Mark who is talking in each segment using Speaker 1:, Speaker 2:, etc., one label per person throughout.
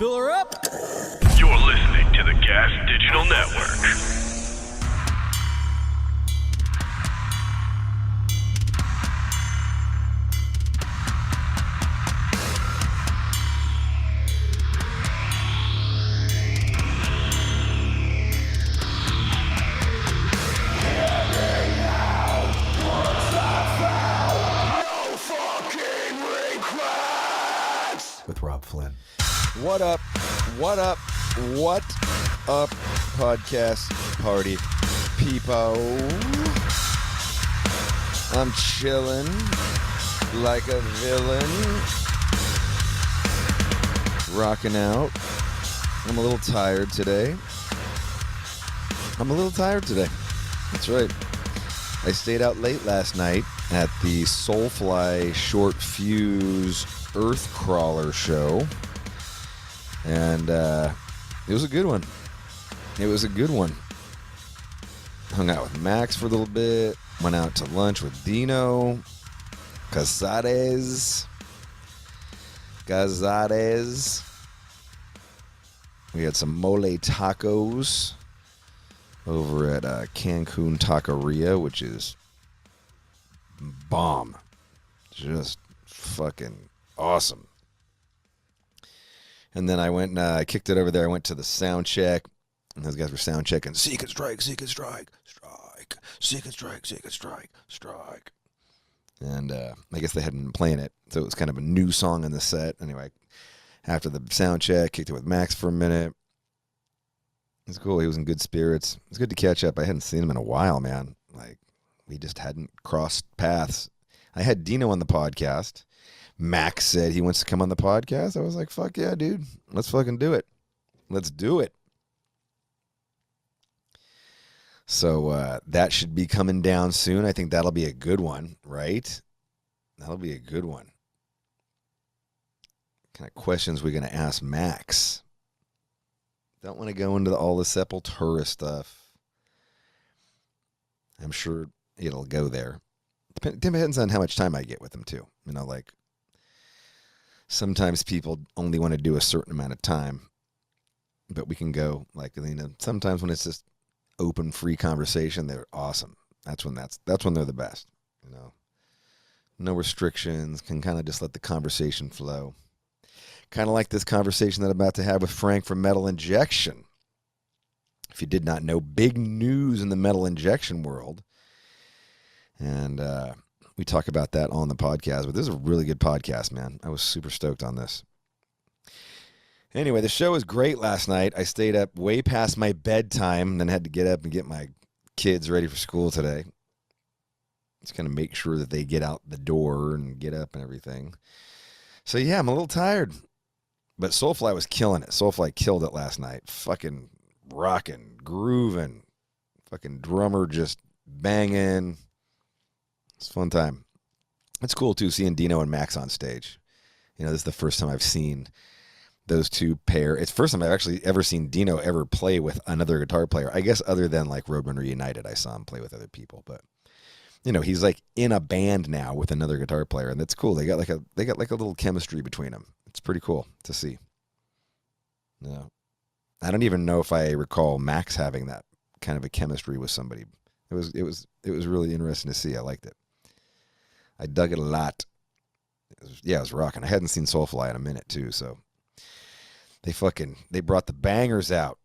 Speaker 1: Fill her up.
Speaker 2: You're listening to the Gas Digital Network.
Speaker 3: With Rob Flynn.
Speaker 4: What up? What up? What up, podcast party people? I'm chilling like a villain, rocking out. I'm a little tired today. That's right. I stayed out late last night at the Soulfly Short Fuse Earth Crawler show, and it was a good one. Hung out with Max for a little bit, went out to lunch with Dino, Cazares. We had some mole tacos over at Cancun Taqueria, which is bomb. Just fucking awesome. And then I went and I kicked it over there. I went to the sound check, and those guys were sound checking. Seek and strike, seek and strike, strike, seek and strike, seek and strike, strike. And I guess they hadn't been playing it, so it was kind of a new song in the set. Anyway, after the sound check, kicked it with Max for a minute. It was cool. He was in good spirits. It was good to catch up. I hadn't seen him in a while, man. Like, we just hadn't crossed paths. I had Dino on the podcast. Max said he wants to come on the podcast. I was like, fuck yeah, dude. Let's fucking do it. Let's do it. So that should be coming down soon. I think that'll be a good one, right? That'll be a good one. What kind of questions we're going to ask Max? Don't want to go into all the Sepultura stuff. I'm sure it'll go there. Depends on how much time I get with him, too. You know, like, sometimes people only want to do a certain amount of time, but we can go, like, you know, sometimes when it's just open, free conversation, they're awesome. That's when they're the best, you know. No restrictions, can kind of just let the conversation flow. Kind of like this conversation that I'm about to have with Frank from Metal Injection. If you did not know, big news in the Metal Injection world. And we talk about that on the podcast. But this is a really good podcast, man. I was super stoked on this. Anyway, the show was great last night. I stayed up way past my bedtime, then had to get up and get my kids ready for school today. Just kind of make sure that they get out the door and get up and everything. So, yeah, I'm a little tired. But Soulfly was killing it. Soulfly killed it last night. Fucking rocking, grooving. Fucking drummer just banging. It's a fun time. It's cool, too, seeing Dino and Max on stage. You know, this is the first time I've seen those two pair. It's the first time I've actually ever seen Dino ever play with another guitar player. I guess other than, like, Roadrunner United, I saw him play with other people. But, you know, he's, like, in a band now with another guitar player, and that's cool. They got like a little chemistry between them. It's pretty cool to see. You know, I don't even know if I recall Max having that kind of a chemistry with somebody. It was really interesting to see. I liked it. I dug it a lot. It was rocking. I hadn't seen Soulfly in a minute too, so they brought the bangers out.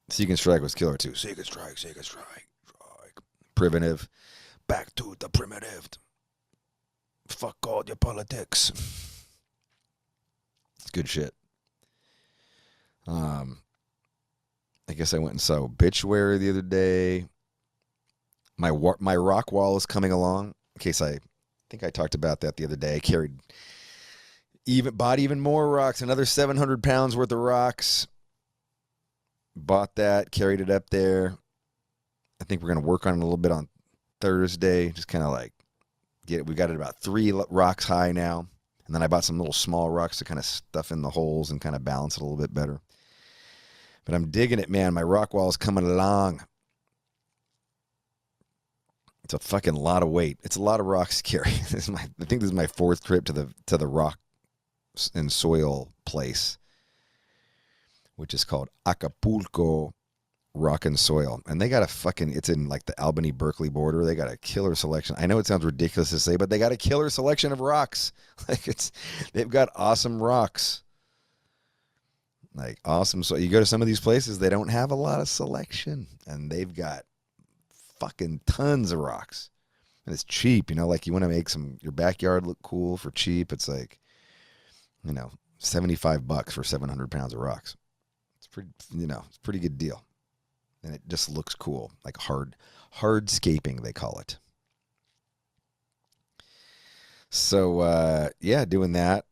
Speaker 4: Seek and Strike was killer too. Seek and Strike, Seek and Strike. Primitive. Back to the primitive. Fuck all your politics. It's good shit. I guess I went and saw Obituary the other day. My rock wall is coming along. In case I think I talked about that the other day. I bought even more rocks, another 700 pounds worth of rocks. Bought that, carried it up there. I think we're going to work on it a little bit on Thursday. Just kind of like we got it about 3 rocks high now. And then I bought some little small rocks to kind of stuff in the holes and kind of balance it a little bit better. But I'm digging it, man. My rock wall is coming along. It's a fucking lot of weight. It's a lot of rocks to carry. I think this is my 4th trip to the rock and soil place, which is called Acapulco Rock and Soil. And they got it's in like the Albany Berkeley border. They got a killer selection. I know it sounds ridiculous to say, but they got a killer selection of rocks. They've got awesome rocks. Like awesome. So you go to some of these places, they don't have a lot of selection, and they've got fucking tons of rocks. And it's cheap, like you want to make your backyard look cool for cheap. It's like, $75 for 700 pounds of rocks. It's pretty, it's a pretty good deal. And it just looks cool, like hardscaping, they call it. So, doing that.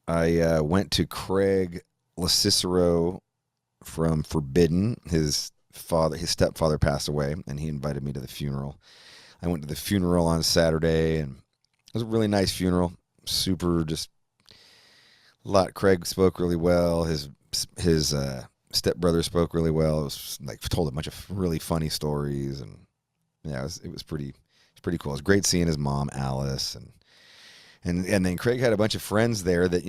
Speaker 4: I went to Craig LaCicero from Forbidden. His stepfather passed away, and he invited me to the funeral. I went to the funeral on Saturday, and it was a really nice funeral. Super, just a lot. Craig spoke really well. His stepbrother spoke really well. It was like told a bunch of really funny stories, and yeah, it was pretty cool. It was great seeing his mom, Alice, and then Craig had a bunch of friends there that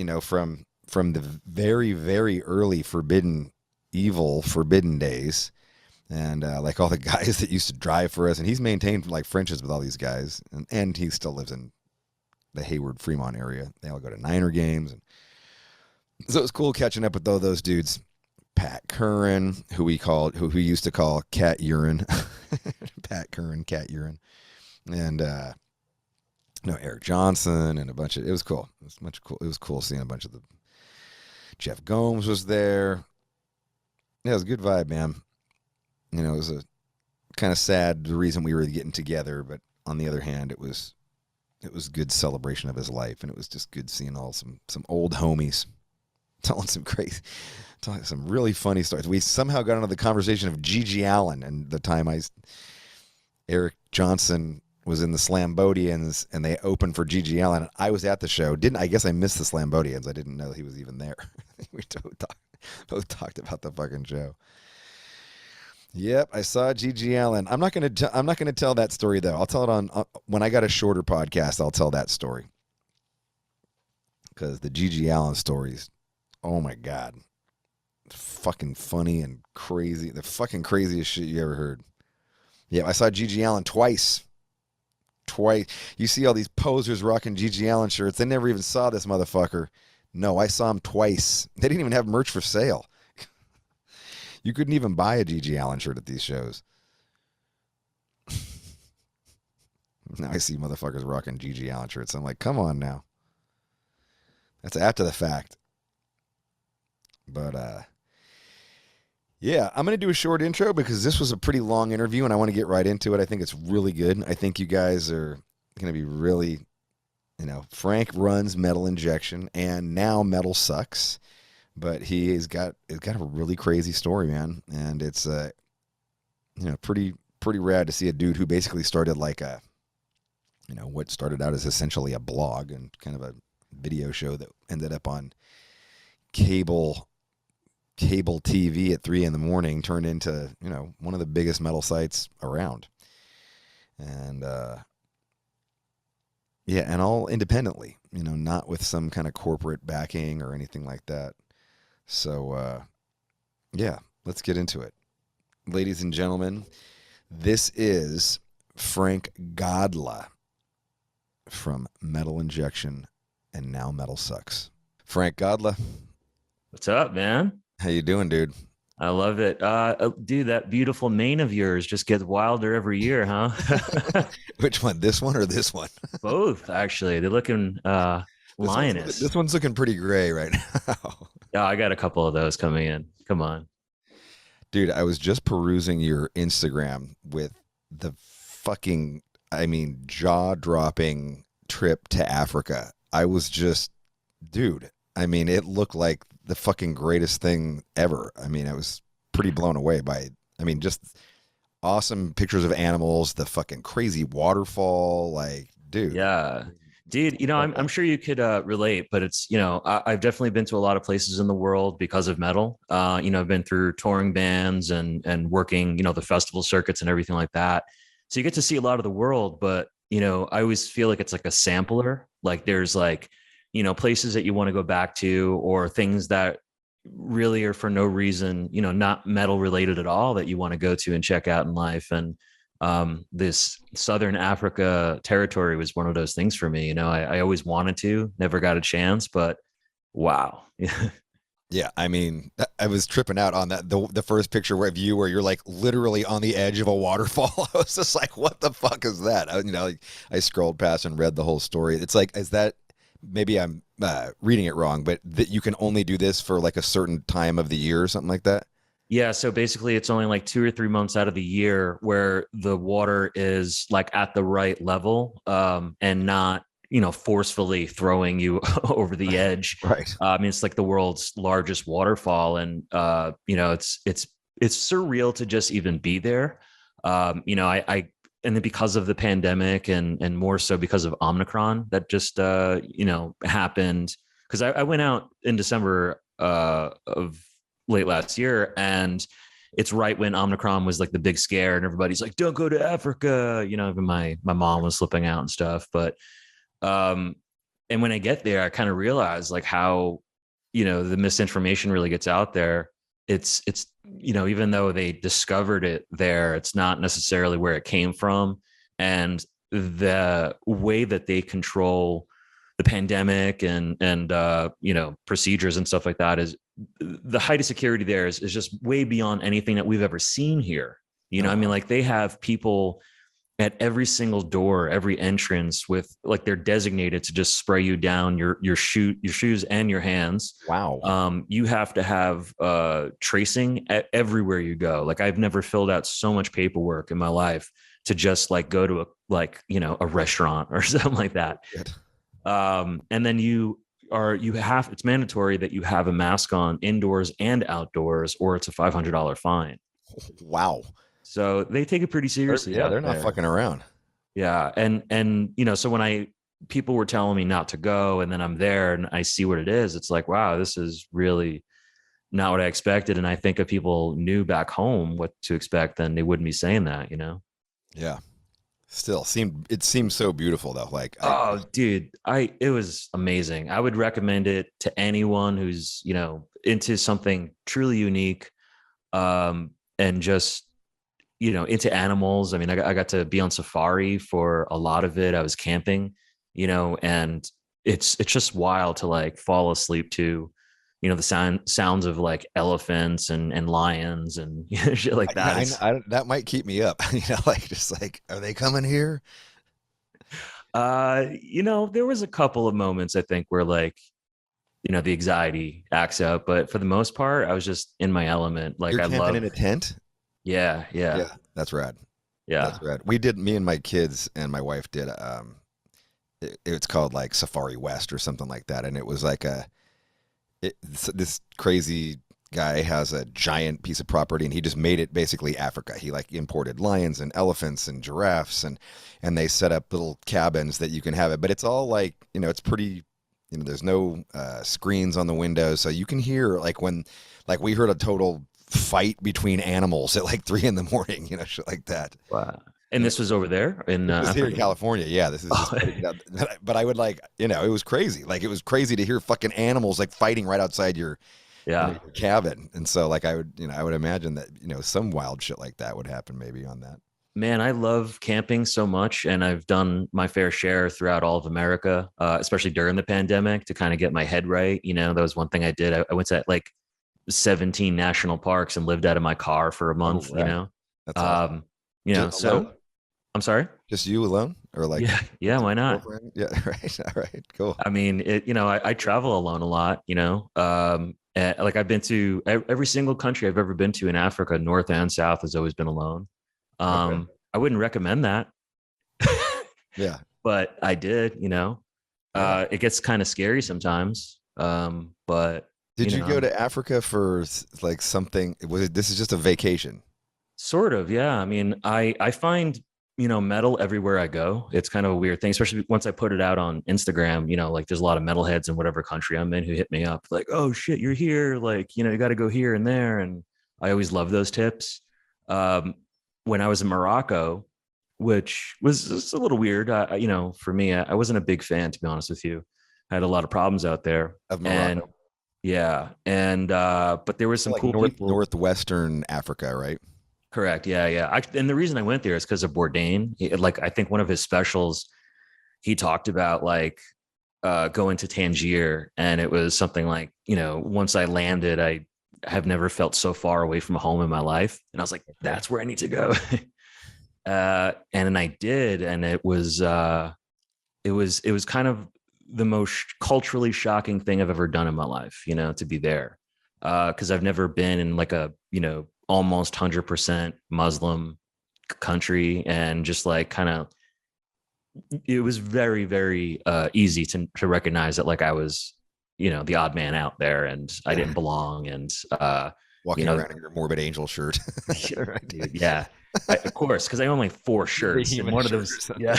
Speaker 4: from the very, very early Forbidden days, and like all the guys that used to drive for us, and he's maintained like friendships with all these guys, and he still lives in the Hayward Fremont area. They all go to Niner games, and so it was cool catching up with all those dudes. Pat Curran, who we used to call Cat Urine, Pat Curran, Cat Urine, and Eric Johnson, and it was cool. It was cool seeing a bunch of Jeff Gomes was there. Yeah, it was a good vibe, man. It was a kind of sad the reason we were getting together, but on the other hand, it was good celebration of his life, and it was just good seeing some old homies telling some really funny stories. We somehow got into the conversation of GG Allin, and the time Eric Johnson was in the Slambodians, and they opened for GG Allin. I was at the show. I guess I missed the Slambodians. I didn't know he was even there. We both talked about the fucking show. Yep, I saw GG Allin. I'm not gonna tell that story though. I'll tell it on when I got a shorter podcast. I'll tell that story, because the GG Allin stories, oh my god, fucking funny and crazy. The fucking craziest shit you ever heard. Yeah, I saw GG Allin twice. You see all these posers rocking GG Allin shirts. They never even saw this motherfucker. No, I saw him twice. They didn't even have merch for sale. You couldn't even buy a GG Allin shirt at these shows. Now I see motherfuckers rocking GG Allin shirts. I'm like, come on now. That's after the fact. But, yeah, I'm going to do a short intro because this was a pretty long interview, and I want to get right into it. I think it's really good. I think you guys are going to be really, Frank runs Metal Injection, and now Metal Sucks. But it's got a really crazy story, man. And it's, pretty rad to see a dude who basically started like what started out as essentially a blog and kind of a video show that ended up on cable TV at 3 a.m, turned into, one of the biggest metal sites around. And, and all independently, not with some kind of corporate backing or anything like that. So, let's get into it. Ladies and gentlemen, this is Frank Godla from Metal Injection and now Metal Sucks. Frank Godla.
Speaker 1: What's up, man?
Speaker 4: How you doing, dude?
Speaker 1: I love it. Dude, that beautiful mane of yours just gets wilder every year, huh?
Speaker 4: Which one? This one or this one?
Speaker 1: Both, actually. They're looking lioness.
Speaker 4: This one's looking pretty gray right now.
Speaker 1: Yeah, I got a couple of those coming in. Come on.
Speaker 4: Dude, I was just perusing your Instagram with the fucking, jaw-dropping trip to Africa. I was just, dude, it looked like the fucking greatest thing ever. I was pretty blown away by it. Just awesome pictures of animals, the fucking crazy waterfall, like, dude.
Speaker 1: Yeah. Dude, I'm sure you could relate, but it's, I've definitely been to a lot of places in the world because of metal. I've been through touring bands and working, the festival circuits and everything like that. So you get to see a lot of the world, but, I always feel like it's like a sampler. Like there's like places that you want to go back to, or things that really are for no reason, not metal related at all, that you want to go to and check out in life. And this Southern Africa territory was one of those things for me. I always wanted to, never got a chance, but wow.
Speaker 4: Yeah, I mean, I was tripping out on that. The first picture where you're like literally on the edge of a waterfall. I was just like, what the fuck is that? I scrolled past and read the whole story. It's like, is that, maybe I'm reading it wrong, but that you can only do this for like a certain time of the year or something like that?
Speaker 1: Yeah. So basically it's only like 2 or 3 months out of the year where the water is like at the right level, and not, forcefully throwing you over the edge.
Speaker 4: Right.
Speaker 1: I mean, it's like the world's largest waterfall, and it's surreal to just even be there. I and then because of the pandemic, and more so because of Omicron, that just happened, because I went out in December of late last year, and it's right when Omicron was like the big scare, and everybody's like, don't go to Africa. Even my mom was slipping out and stuff. But and when I get there, I kind of realize like how, the misinformation really gets out there. It's even though they discovered it there, it's not necessarily where it came from. And the way that they control the pandemic and procedures and stuff like that, is the height of security there is just way beyond anything that we've ever seen here. I mean, like, they have people at every single door, every entrance, with like, they're designated to just spray you down your shoes and your hands.
Speaker 4: Wow.
Speaker 1: You have to have tracing everywhere you go. Like, I've never filled out so much paperwork in my life to just like go to a restaurant or something like that. And then it's mandatory that you have a mask on indoors and outdoors, or it's a $500 fine.
Speaker 4: Wow.
Speaker 1: So they take it pretty seriously.
Speaker 4: They're not fucking around.
Speaker 1: Yeah. And so when people were telling me not to go, and then I'm there and I see what it is, it's like, wow, this is really not what I expected. And I think if people knew back home what to expect, then they wouldn't be saying that,
Speaker 4: Yeah. Still it seems so beautiful though. Like,
Speaker 1: dude, it was amazing. I would recommend it to anyone who's, into something truly unique, and just, into animals. I mean, I got to be on safari for a lot of it. I was camping, and it's just wild to like fall asleep to, the sounds of like elephants and lions and shit like that.
Speaker 4: That might keep me up. Like, just like, are they coming here?
Speaker 1: There was a couple of moments, I think, where like, the anxiety acts up, but for the most part, I was just in my element. Like,
Speaker 4: You're camping in a tent?
Speaker 1: Yeah.
Speaker 4: That's rad.
Speaker 1: Yeah.
Speaker 4: That's rad. Me and my kids and my wife did, it's called like Safari West or something like that. And it was like this crazy guy has a giant piece of property, and he just made it basically Africa. He like imported lions and elephants and giraffes, and they set up little cabins that you can have it. But it's all like, it's pretty, there's no screens on the windows. So you can hear like when, like, we heard a total fight between animals at like 3 a.m, shit like that.
Speaker 1: Wow. And this was over there in
Speaker 4: here in California. Yeah, this is but I would like, it was crazy. Like, it was crazy to hear fucking animals like fighting right outside your cabin. And so like, I would imagine that, some wild shit like that would happen maybe on that.
Speaker 1: Man, I love camping so much, and I've done my fair share throughout all of America, especially during the pandemic, to kind of get my head right. That was one thing I did. I went to like 17 national parks and lived out of my car for a month.
Speaker 4: That's awesome.
Speaker 1: So alone? I'm sorry,
Speaker 4: just you alone, or like,
Speaker 1: yeah, why not?
Speaker 4: Yeah, right. All right, cool.
Speaker 1: I mean, I travel alone a lot, like, I've been to every single country I've ever been to in Africa, north and south, has always been alone. Okay. I wouldn't recommend that.
Speaker 4: Yeah,
Speaker 1: but I did, it gets kind of scary sometimes. But
Speaker 4: did you go to Africa for like something? This is just a vacation?
Speaker 1: Sort of. Yeah. I mean, I find, metal everywhere I go. It's kind of a weird thing, especially once I put it out on Instagram, like, there's a lot of metalheads in whatever country I'm in who hit me up like, oh shit, you're here. Like, you got to go here and there. And I always love those tips. When I was in Morocco, which was just a little weird, for me, I wasn't a big fan, to be honest with you. had a lot of problems out there.
Speaker 4: Of Morocco.
Speaker 1: And yeah. And, but there was some
Speaker 4: like
Speaker 1: cool people.
Speaker 4: Northwestern Africa, right?
Speaker 1: Correct. Yeah. Yeah. And the reason I went there is because of Bourdain. Like, I think one of his specials, he talked about like, going to Tangier, and it was something like, once I landed, I have never felt so far away from home in my life. And I was like, that's where I need to go. And I did. And it was kind of the most culturally shocking thing I've ever done in my life, to be there. Cause I've never been in like a, almost 100% Muslim country, and just like kind of, it was very, very easy to recognize that like I was, the odd man out there, and I didn't belong. And
Speaker 4: walking around in your Morbid Angel shirt.
Speaker 1: Right, dude, yeah, of course, because I own like 4 shirts, and one of those, yeah.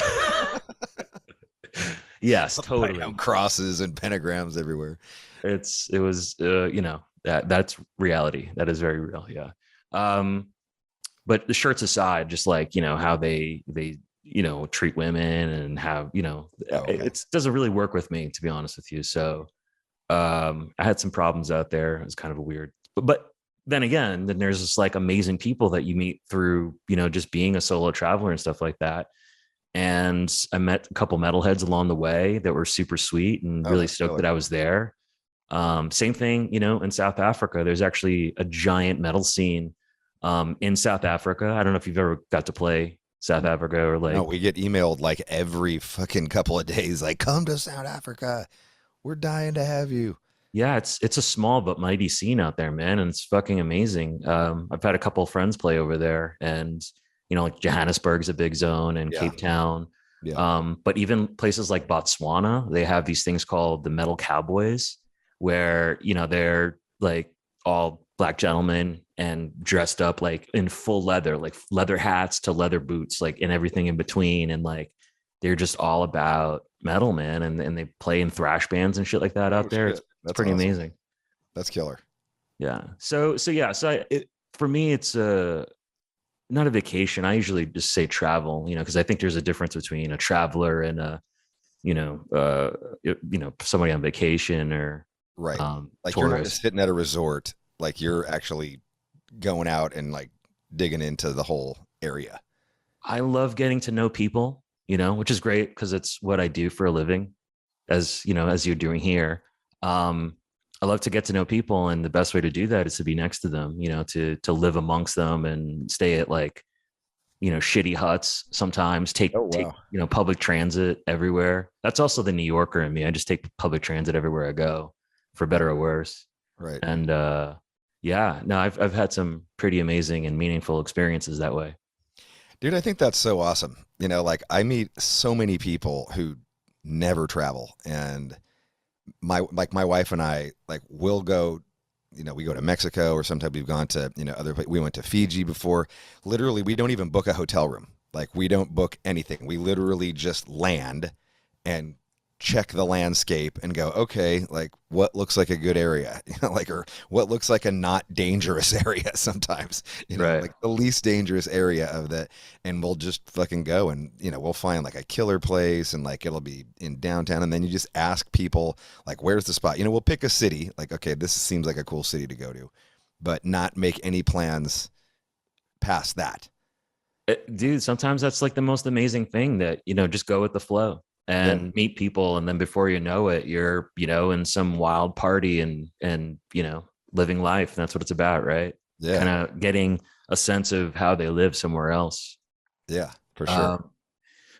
Speaker 1: Yes, totally.
Speaker 4: Crosses and pentagrams everywhere.
Speaker 1: It was that's reality. That is very real. Yeah. But the shirts aside, just like, how they treat women, and how, it doesn't really work with me, to be honest with you. So I had some problems out there. It was kind of a weird, but then again, then there's just like amazing people that you meet through, just being a solo traveler and stuff like that. And I met a couple metalheads along the way that were super sweet, and really stoked that I was there. Same thing, in South Africa, there's actually a giant metal scene in South Africa. I don't know if you've ever got to play South Africa, or like,
Speaker 4: no, we get emailed like every fucking couple of days, like, come to South Africa. We're dying to have you.
Speaker 1: Yeah, it's a small but mighty scene out there, man. And it's fucking amazing. I've had a couple of friends play over there, and, like Johannesburg's a big zone, and Cape Town. Yeah. But even places like Botswana, they have these things called the Metal Cowboys, where, they're like all black gentlemen and dressed up like in full leather, like leather hats to leather boots, like, and everything in between. And like, they're just all about metal, man. And they play in thrash bands and shit like that out there. It's pretty awesome. Amazing.
Speaker 4: That's killer.
Speaker 1: Yeah. So for me, it's not a vacation. I usually just say travel, because I think there's a difference between a traveler and a, somebody on vacation, or
Speaker 4: right. Like tourist. You're not just sitting at a resort. Like, you're actually going out and like digging into the whole area.
Speaker 1: I love getting to know people, which is great because it's what I do for a living, as you're doing here. I love to get to know people, and the best way to do that is to be next to them, to live amongst them, and stay at like, shitty huts sometimes, take public transit everywhere. That's also the New Yorker in me. I just take public transit everywhere I go, for better or worse.
Speaker 4: Right.
Speaker 1: And I've had some pretty amazing and meaningful experiences that way.
Speaker 4: Dude, I think that's so awesome. Like, I meet so many people who never travel, and my wife and I, like, will go, we go to Mexico, or sometimes we've gone to, other places. We went to Fiji before. Literally, we don't even book a hotel room. Like, we don't book anything. We literally just land and check the landscape and go, okay, like, what looks like a good area, like, or what looks like a not dangerous area sometimes,
Speaker 1: right.
Speaker 4: Like the least dangerous area of that. And we'll just fucking go, and, we'll find like a killer place, and like, it'll be in downtown. And then you just ask people, like, where's the spot? We'll pick a city, like, okay, this seems like a cool city to go to, but not make any plans past that.
Speaker 1: Dude, sometimes that's like the most amazing thing, that, just go with the flow and meet people. And then before you know it, you're, in some wild party, and, living life. And that's what it's about. Right.
Speaker 4: Yeah.
Speaker 1: Kind of getting a sense of how they live somewhere else.
Speaker 4: Yeah, for sure.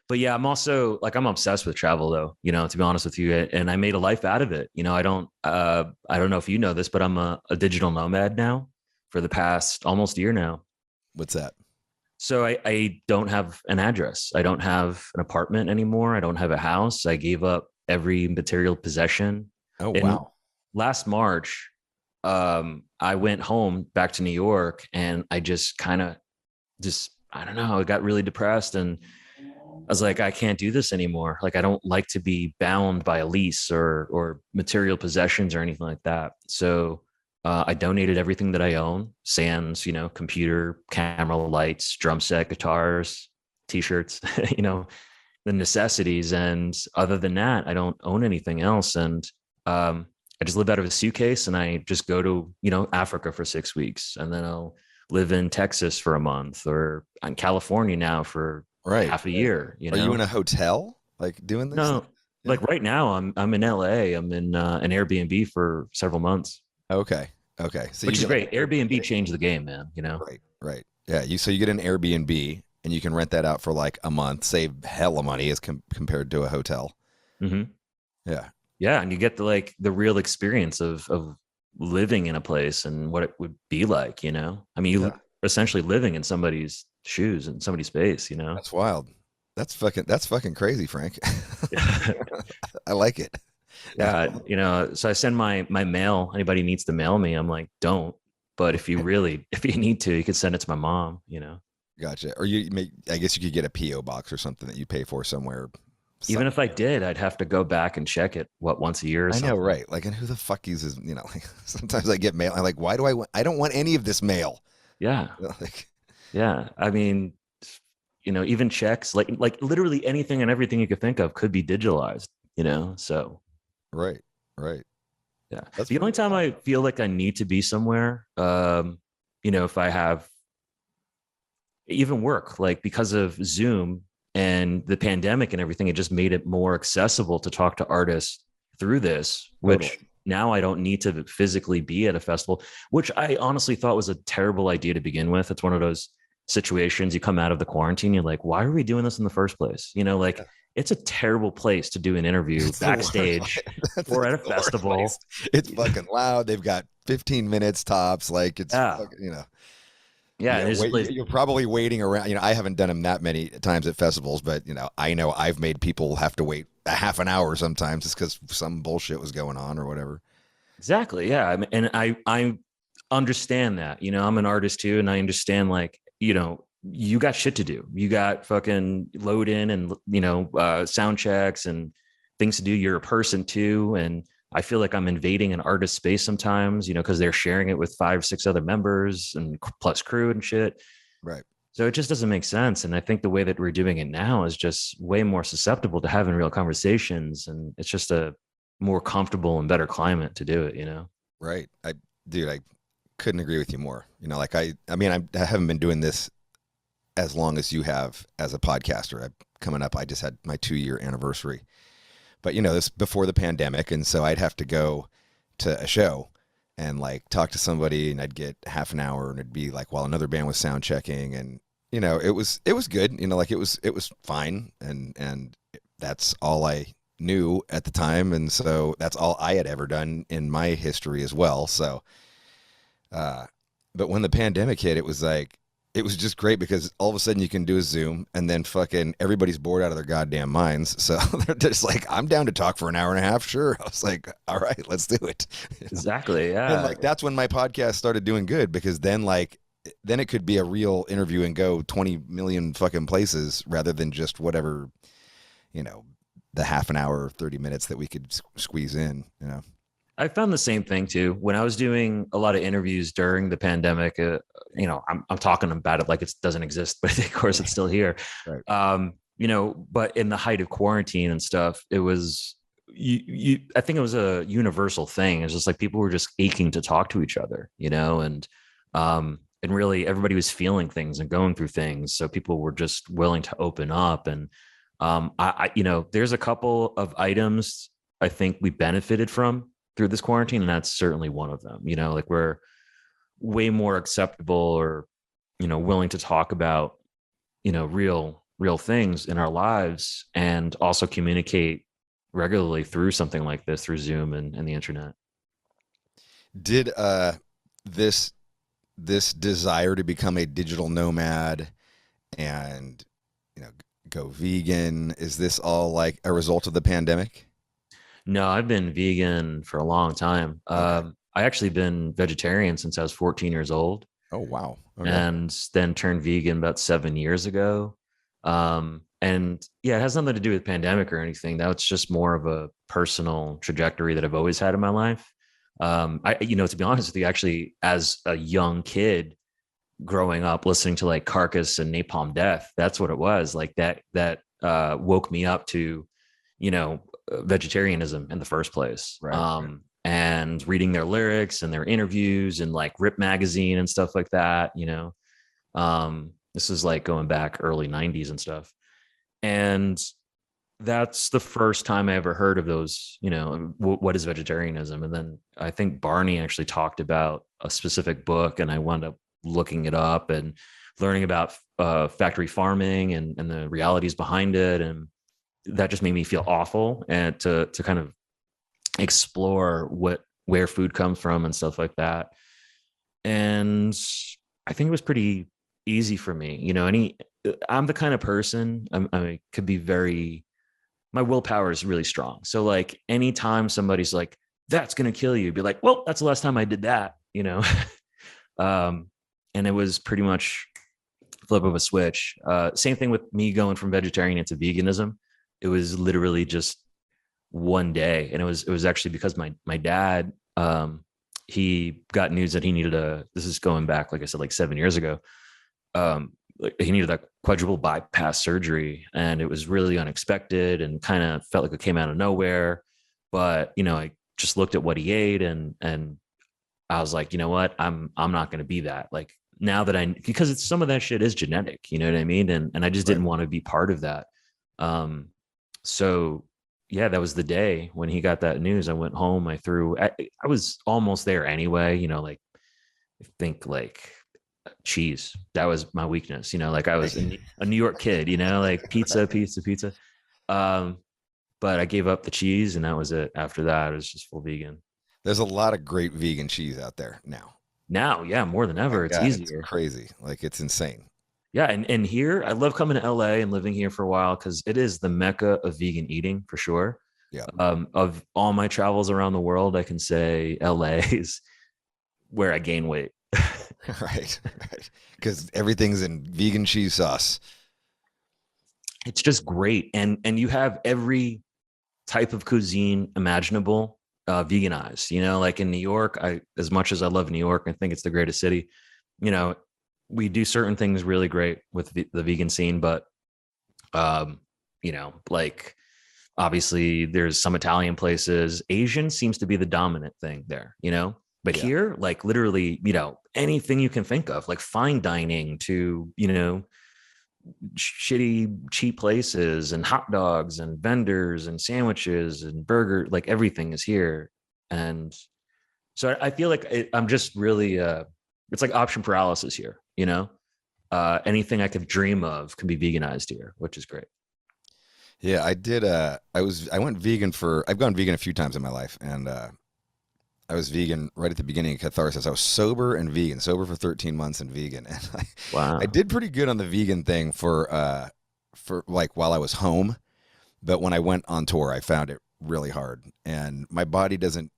Speaker 1: But yeah, I'm also like, I'm obsessed with travel though, to be honest with you. And I made a life out of it. I don't know if you know this, but I'm a digital nomad now for the past almost year now.
Speaker 4: What's that?
Speaker 1: So I don't have an address. I don't have an apartment anymore. I don't have a house. I gave up every material possession.
Speaker 4: Oh, wow.
Speaker 1: Last March, I went home back to New York, and I just kind of I don't know, I got really depressed, and I was like, I can't do this anymore. Like, I don't like to be bound by a lease or material possessions or anything like that. So I donated everything that I own, sans, computer, camera, lights, drum set, guitars, t-shirts, the necessities. And other than that, I don't own anything else. And I just live out of a suitcase, and I just go to, Africa for 6 weeks, and then I'll live in Texas for a month, or in California now for half a year.
Speaker 4: Are you in a hotel like doing this?
Speaker 1: No, like right now I'm in LA. I'm in an Airbnb for several months.
Speaker 4: Okay. So
Speaker 1: which is great. Airbnb changed the game, man.
Speaker 4: Right. Yeah. You get an Airbnb and you can rent that out for like a month, save hella money as compared to a hotel.
Speaker 1: Mm-hmm.
Speaker 4: Yeah.
Speaker 1: Yeah, and you get the real experience of living in a place and what it would be like. I mean, you're essentially living in somebody's shoes and somebody's space.
Speaker 4: That's wild. That's fucking crazy, Frank. I like it.
Speaker 1: Yeah, so I send my mail. Anybody needs to mail me, I'm like, don't. But if you need to, you could send it to my mom.
Speaker 4: Gotcha. Or I guess you could get a PO box or something that you pay for somewhere.
Speaker 1: Even if I did, I'd have to go back and check it once a year or something.
Speaker 4: I know, right? Like, and who the fuck uses? Like, sometimes I get mail. I'm like, why do I want? I don't want any of this mail.
Speaker 1: Yeah. Yeah. I mean, even checks, like literally anything and everything you could think of could be digitalized. So.
Speaker 4: Right.
Speaker 1: Yeah. That's the only time I feel like I need to be somewhere, if I have even work, like because of Zoom and the pandemic and everything, it just made it more accessible to talk to artists through this, which now I don't need to physically be at a festival, which I honestly thought was a terrible idea to begin with. It's one of those situations you come out of the quarantine, you're like, why are we doing this in the first place? It's a terrible place to do an interview backstage or at a festival.
Speaker 4: It's fucking loud. They've got 15 minutes tops. Like it's, fucking,
Speaker 1: Yeah,
Speaker 4: you're probably waiting around. I haven't done them that many times at festivals, but I know I've made people have to wait a half an hour sometimes just because some bullshit was going on or whatever.
Speaker 1: Exactly. Yeah, I mean, and I understand that. I'm an artist too, and I understand you got shit to do. You got fucking load in and sound checks and things to do. You're a person too, and I feel like I'm invading an artist space sometimes, because they're sharing it with 5-6 other members and plus crew and shit.
Speaker 4: Right.
Speaker 1: So it just doesn't make sense. And I think the way that we're doing it now is just way more susceptible to having real conversations. And it's just a more comfortable and better climate to do it,
Speaker 4: Right. I couldn't agree with you more. I haven't been doing this as long as you have as a podcaster. Coming up, I just had my 2-year anniversary. But this before the pandemic, and so I'd have to go to a show and like talk to somebody, and I'd get half an hour, and it'd be like while another band was sound checking, and it was good, it was fine, and that's all I knew at the time, and so that's all I had ever done in my history as well. So, but when the pandemic hit, it was like. It was just great because all of a sudden you can do a Zoom and then fucking everybody's bored out of their goddamn minds. So they're just like, I'm down to talk for an hour and a half. Sure. I was like, all right, let's do it.
Speaker 1: Exactly. Yeah.
Speaker 4: And that's when my podcast started doing good, because then it could be a real interview and go 20 million fucking places rather than just whatever, the half an hour or 30 minutes that we could squeeze in,
Speaker 1: I found the same thing too. When I was doing a lot of interviews during the pandemic, I'm talking about it like it doesn't exist, but of course it's still here.
Speaker 4: Right.
Speaker 1: But in the height of quarantine and stuff, it was, I think it was a universal thing. It's just like people were just aching to talk to each other, and really everybody was feeling things and going through things. So people were just willing to open up. And there's a couple of items I think we benefited from through this quarantine, and that's certainly one of them. Like we're way more acceptable or willing to talk about real things in our lives, and also communicate regularly through something like this, through Zoom and the internet.
Speaker 4: Did this desire to become a digital nomad and go vegan, is this all like a result of the pandemic?
Speaker 1: No, I've been vegan for a long time. Okay. I actually been vegetarian since I was 14 years old.
Speaker 4: Oh, wow. Okay.
Speaker 1: And then turned vegan about 7 years ago. And yeah, it has nothing to do with pandemic or anything. That was just more of a personal trajectory that I've always had in my life. To be honest with you, actually, as a young kid growing up, listening to like Carcass and Napalm Death, that's what it was. Like that woke me up to, vegetarianism in the first place.
Speaker 4: Right.
Speaker 1: And reading their lyrics and their interviews and like Rip magazine and stuff like that, this is like going back early 90s and stuff. And that's the first time I ever heard of those, what is vegetarianism? And then I think Barney actually talked about a specific book, and I wound up looking it up and learning about factory farming and the realities behind it. And that just made me feel awful, and to kind of explore where food comes from and stuff like that. And I think it was pretty easy for me. I'm the kind of person, I could be my willpower is really strong. So like anytime somebody's like, that's going to kill you, be like, well, that's the last time I did that, and it was pretty much flip of a switch. Same thing with me going from vegetarian into veganism. It was literally just one day. And it was actually because my dad, he got news that he needed this is going back, like I said, like 7 years ago. He needed a quadruple bypass surgery, and it was really unexpected and kind of felt like it came out of nowhere. But, I just looked at what he ate and I was like, you know what, I'm not going to be that. Like now that because some of that shit is genetic, you know what I mean? And I just didn't want to be part of that. So yeah, that was the day when he got that news. I went home, I was almost there anyway, like I think like cheese, that was my weakness, like I was a New York kid, like pizza. But I gave up the cheese, and that was it. After that, it was just full vegan.
Speaker 4: There's a lot of great vegan cheese out there now.
Speaker 1: Yeah, more than ever. It's easier.
Speaker 4: It's crazy. Like it's insane.
Speaker 1: Yeah. And here, I love coming to LA and living here for a while, because it is the mecca of vegan eating for sure.
Speaker 4: Yeah.
Speaker 1: Of all my travels around the world, I can say LA is where I gain weight.
Speaker 4: Right. Because everything's in vegan cheese sauce.
Speaker 1: It's just great. And you have every type of cuisine imaginable veganized, like in New York. As much as I love New York, I think it's the greatest city, we do certain things really great with the vegan scene, but like obviously there's some Italian places. Asian seems to be the dominant thing there, but here, like literally, anything you can think of, like fine dining to, shitty cheap places and hot dogs and vendors and sandwiches and burger, like everything is here. And so I feel like I'm just really it's like option paralysis here, anything I could dream of can be veganized here, which is great.
Speaker 4: Yeah, I did. I went vegan I've gone vegan a few times in my life, and I was vegan right at the beginning of Catharsis. I was sober for 13 months and vegan. And
Speaker 1: Wow.
Speaker 4: I did pretty good on the vegan thing for like while I was home. But when I went on tour, I found it really hard, and my body doesn't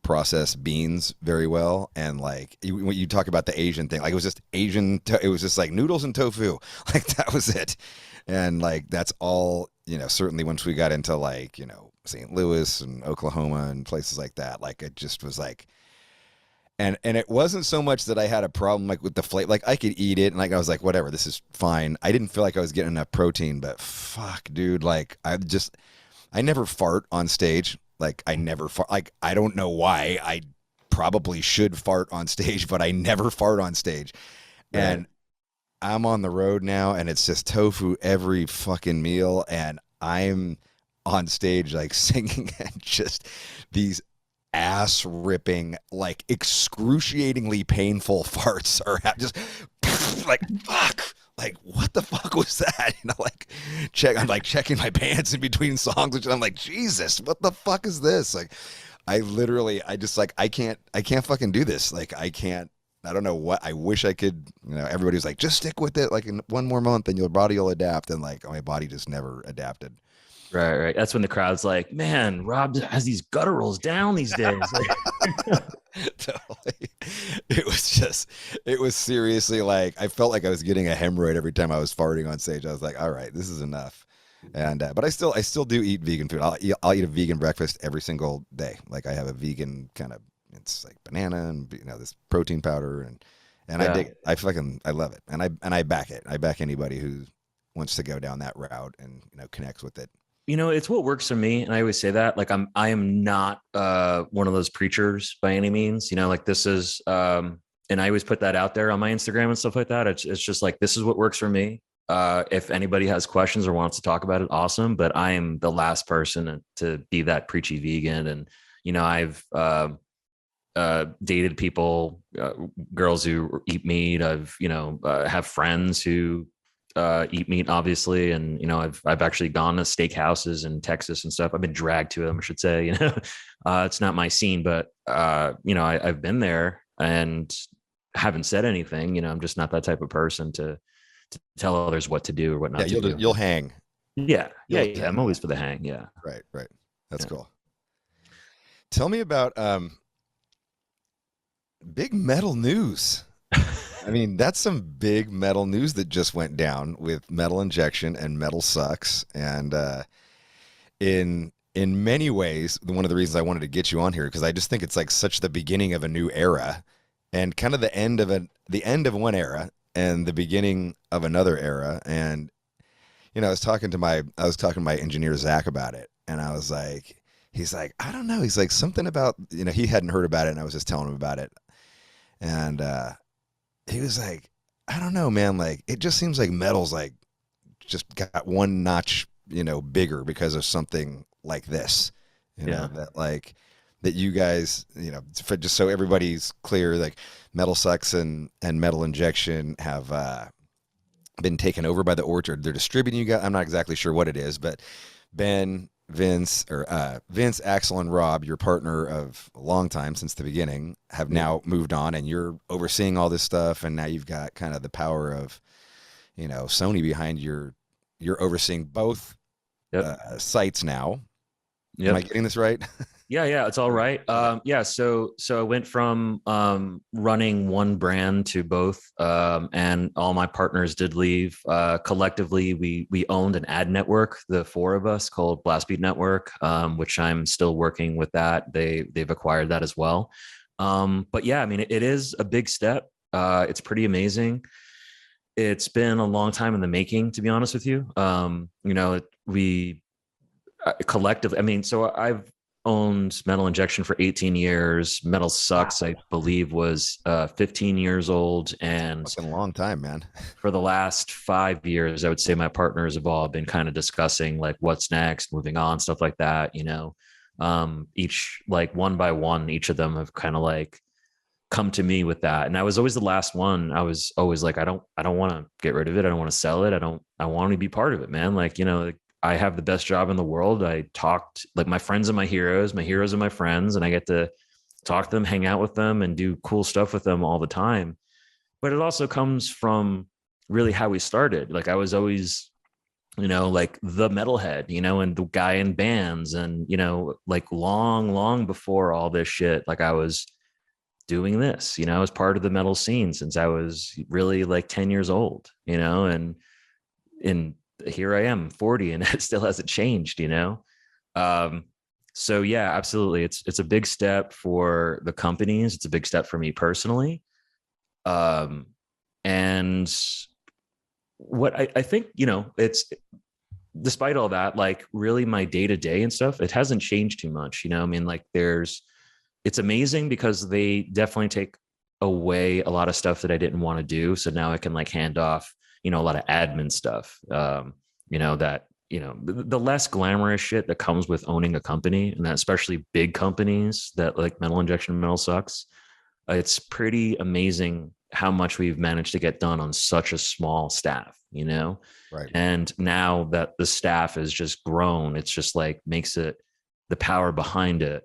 Speaker 4: process beans very well. And like when you talk about the Asian thing, like it was just it was just like noodles and tofu. Like that was it. And like, that's all, certainly once we got into like, St. Louis and Oklahoma and places like that, like it just was like, and it wasn't so much that I had a problem like with the flavor, like I could eat it and like I was like, whatever, this is fine. I didn't feel like I was getting enough protein, but fuck, dude, like I never fart on stage. Like I never fart. Like I don't know why. I probably should fart on stage, but I never fart on stage. Right. And I'm on the road now, and it's just tofu every fucking meal, and I'm on stage like singing, and just these ass ripping, like excruciatingly painful farts are just like, fuck, like what the fuck was that? Like I'm like checking my pants in between songs, and I'm like, Jesus, what the fuck is this? Like I just like, I can't fucking do this. Like I don't know what, I wish I could, everybody was like, just stick with it. Like in one more month and your body will adapt. And like, my body just never adapted.
Speaker 1: Right. That's when the crowd's like, man, Rob has these gutturals down these days.
Speaker 4: Totally. It was seriously like, I felt like I was getting a hemorrhoid every time I was farting on stage. I was like, all right, this is enough. And, but I still do eat vegan food. I'll eat a vegan breakfast every single day. Like I have a vegan kind of, it's like banana and this protein powder and I dig it. I love it, and I back it. I back anybody who wants to go down that route and, you know, connects with it.
Speaker 1: You know, it's what works for me. And I always say that, like, I am not one of those preachers by any means, you know, like this is, and I always put that out there on my Instagram and stuff like that. It's just like, this is what works for me. If anybody has questions or wants to talk about it, awesome. But I am the last person to be that preachy vegan. And, you know, I've dated people, girls who eat meat. I've, you know, have friends who eat meat, obviously. And, you know, I've actually gone to steakhouses in Texas and stuff. I've been dragged to them, I should say, you know, it's not my scene, but, you know, I've been there and haven't said anything. You know, I'm just not that type of person to tell others what to do or what not to do.
Speaker 4: You'll hang.
Speaker 1: Yeah. I'm always for the hang. Yeah.
Speaker 4: Right. That's cool. Tell me about big metal news. I mean, that's some big metal news that just went down with Metal Injection and Metal Sucks. And in many ways, one of the reasons I wanted to get you on here, because I just think it's like such the beginning of a new era and kind of the end of one era and the beginning of another era. And, you know, I was talking to my engineer, Zach, about it. And I was like, he's like, I don't know. He's like, something about, you know, he hadn't heard about it. And I was just telling him about it. And he was like, I don't know, man. Like, it just seems like metal's like just got one notch, you know, bigger because of something like this, you know, that you guys, you know, for just so everybody's clear, like Metal Sucks and Metal Injection have been taken over by the Orchard. They're distributing you guys. I'm not exactly sure what it is, but Vince, Axel, and Rob, your partner of a long time since the beginning, have now moved on, and you're overseeing all this stuff. And now you've got kind of the power of, you know, Sony behind you're overseeing both sites now. Am I getting this right?
Speaker 1: Yeah, it's all right. So I went from running one brand to both, and all my partners did leave. Collectively, we owned an ad network, the four of us, called Blastbeat Network, which I'm still working with that. They've acquired that as well. But yeah, I mean, it is a big step. It's pretty amazing. It's been a long time in the making, to be honest with you. You know, we collectively, I mean, so I've owned Metal Injection for 18 years. Metal Sucks, I believe, was 15 years old. And
Speaker 4: it's been a long time, man.
Speaker 1: For the last 5 years, I would say my partners have all been kind of discussing like what's next, moving on, stuff like that. You know, each, like, one by one, each of them have kind of like come to me with that. And I was always the last one. I was always like, I don't want to get rid of it. I don't want to sell it. I want to be part of it, man. Like, you know, I have the best job in the world. I talked, like, my friends are my heroes are my friends, and I get to talk to them, hang out with them, and do cool stuff with them all the time. But it also comes from really how we started. Like, I was always, you know, like the metalhead, you know, and the guy in bands, and, you know, like long before all this shit, like I was doing this, you know, I was part of the metal scene since I was really like 10 years old, you know, and here I am 40 and it still hasn't changed, you know? So yeah, absolutely. It's a big step for the companies. It's a big step for me personally. And what I think, you know, it's, despite all that, like, really my day to day and stuff, it hasn't changed too much. You know, I mean, like, it's amazing because they definitely take away a lot of stuff that I didn't want to do. So now I can like hand off, you know, a lot of admin stuff, you know, that, you know, the less glamorous shit that comes with owning a company, and that especially big companies that like Metal Injection and Metal Sucks. It's pretty amazing how much we've managed to get done on such a small staff, you know?
Speaker 4: Right.
Speaker 1: And now that the staff has just grown, it's just like makes it, the power behind it,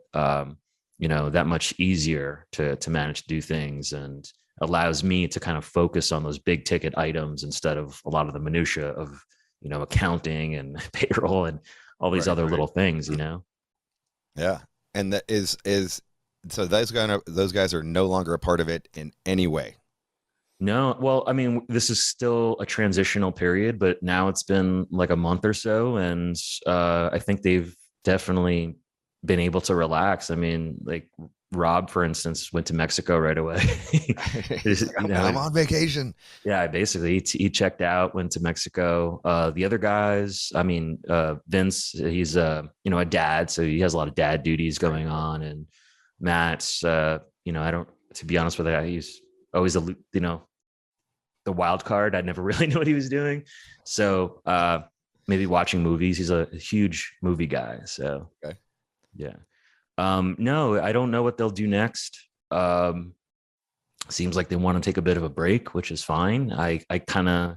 Speaker 1: you know, that much easier to manage to do things, and allows me to kind of focus on those big ticket items instead of a lot of the minutia of, you know, accounting and payroll and all these other little things, you know?
Speaker 4: Yeah. And that is, so those guys are no longer a part of it in any way.
Speaker 1: No, well, I mean, this is still a transitional period, but now it's been like a month or so. And I think they've definitely been able to relax. I mean, like, Rob, for instance, went to Mexico right away.
Speaker 4: I'm on vacation.
Speaker 1: Yeah, basically he checked out, went to Mexico. The other guys, I mean, Vince, he's a dad, so he has a lot of dad duties going on, and Matt's, I don't, to be honest with you, he's always the wild card. I never really knew what he was doing, so maybe watching movies. He's a huge movie guy, so
Speaker 4: okay.
Speaker 1: Yeah. No, I don't know what they'll do next. Seems like they want to take a bit of a break, which is fine. I kind of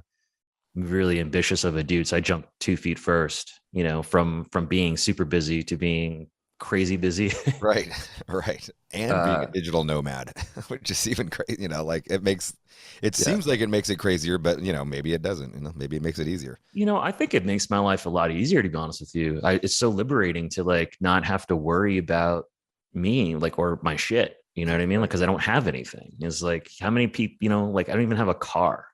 Speaker 1: really ambitious of a dude, so I jumped 2 feet first, from being super busy to being crazy busy.
Speaker 4: Right. And being a digital nomad, which is even crazy, like it seems like it makes it crazier, but maybe it doesn't, maybe it makes it easier.
Speaker 1: I think it makes my life a lot easier, to be honest with you. It's so liberating to like not have to worry about me, like, or my shit, you know what I mean? Like, cause I don't have anything. It's like, how many people, like I don't even have a car.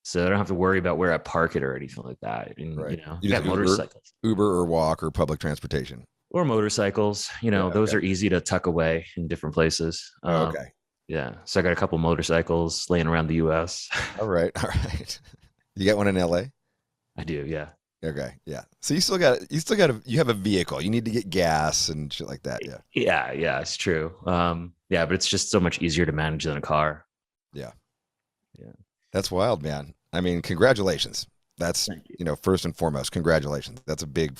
Speaker 1: So I don't have to worry about where I park it or anything like that. And,
Speaker 4: right.
Speaker 1: You got motorcycles.
Speaker 4: Uber or walk or public transportation.
Speaker 1: Or motorcycles, those are easy to tuck away in different places.
Speaker 4: Okay.
Speaker 1: Yeah. So I got a couple motorcycles laying around the US.
Speaker 4: All right. You got one in LA?
Speaker 1: I do. Yeah.
Speaker 4: Okay. Yeah. So you have a vehicle. You need to get gas and shit like that. Yeah.
Speaker 1: Yeah. It's true. Yeah, but it's just so much easier to manage than a car.
Speaker 4: Yeah.
Speaker 1: Yeah.
Speaker 4: That's wild, man. I mean, congratulations. That's, first and foremost, congratulations. That's a big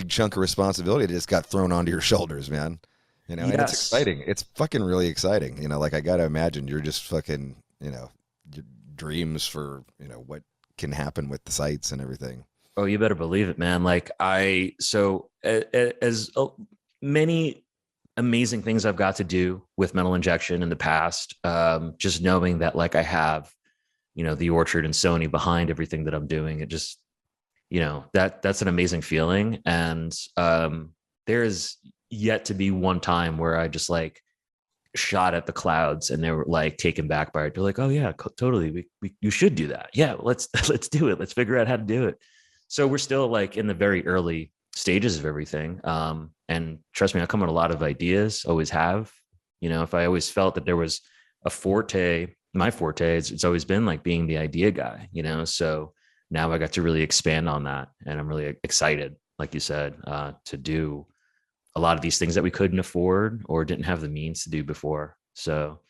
Speaker 4: chunk of responsibility that just got thrown onto your shoulders, man. And it's exciting. It's fucking really exciting. Like, I got to imagine you're just fucking, your dreams for, what can happen with the sites and everything.
Speaker 1: Oh, you better believe it, man. Like as many amazing things I've got to do with metal injection in the past, just knowing that like I have, the Orchard and Sony behind everything that I'm doing, it just, that's an amazing feeling. And there is yet to be one time where I just like shot at the clouds and they were like taken back by it. They're like, oh yeah, totally. You should do that. Yeah, let's do it. Let's figure out how to do it. So we're still like in the very early stages of everything. And trust me, I come with a lot of ideas, always have. If I always felt that there was a forte, my forte, it's always been like being the idea guy, so now I got to really expand on that. And I'm really excited, like you said, to do a lot of these things that we couldn't afford or didn't have the means to do before. So,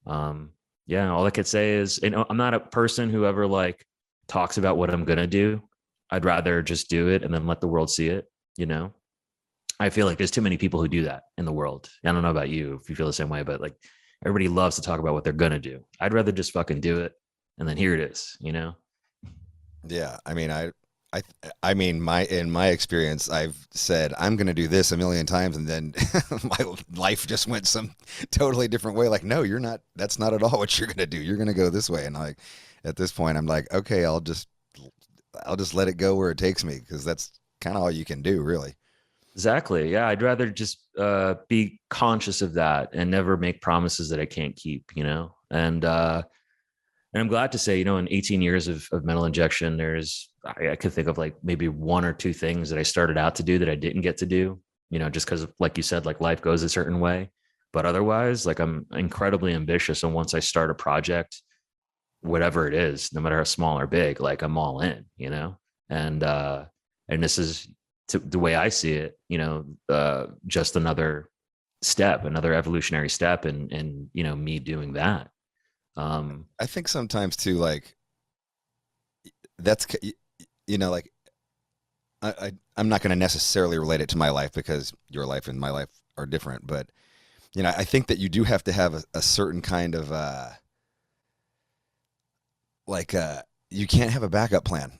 Speaker 1: yeah, all I could say is, I'm not a person who ever like talks about what I'm going to do. I'd rather just do it and then let the world see it. I feel like there's too many people who do that in the world. I don't know about you, if you feel the same way, but like everybody loves to talk about what they're going to do. I'd rather just fucking do it. And then here it is,
Speaker 4: Yeah. I mean, in my experience, I've said, I'm going to do this a million times. And then my life just went some totally different way. Like, no, you're not, that's not at all what you're going to do. You're going to go this way. And like, at this point, I'm like, okay, I'll just let it go where it takes me. Cause that's kind of all you can do, really.
Speaker 1: Exactly. Yeah. I'd rather just be conscious of that and never make promises that I can't keep, and I'm glad to say, in 18 years of metal injection, I could think of like maybe one or two things that I started out to do that I didn't get to do, just because, like you said, like life goes a certain way. But otherwise, like I'm incredibly ambitious. And once I start a project, whatever it is, no matter how small or big, like I'm all in, and this is the way I see it, just another step, another evolutionary step and me doing that.
Speaker 4: I think sometimes too, like that's, like I'm not going to necessarily relate it to my life because your life and my life are different, but I think that you do have to have a certain kind of, you can't have a backup plan.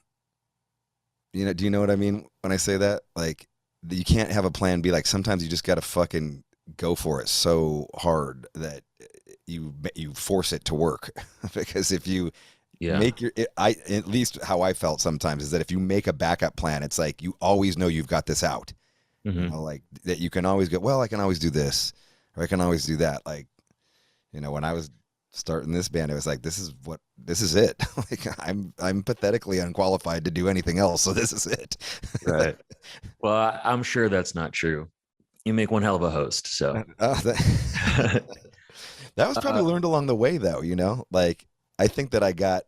Speaker 4: Do you know what I mean when I say that? Like, you can't have a plan B. Like, sometimes you just got to fucking go for it so hard that you force it to work. Because if you make at least how I felt sometimes is that if you make a backup plan, it's like you always know you've got this out.
Speaker 1: Mm-hmm.
Speaker 4: Like that you can always go, well, I can always do this or I can always do that. Like, when I was starting this band, it was like, this is it. Like I'm pathetically unqualified to do anything else. So this is it.
Speaker 1: Right. Well, I'm sure that's not true. You make one hell of a host. So
Speaker 4: That, that was probably learned along the way, though. Like I think that I got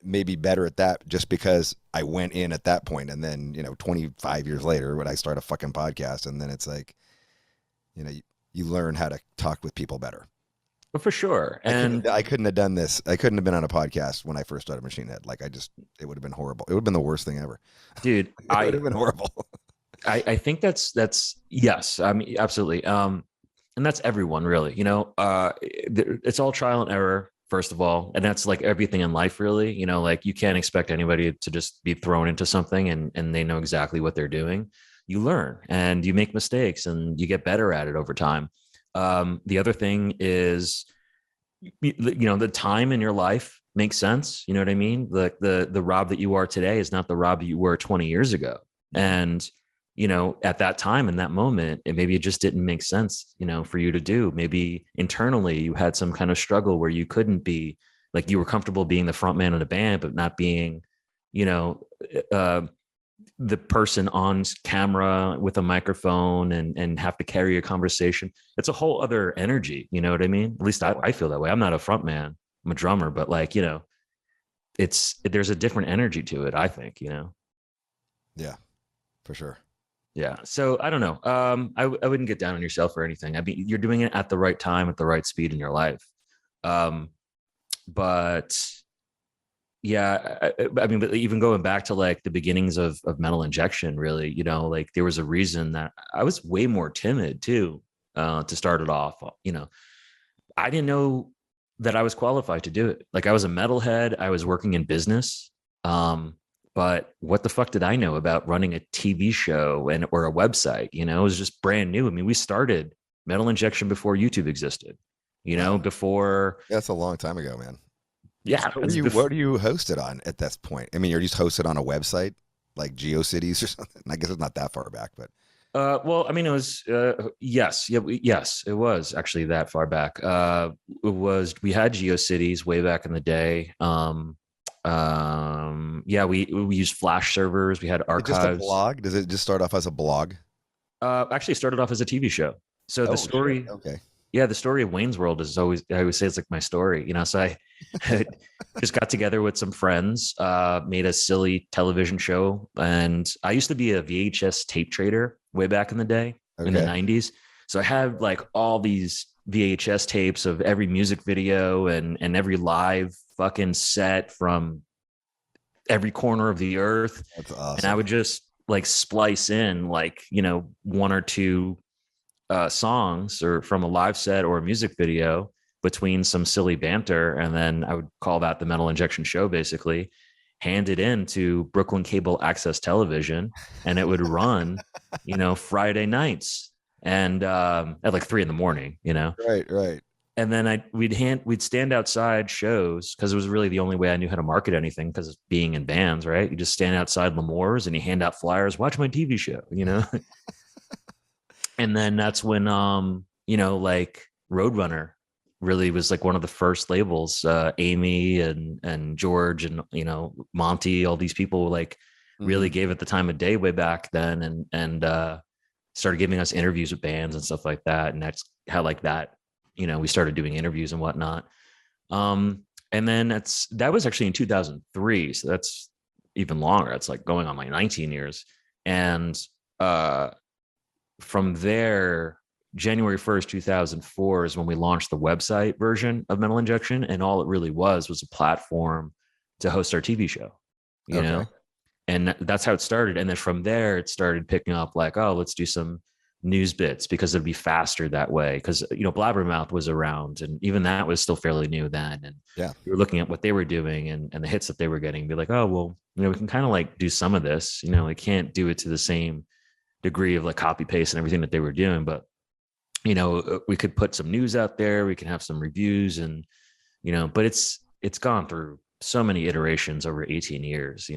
Speaker 4: maybe better at that just because I went in at that point, and then 25 years later, when I start a fucking podcast, and then it's like, you learn how to talk with people better.
Speaker 1: but for sure.
Speaker 4: And
Speaker 1: And
Speaker 4: I couldn't have done this. I couldn't have been on a podcast when I first started Machine Head. Like it would have been horrible. It would have been the worst thing ever.
Speaker 1: dude,
Speaker 4: It would have been horrible.
Speaker 1: I think that's yes. I mean, absolutely. And that's everyone really, it's all trial and error, first of all. And that's like everything in life, really, like you can't expect anybody to just be thrown into something and they know exactly what they're doing. You learn and you make mistakes and you get better at it over time. The other thing is, the time in your life makes sense. You know what I mean? The Rob that you are today is not the Rob that you were 20 years ago. And, at that time, in that moment, maybe it just didn't make sense, for you to do. Maybe internally you had some kind of struggle where you couldn't be like, you were comfortable being the front man of the band, but not being, uh, the person on camera with a microphone and have to carry a conversation. It's a whole other energy. You know what I mean? At least I feel that way. I'm not a front man. I'm a drummer, but like, there's a different energy to it, I think,
Speaker 4: Yeah, for sure.
Speaker 1: Yeah. So I don't know. I wouldn't get down on yourself or anything. I mean, you're doing it at the right time, at the right speed in your life. But yeah, I mean, but even going back to like the beginnings of Metal Injection, really, like there was a reason that I was way more timid too, to start it off. I didn't know that I was qualified to do it. Like I was a metalhead. I was working in business. But what the fuck did I know about running a TV show or a website? It was just brand new. I mean, we started Metal Injection before YouTube existed,
Speaker 4: Wow.
Speaker 1: before.
Speaker 4: That's a long time ago, man.
Speaker 1: Yeah.
Speaker 4: What are you hosted on at this point? I mean, you're just hosted on a website like GeoCities or something. I guess it's not that far back, but.
Speaker 1: Well, I mean, it was, yes. Yeah. Yes, it was actually that far back. We had GeoCities way back in the day. Yeah, we used Flash servers. We had archives.
Speaker 4: Just a blog? Does it just start off as a blog?
Speaker 1: Actually started off as a TV show. So the story,
Speaker 4: shit. Okay.
Speaker 1: Yeah, the story of Wayne's World is always, I always say it's like my story, So I just got together with some friends, made a silly television show. And I used to be a VHS tape trader way back in the day, in the 90s. So I had like all these VHS tapes of every music video and every live fucking set from every corner of the earth.
Speaker 4: That's awesome.
Speaker 1: And I would just like splice in like, one or two songs or from a live set or a music video between some silly banter. And then I would call that the Metal Injection show, basically hand it in to Brooklyn Cable Access Television. And it would run, Friday nights and at like 3 a.m,
Speaker 4: Right.
Speaker 1: And then we'd stand outside shows because it was really the only way I knew how to market anything, because being in bands, right? You just stand outside L'Amour's and you hand out flyers, watch my TV show, And then that's when, like Roadrunner really was like one of the first labels. Amy and George and, Monty, all these people like really gave it the time of day way back then, and started giving us interviews with bands and stuff like that. And that's how like that, we started doing interviews and whatnot. And then that was actually in 2003. So that's even longer. It's like going on like 19 years. And, from there, January 1st, 2004 is when we launched the website version of Metal Injection. And all it really was a platform to host our TV show, you know? And that's how it started. And then from there, it started picking up like, oh, let's do some news bits because it'd be faster that way. Because, Blabbermouth was around and even that was still fairly new then. And we were looking at what they were doing and the hits that they were getting and be like, oh, well, we can kind of like do some of this, we can't do it to the same degree of like copy paste and everything that they were doing, but we could put some news out there, we can have some reviews and but it's gone through so many iterations over 18 years.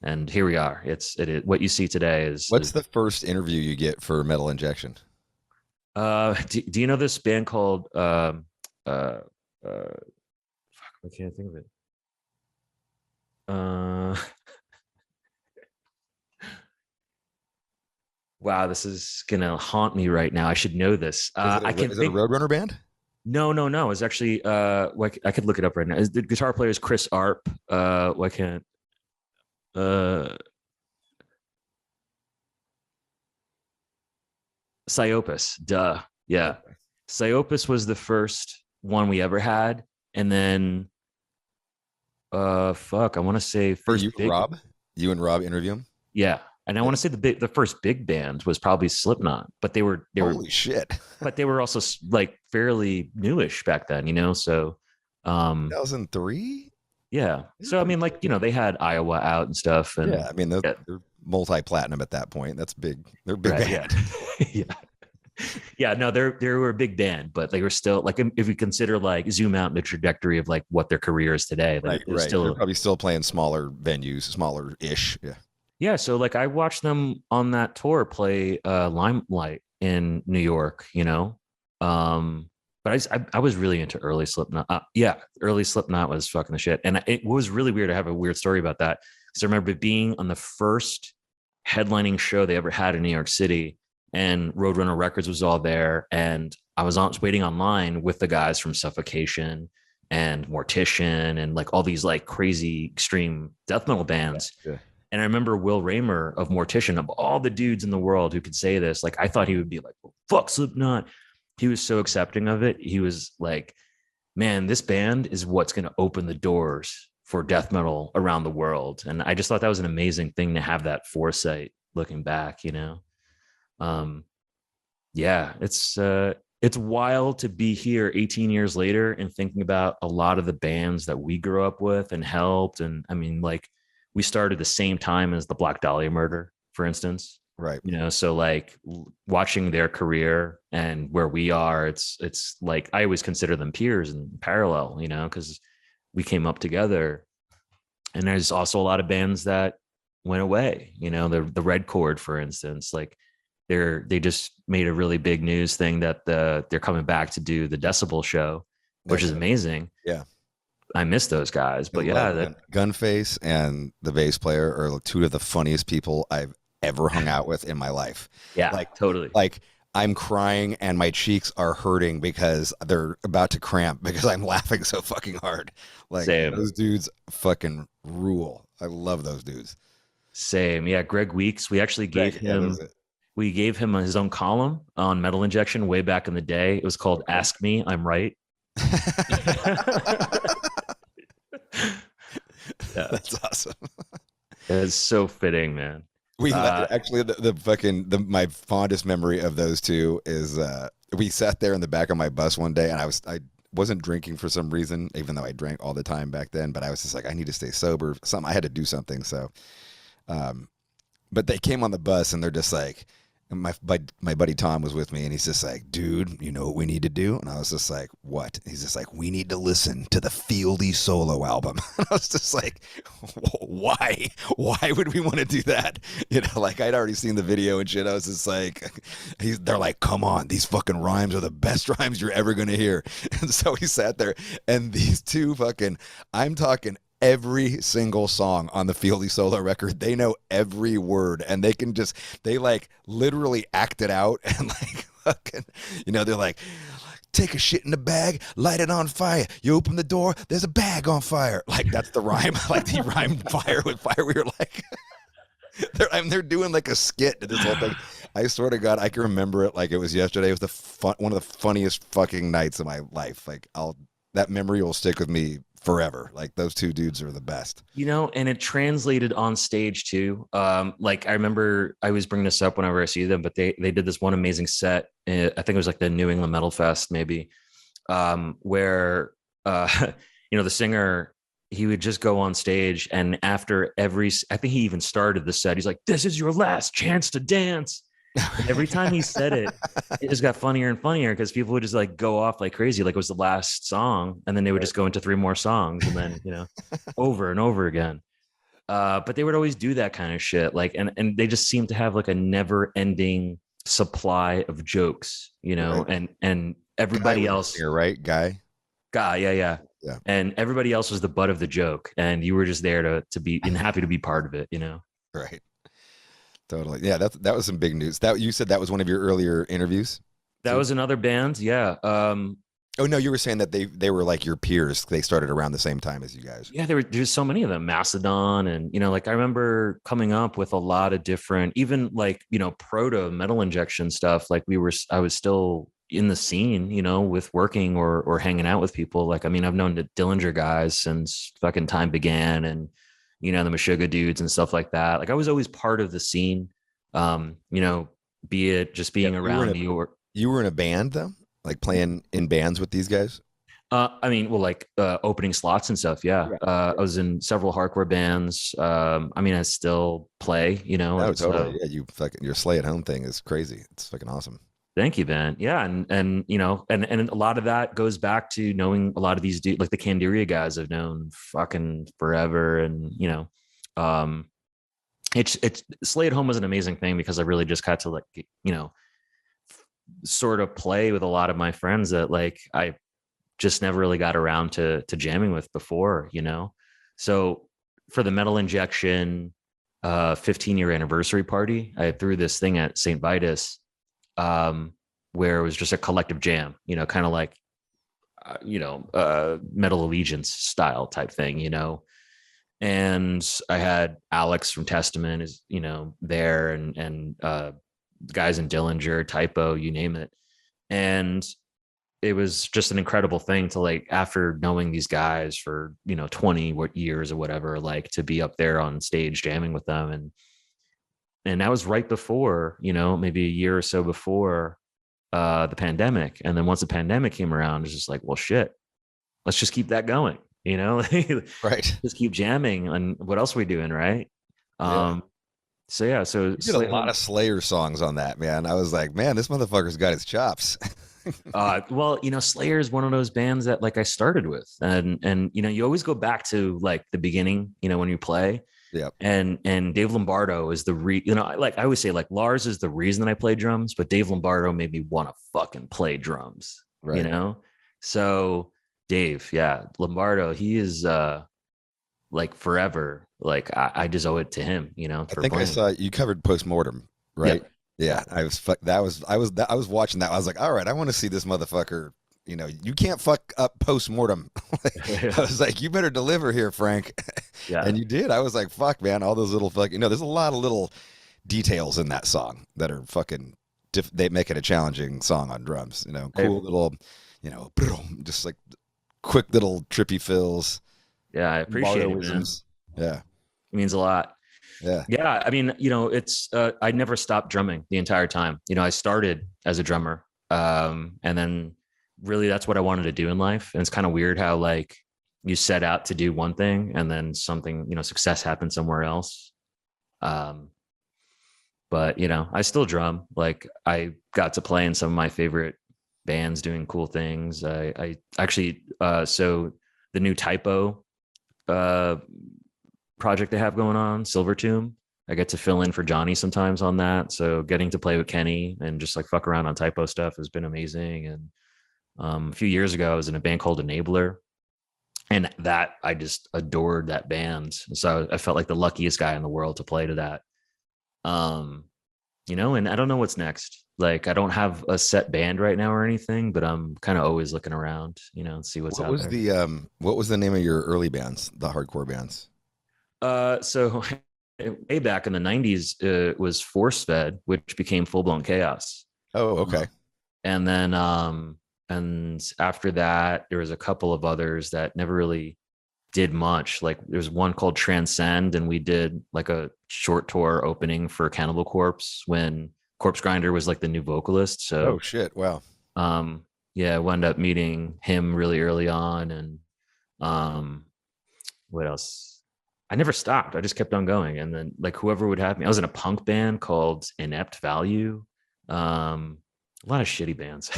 Speaker 1: And here we are. It is what you see today is
Speaker 4: what's the first interview you get for Metal Injection?
Speaker 1: Do you know this band called fuck, I can't think of it. Wow, this is gonna haunt me right now. I should know this.
Speaker 4: Is it a Roadrunner band?
Speaker 1: No. It's actually I could look it up right now. The guitar player is Chris Arp. Why can't Psyopus? Duh. Yeah, Psyopus was the first one we ever had, and then fuck, I want to say first
Speaker 4: you
Speaker 1: big.
Speaker 4: Rob, you and Rob interview him.
Speaker 1: Yeah, and I want to say the first big band was probably Slipknot, but they were
Speaker 4: holy shit.
Speaker 1: But they were also like fairly newish back then, you know. So,
Speaker 4: 2003.
Speaker 1: Yeah. So I mean, like, you know, they had Iowa out and stuff, and
Speaker 4: yeah, I mean they're multi-platinum at that point. That's big. They're big
Speaker 1: right,
Speaker 4: band.
Speaker 1: Yeah. Yeah. No, they were a big band, but they were still like, if we consider like zoom out in the trajectory of like what their career is today, like,
Speaker 4: right.
Speaker 1: Still,
Speaker 4: they're probably still playing smaller venues, smaller ish. Yeah.
Speaker 1: Yeah. So like I watched them on that tour play Limelight in New York, you know. But I was really into early Slipknot. Early Slipknot was fucking the shit. And it was really weird. I have a weird story about that. Because I remember being on the first headlining show they ever had in New York City, and Roadrunner Records was all there. And I was waiting online with the guys from Suffocation and Mortician and like all these like crazy extreme death metal bands. Yeah. And I remember Will Raymer of Mortician, of all the dudes in the world who could say this, like I thought he would be like, well, fuck Slipknot. He was so accepting of it. He was like, man, this band is what's going to open the doors for death metal around the world. And I just thought that was an amazing thing to have that foresight looking back, you know? Yeah, it's wild to be here 18 years later and thinking about a lot of the bands that we grew up with and helped. And I mean, like we started the same time as the Black Dahlia murder, for instance.
Speaker 4: Right.
Speaker 1: You know, so like watching their career and where we are, it's like I always consider them peers and parallel, you know, because we came up together. And there's also a lot of bands that went away, you know, the Red Chord, for instance, like they just made a really big news thing that they're coming back to do the Decibel show, which is amazing.
Speaker 4: Yeah.
Speaker 1: I miss those guys, but yeah,
Speaker 4: Gunface and the bass player are two of the funniest people I've ever hung out with in my life.
Speaker 1: Yeah,
Speaker 4: like
Speaker 1: totally.
Speaker 4: Like I'm crying and my cheeks are hurting because they're about to cramp because I'm laughing so fucking hard. Like
Speaker 1: Same.
Speaker 4: Those dudes fucking rule. I love those dudes.
Speaker 1: Same. Yeah, Greg Weeks. We actually gave him his own column on Metal Injection way back in the day. It was called Ask Me, I'm Right. Yeah.
Speaker 4: That's awesome.
Speaker 1: It's so fitting, man.
Speaker 4: We actually my fondest memory of those two is we sat there in the back of my bus one day, and I wasn't drinking for some reason, even though I drank all the time back then. But I was just like, I need to stay sober. I had to do something. So, but they came on the bus, and they're just like, my buddy Tom was with me, and he's just like, dude, you know what we need to do? And I was just like, what? He's just like, we need to listen to the Fieldy solo album. And I was just like, why? Why would we want to do that? You know, like I'd already seen the video and shit. I was just like, they're like, come on, these fucking rhymes are the best rhymes you're ever going to hear. And so he sat there, and these two I'm talking every single song on the Fieldy solo record. They know every word, and they like literally act it out, and like fucking, you know, they're like, take a shit in the bag, light it on fire. You open the door, there's a bag on fire. Like that's the rhyme. Like he rhymed fire with fire. We were like, they're doing like a skit to this whole thing. I swear to God, I can remember it like it was yesterday. It was one of the funniest fucking nights of my life. Like that memory will stick with me forever. Like those two dudes are the best,
Speaker 1: you know. And it translated on stage too. Like I remember I always bring this up whenever I see them, but they did this one amazing set. I think it was like the New England Metal Fest maybe, where you know, the singer, he would just go on stage, and after I think he even started the set, he's like, this is your last chance to dance. And every time he said it, it just got funnier and funnier because people would just like go off like crazy, like it was the last song, and then they would just go into 3 more songs, and then, you know, over and over again. But they would always do that kind of shit, like, and they just seem to have like a never-ending supply of jokes, you know, right. and everybody else,
Speaker 4: you're right, Guy,
Speaker 1: yeah, and everybody else was the butt of the joke, and you were just there to be and happy to be part of it, you know.
Speaker 4: Right. Totally. Yeah, that was some big news. That you said that was one of your earlier interviews?
Speaker 1: That was another band. Yeah.
Speaker 4: Oh no, you were saying that they were like your peers. They started around the same time as you guys.
Speaker 1: Yeah, there's so many of them. Mastodon, and like I remember coming up with a lot of different, even like proto metal injection stuff. Like I was still in the scene, with working or hanging out with people. Like, I mean, I've known the Dillinger guys since fucking time began, and the Meshuggah dudes and stuff like that. Like I was always part of the scene. Be it just being around New York.
Speaker 4: You were in a band though, like playing in bands with these guys.
Speaker 1: I mean, well, like opening slots and stuff. Yeah. I was in several hardcore bands. I mean, I still play,
Speaker 4: Oh, totally. Yeah, your Slay at Home thing is crazy. It's fucking awesome.
Speaker 1: Thank you, Ben. Yeah. And a lot of that goes back to knowing a lot of these dudes, like the Candiria guys I've known fucking forever. And, it's Slay at Home was an amazing thing because I really just got to like, sort of play with a lot of my friends that like I just never really got around to jamming with before, So for the Metal Injection 15-year anniversary party, I threw this thing at St. Vitus where it was just a collective jam, kind of like Metal Allegiance style type thing, and I had Alex from Testament is there, and guys in Dillinger, Typo, you name it. And it was just an incredible thing to like, after knowing these guys for, 20 years or whatever, like to be up there on stage jamming with them. And that was right before, maybe a year or so before the pandemic. And then once the pandemic came around, it's just like, well, shit, let's just keep that going,
Speaker 4: right.
Speaker 1: Just keep jamming. And what else are we doing? Right.
Speaker 4: Yeah.
Speaker 1: So you
Speaker 4: did a lot of Slayer songs on that, man. I was like, man, this motherfucker's got his chops.
Speaker 1: Well, Slayer is one of those bands that like I started with, and you always go back to like the beginning, when you play.
Speaker 4: Yeah. And
Speaker 1: Dave Lombardo is like I always say, like Lars is the reason that I play drums, but Dave Lombardo made me want to fucking play drums. Right. So Dave, yeah, Lombardo, he is like forever. Like I just owe it to him, I think
Speaker 4: I saw you covered Postmortem, right? Yeah. I was watching that. I was like, all right, I want to see this motherfucker. You can't fuck up Postmortem. I was like, you better deliver here, Frank. Yeah. And you did. I was like, fuck, man, all those little fucking, there's a lot of little details in that song that are fucking, they make it a challenging song on drums, cool little, just like quick little trippy fills.
Speaker 1: Yeah. I appreciate it, man.
Speaker 4: Yeah.
Speaker 1: It means a lot.
Speaker 4: Yeah.
Speaker 1: Yeah. I mean, it's, I never stopped drumming the entire time. I started as a drummer. And then really that's what I wanted to do in life. And it's kind of weird how like you set out to do one thing and then something, success happened somewhere else. But I still drum. Like I got to play in some of my favorite bands doing cool things. I actually, so the new Typo, project they have going on, Silver Tomb, I get to fill in for Johnny sometimes on that. So getting to play with Kenny and just like fuck around on Typo stuff has been amazing. And a few years ago I was in a band called Enabler, and that I just adored that band. So I felt like the luckiest guy in the world to play to that. And I don't know what's next. Like I don't have a set band right now or anything, but I'm kind of always looking around, and see what's out there.
Speaker 4: What was the name of your early bands, the hardcore bands?
Speaker 1: So way back in the 90s, it was Force Fed, which became Full Blown Chaos.
Speaker 4: Oh, okay.
Speaker 1: And then, and after that, there was a couple of others that never really did much. Like there's one called Transcend, and we did like a short tour opening for Cannibal Corpse when Corpse Grinder was like the new vocalist. So,
Speaker 4: oh shit. Wow.
Speaker 1: Yeah, I wound up meeting him really early on. And, what else? I never stopped. I just kept on going. And then like whoever would have me, I was in a punk band called Inept Value. A lot of shitty bands.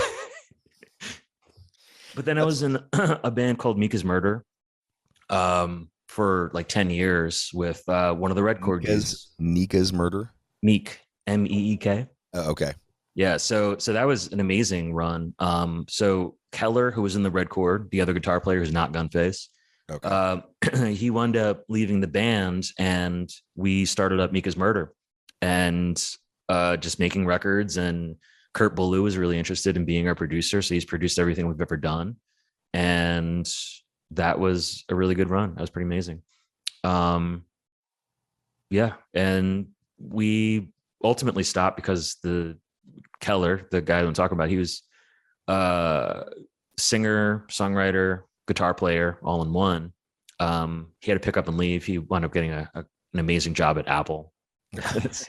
Speaker 1: But then I was in a band called Mika's Murder for like 10 years with one of the Red Chord dudes.
Speaker 4: Mika's Murder?
Speaker 1: Meek, M-E-E-K.
Speaker 4: Oh, okay.
Speaker 1: Yeah, so that was an amazing run. So Keller, who was in the Red Chord, the other guitar player who's not Gunface, okay. He wound up leaving the band, and we started up Mika's Murder. and just making records. And Kurt Ballou was really interested in being our producer, so he's produced everything we've ever done, and that was a really good run. That was pretty amazing. Yeah, and we ultimately stopped because the Keller, the guy who I'm talking about, he was singer, songwriter, guitar player, all in one. He had to pick up and leave. He wound up getting an amazing job at Apple.
Speaker 4: It's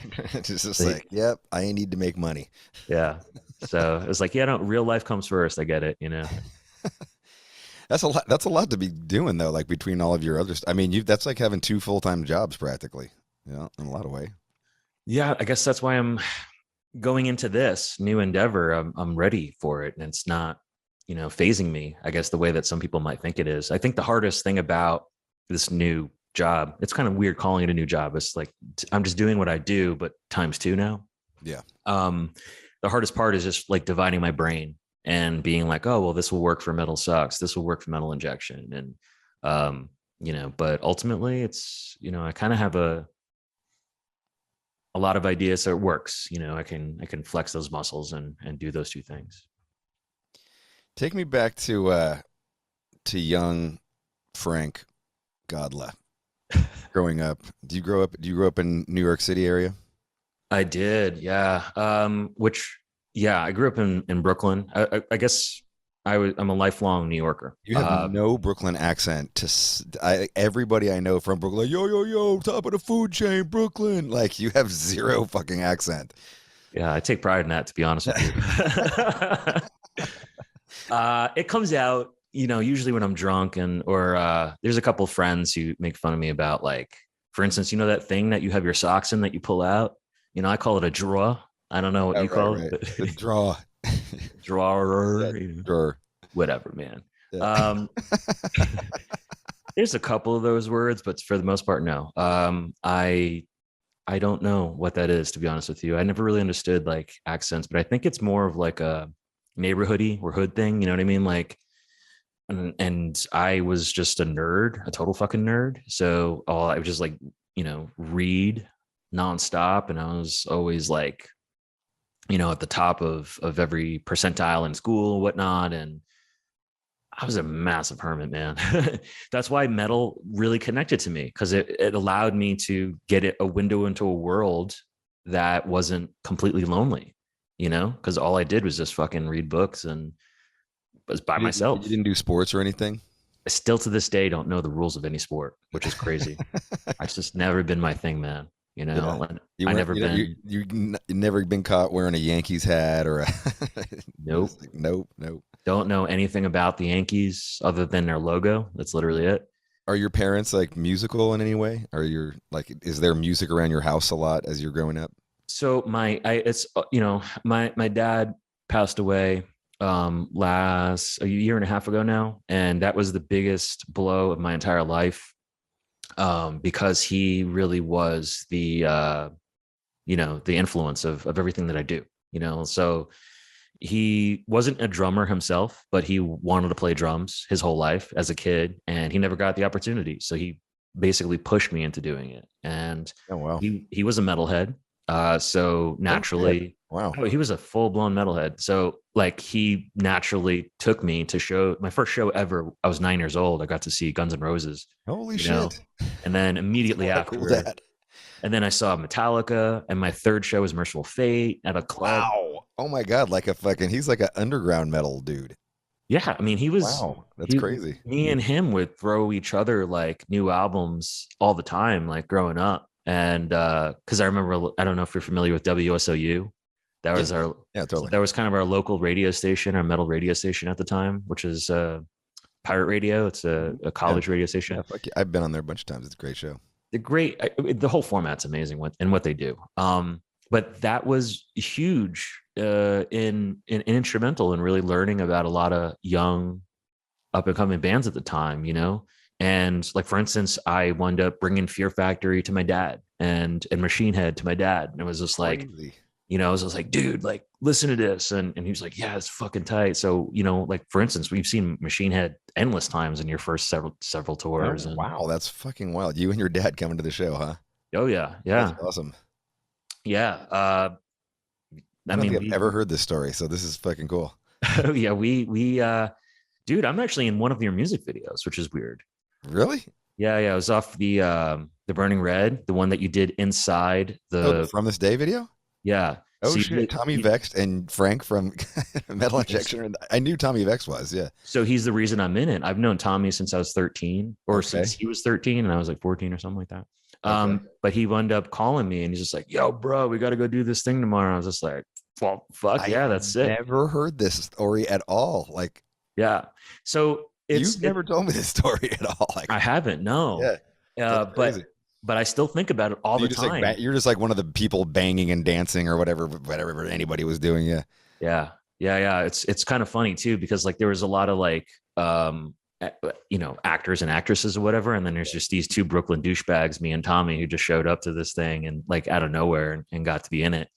Speaker 4: just like, yep, I need to make money.
Speaker 1: Yeah. So it was like, yeah, no, real life comes first. I get it, you know.
Speaker 4: That's a lot. That's a lot to be doing though. Like between all of your others, I mean, that's like having 2 full-time jobs practically. Yeah, in a lot of way.
Speaker 1: Yeah, I guess that's why I'm going into this new endeavor. I'm ready for it, and it's not, you know, phasing me, I guess, the way that some people might think it is. I think the hardest thing about this new job, it's kind of weird calling it a new job. It's like I'm just doing what I do, but times 2 now.
Speaker 4: Yeah.
Speaker 1: The hardest part is just like dividing my brain and being like, oh, well, this will work for Metal Sucks. This will work for Metal Injection. And, you know, but ultimately it's, you know, I kind of have a lot of ideas, so it works. You know, I can flex those muscles and do those 2 things.
Speaker 4: Take me back to young Frank Godla. Growing up, do you grow up in New York City area?
Speaker 1: I did, yeah. I grew up in Brooklyn. I guess I'm a lifelong New Yorker.
Speaker 4: You have no Brooklyn accent. Everybody I know from Brooklyn, like, yo, top of the food chain, Brooklyn. Like, you have 0 fucking accent.
Speaker 1: Yeah, I take pride in that, to be honest with you. It comes out, you know, usually when I'm drunk, or there's a couple of friends who make fun of me about, like, for instance, you know, that thing that you have your socks in that you pull out. You know, I call it a drawer. I don't know what you call it.
Speaker 4: The draw.
Speaker 1: Drawer.
Speaker 4: Yeah, drawer.
Speaker 1: Whatever, man.
Speaker 4: Yeah.
Speaker 1: There's a couple of those words, but for the most part, no. I don't know what that is, to be honest with you. I never really understood like accents, but I think it's more of like a neighborhoody or hood thing. You know what I mean? Like, and I was just a nerd, a total fucking nerd. So I would just like, you know, read nonstop, and I was always like, you know, at the top of every percentile in school, whatnot. And I was a massive hermit, man. That's why metal really connected to me, because it allowed me to get a window into a world that wasn't completely lonely, you know, because all I did was just fucking read books and was by myself.
Speaker 4: You didn't do sports or anything?
Speaker 1: I still to this day don't know the rules of any sport, which is crazy. It's just never been my thing, man. You know,
Speaker 4: yeah. You never been caught wearing a Yankees hat or a
Speaker 1: nope.
Speaker 4: Nope.
Speaker 1: Don't know anything about the Yankees other than their logo. That's literally it.
Speaker 4: Are your parents like musical in any way? Is there music around your house a lot as you're growing up?
Speaker 1: So my dad passed away a year and a half ago now, and that was the biggest blow of my entire life. Because he really was the influence of everything that I do, you know. So he wasn't a drummer himself, but he wanted to play drums his whole life as a kid, and he never got the opportunity. So he basically pushed me into doing it. And
Speaker 4: oh, wow.
Speaker 1: He was a metalhead. So naturally,
Speaker 4: wow,
Speaker 1: he was a full blown metalhead. So like he naturally took me to my first show ever. I was 9 years old. I got to see Guns N' Roses.
Speaker 4: Holy shit.
Speaker 1: And then immediately after, and then I saw Metallica, and my third show was Merciful Fate at a club.
Speaker 4: Wow. Oh my God. He's like an underground metal dude.
Speaker 1: Yeah. I mean, he was,
Speaker 4: wow, that's crazy.
Speaker 1: Me and him would throw each other like new albums all the time, like growing up. And because I remember, I don't know if you're familiar with WSOU. That was
Speaker 4: totally.
Speaker 1: That was kind of our local radio station, our metal radio station at the time, which is Pirate Radio. It's a college radio station.
Speaker 4: Yeah, I've been on there a bunch of times. It's a great show.
Speaker 1: The whole format's amazing what they do. But that was huge in instrumental and really learning about a lot of young up and coming bands at the time, you know. And like, for instance, I wound up bringing Fear Factory to my dad and Machine Head to my dad. And it was just like, you know, I was just like, dude, like, listen to this. And he was like, yeah, it's fucking tight. So, you know, like, for instance, we've seen Machine Head endless times in your first several tours.
Speaker 4: Oh, wow. That's fucking wild. You and your dad coming to the show, huh?
Speaker 1: Oh, yeah. Yeah.
Speaker 4: That's awesome.
Speaker 1: Yeah.
Speaker 4: I
Speaker 1: I
Speaker 4: don't
Speaker 1: mean,
Speaker 4: think I've ever heard this story, so this is fucking cool.
Speaker 1: yeah, dude, I'm actually in one of your music videos, which is weird.
Speaker 4: Really?
Speaker 1: Yeah, yeah. It was off the Burning Red, the one that you did inside
Speaker 4: Oh, the
Speaker 1: the.
Speaker 4: From This Day video?
Speaker 1: Yeah.
Speaker 4: Oh
Speaker 1: So
Speaker 4: shit, Tommy
Speaker 1: you
Speaker 4: Vext and Frank from Metal
Speaker 1: yes.
Speaker 4: Injection. I knew Tommy Vext was, yeah.
Speaker 1: So he's the reason I'm in it. I've known Tommy since I was 13, or
Speaker 4: Okay.
Speaker 1: since he was 13 and I was like 14 or something like that.
Speaker 4: Okay.
Speaker 1: But he wound up calling me and he's just like, "Yo, bro, we got to go do this thing tomorrow." I was just like, "Well, fuck
Speaker 4: I
Speaker 1: yeah, that's sick."
Speaker 4: never heard this story at all. Like,
Speaker 1: Yeah. So
Speaker 4: you've never told me this story at all. Like,
Speaker 1: I haven't, no.
Speaker 4: yeah, that's crazy.
Speaker 1: But I still think about it all
Speaker 4: You
Speaker 1: the
Speaker 4: just
Speaker 1: time.
Speaker 4: like you're just like one of the people banging and dancing or whatever anybody was doing. Yeah.
Speaker 1: Yeah. Yeah. Yeah. It's kind of funny too, because like there was a lot of like, actors and actresses or whatever. And then there's just these two Brooklyn douchebags, me and Tommy, who just showed up to this thing and like out of nowhere and got to be in it.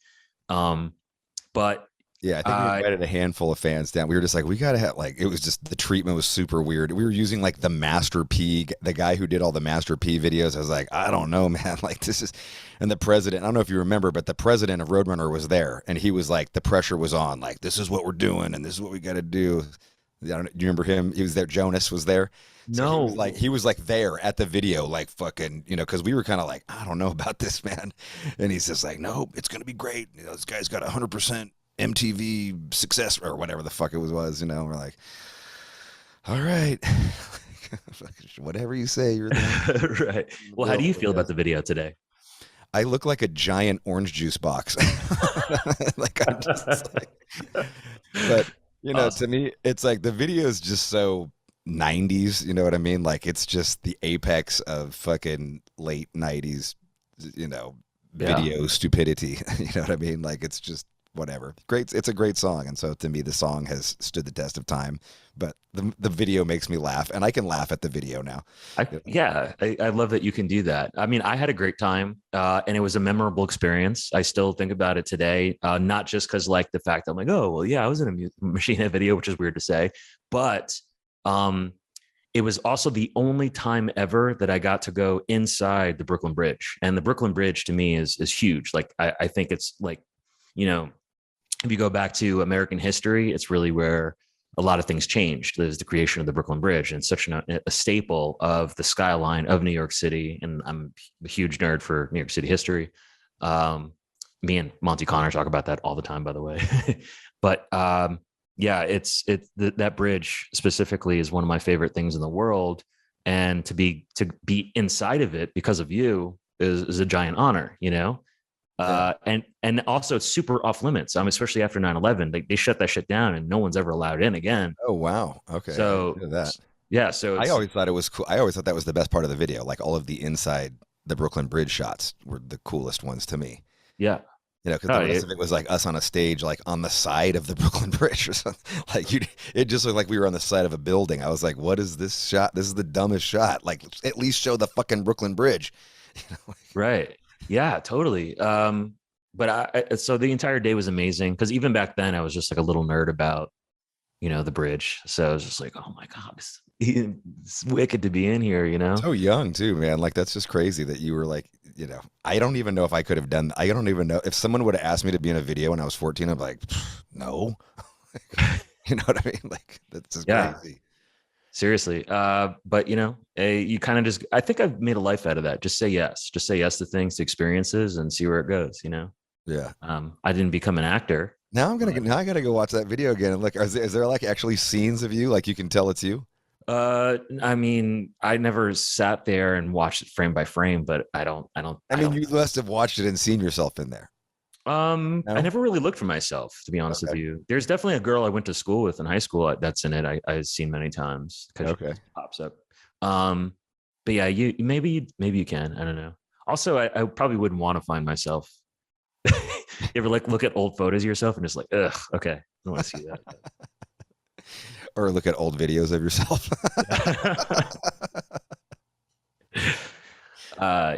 Speaker 1: But
Speaker 4: yeah, I think we invited a handful of fans down. We were just like, we gotta have like, it was just the treatment was super weird. We were using like the Master P, the guy who did all the Master P videos. I was like, I don't know, man. Like this is, and the president. I don't know if you remember, but the president of Roadrunner was there, and he was like, the pressure was on. Like this is what we're doing, and this is what we got to do. I don't, do you remember him? He was there. Jonas was there. So
Speaker 1: no,
Speaker 4: he was like there at the video, like fucking, because we were kind of like, I don't know about this, man. And he's just like, no, it's gonna be great. This guy's got 100% MTV success or whatever the fuck it was. We're like, all right, whatever you say, you're there.
Speaker 1: right. Well, how do you feel about the video today?
Speaker 4: I look like a giant orange juice box. Like I'm just like, but
Speaker 1: Awesome.
Speaker 4: to me, it's like the video is just so 90s. You know what I mean? Like it's just the apex of fucking late 90s,
Speaker 1: Yeah.
Speaker 4: video stupidity. You know what I mean? Like it's just whatever. Great. It's a great song. And so to me, the song has stood the test of time, but the video makes me laugh, and I can laugh at the video now.
Speaker 1: I love that you can do that. I mean, I had a great time, and it was a memorable experience. I still think about it today, not just because like the fact that I'm like, oh, well, yeah, I was in a Machine Head video, which is weird to say, but it was also the only time ever that I got to go inside the Brooklyn Bridge. And the Brooklyn Bridge to me is huge. Like, I think it's like, if you go back to American history, it's really where a lot of things changed. There's the creation of the Brooklyn Bridge, and such a staple of the skyline of New York City. And I'm a huge nerd for New York City history. Me and Monty Connor talk about that all the time, by the way. But yeah, that bridge specifically is one of my favorite things in the world. And to be inside of it because of you is a giant honor, and also it's super off limits. Especially after 9/11, they shut that shit down and no one's ever allowed in again.
Speaker 4: Oh, wow. Okay.
Speaker 1: So
Speaker 4: that.
Speaker 1: Yeah. So
Speaker 4: I always thought it was cool. I always thought that was the best part of the video. Like all of the inside the Brooklyn Bridge shots were the coolest ones to me.
Speaker 1: Yeah.
Speaker 4: Because the rest of it was like us on a stage, like on the side of the Brooklyn Bridge or something. Like it just looked like we were on the side of a building. I was like, what is this shot? This is the dumbest shot. Like at least show the fucking Brooklyn Bridge.
Speaker 1: Right. Yeah, totally. But so the entire day was amazing because even back then I was just like a little nerd about, the bridge. So I was just like, oh my God, it's wicked to be in here,
Speaker 4: So young too, man. Like that's just crazy that you were like, I don't even know if I could have done. I don't even know if someone would have asked me to be in a video when I was 14. I'm like, no. You know what I mean? Like that's just crazy.
Speaker 1: Seriously. But you kind of just, I think I've made a life out of that. Just say yes to things, to experiences, and see where it goes,
Speaker 4: Yeah.
Speaker 1: I didn't become an actor.
Speaker 4: Now I gotta go watch that video again. And look, is there like actually scenes of you? Like you can tell it's you?
Speaker 1: I mean, I never sat there and watched it frame by frame, but I mean,
Speaker 4: you must have watched it and seen yourself in there.
Speaker 1: No? I never really looked for myself, to be honest with you. There's definitely a girl I went to school with in high school that's in it. I've seen many times because it pops up. But yeah, maybe you can. I don't know. Also, I probably wouldn't want to find myself. You ever like look at old photos of yourself and just like, ugh, okay, I don't want to see that.
Speaker 4: Or look at old videos of yourself.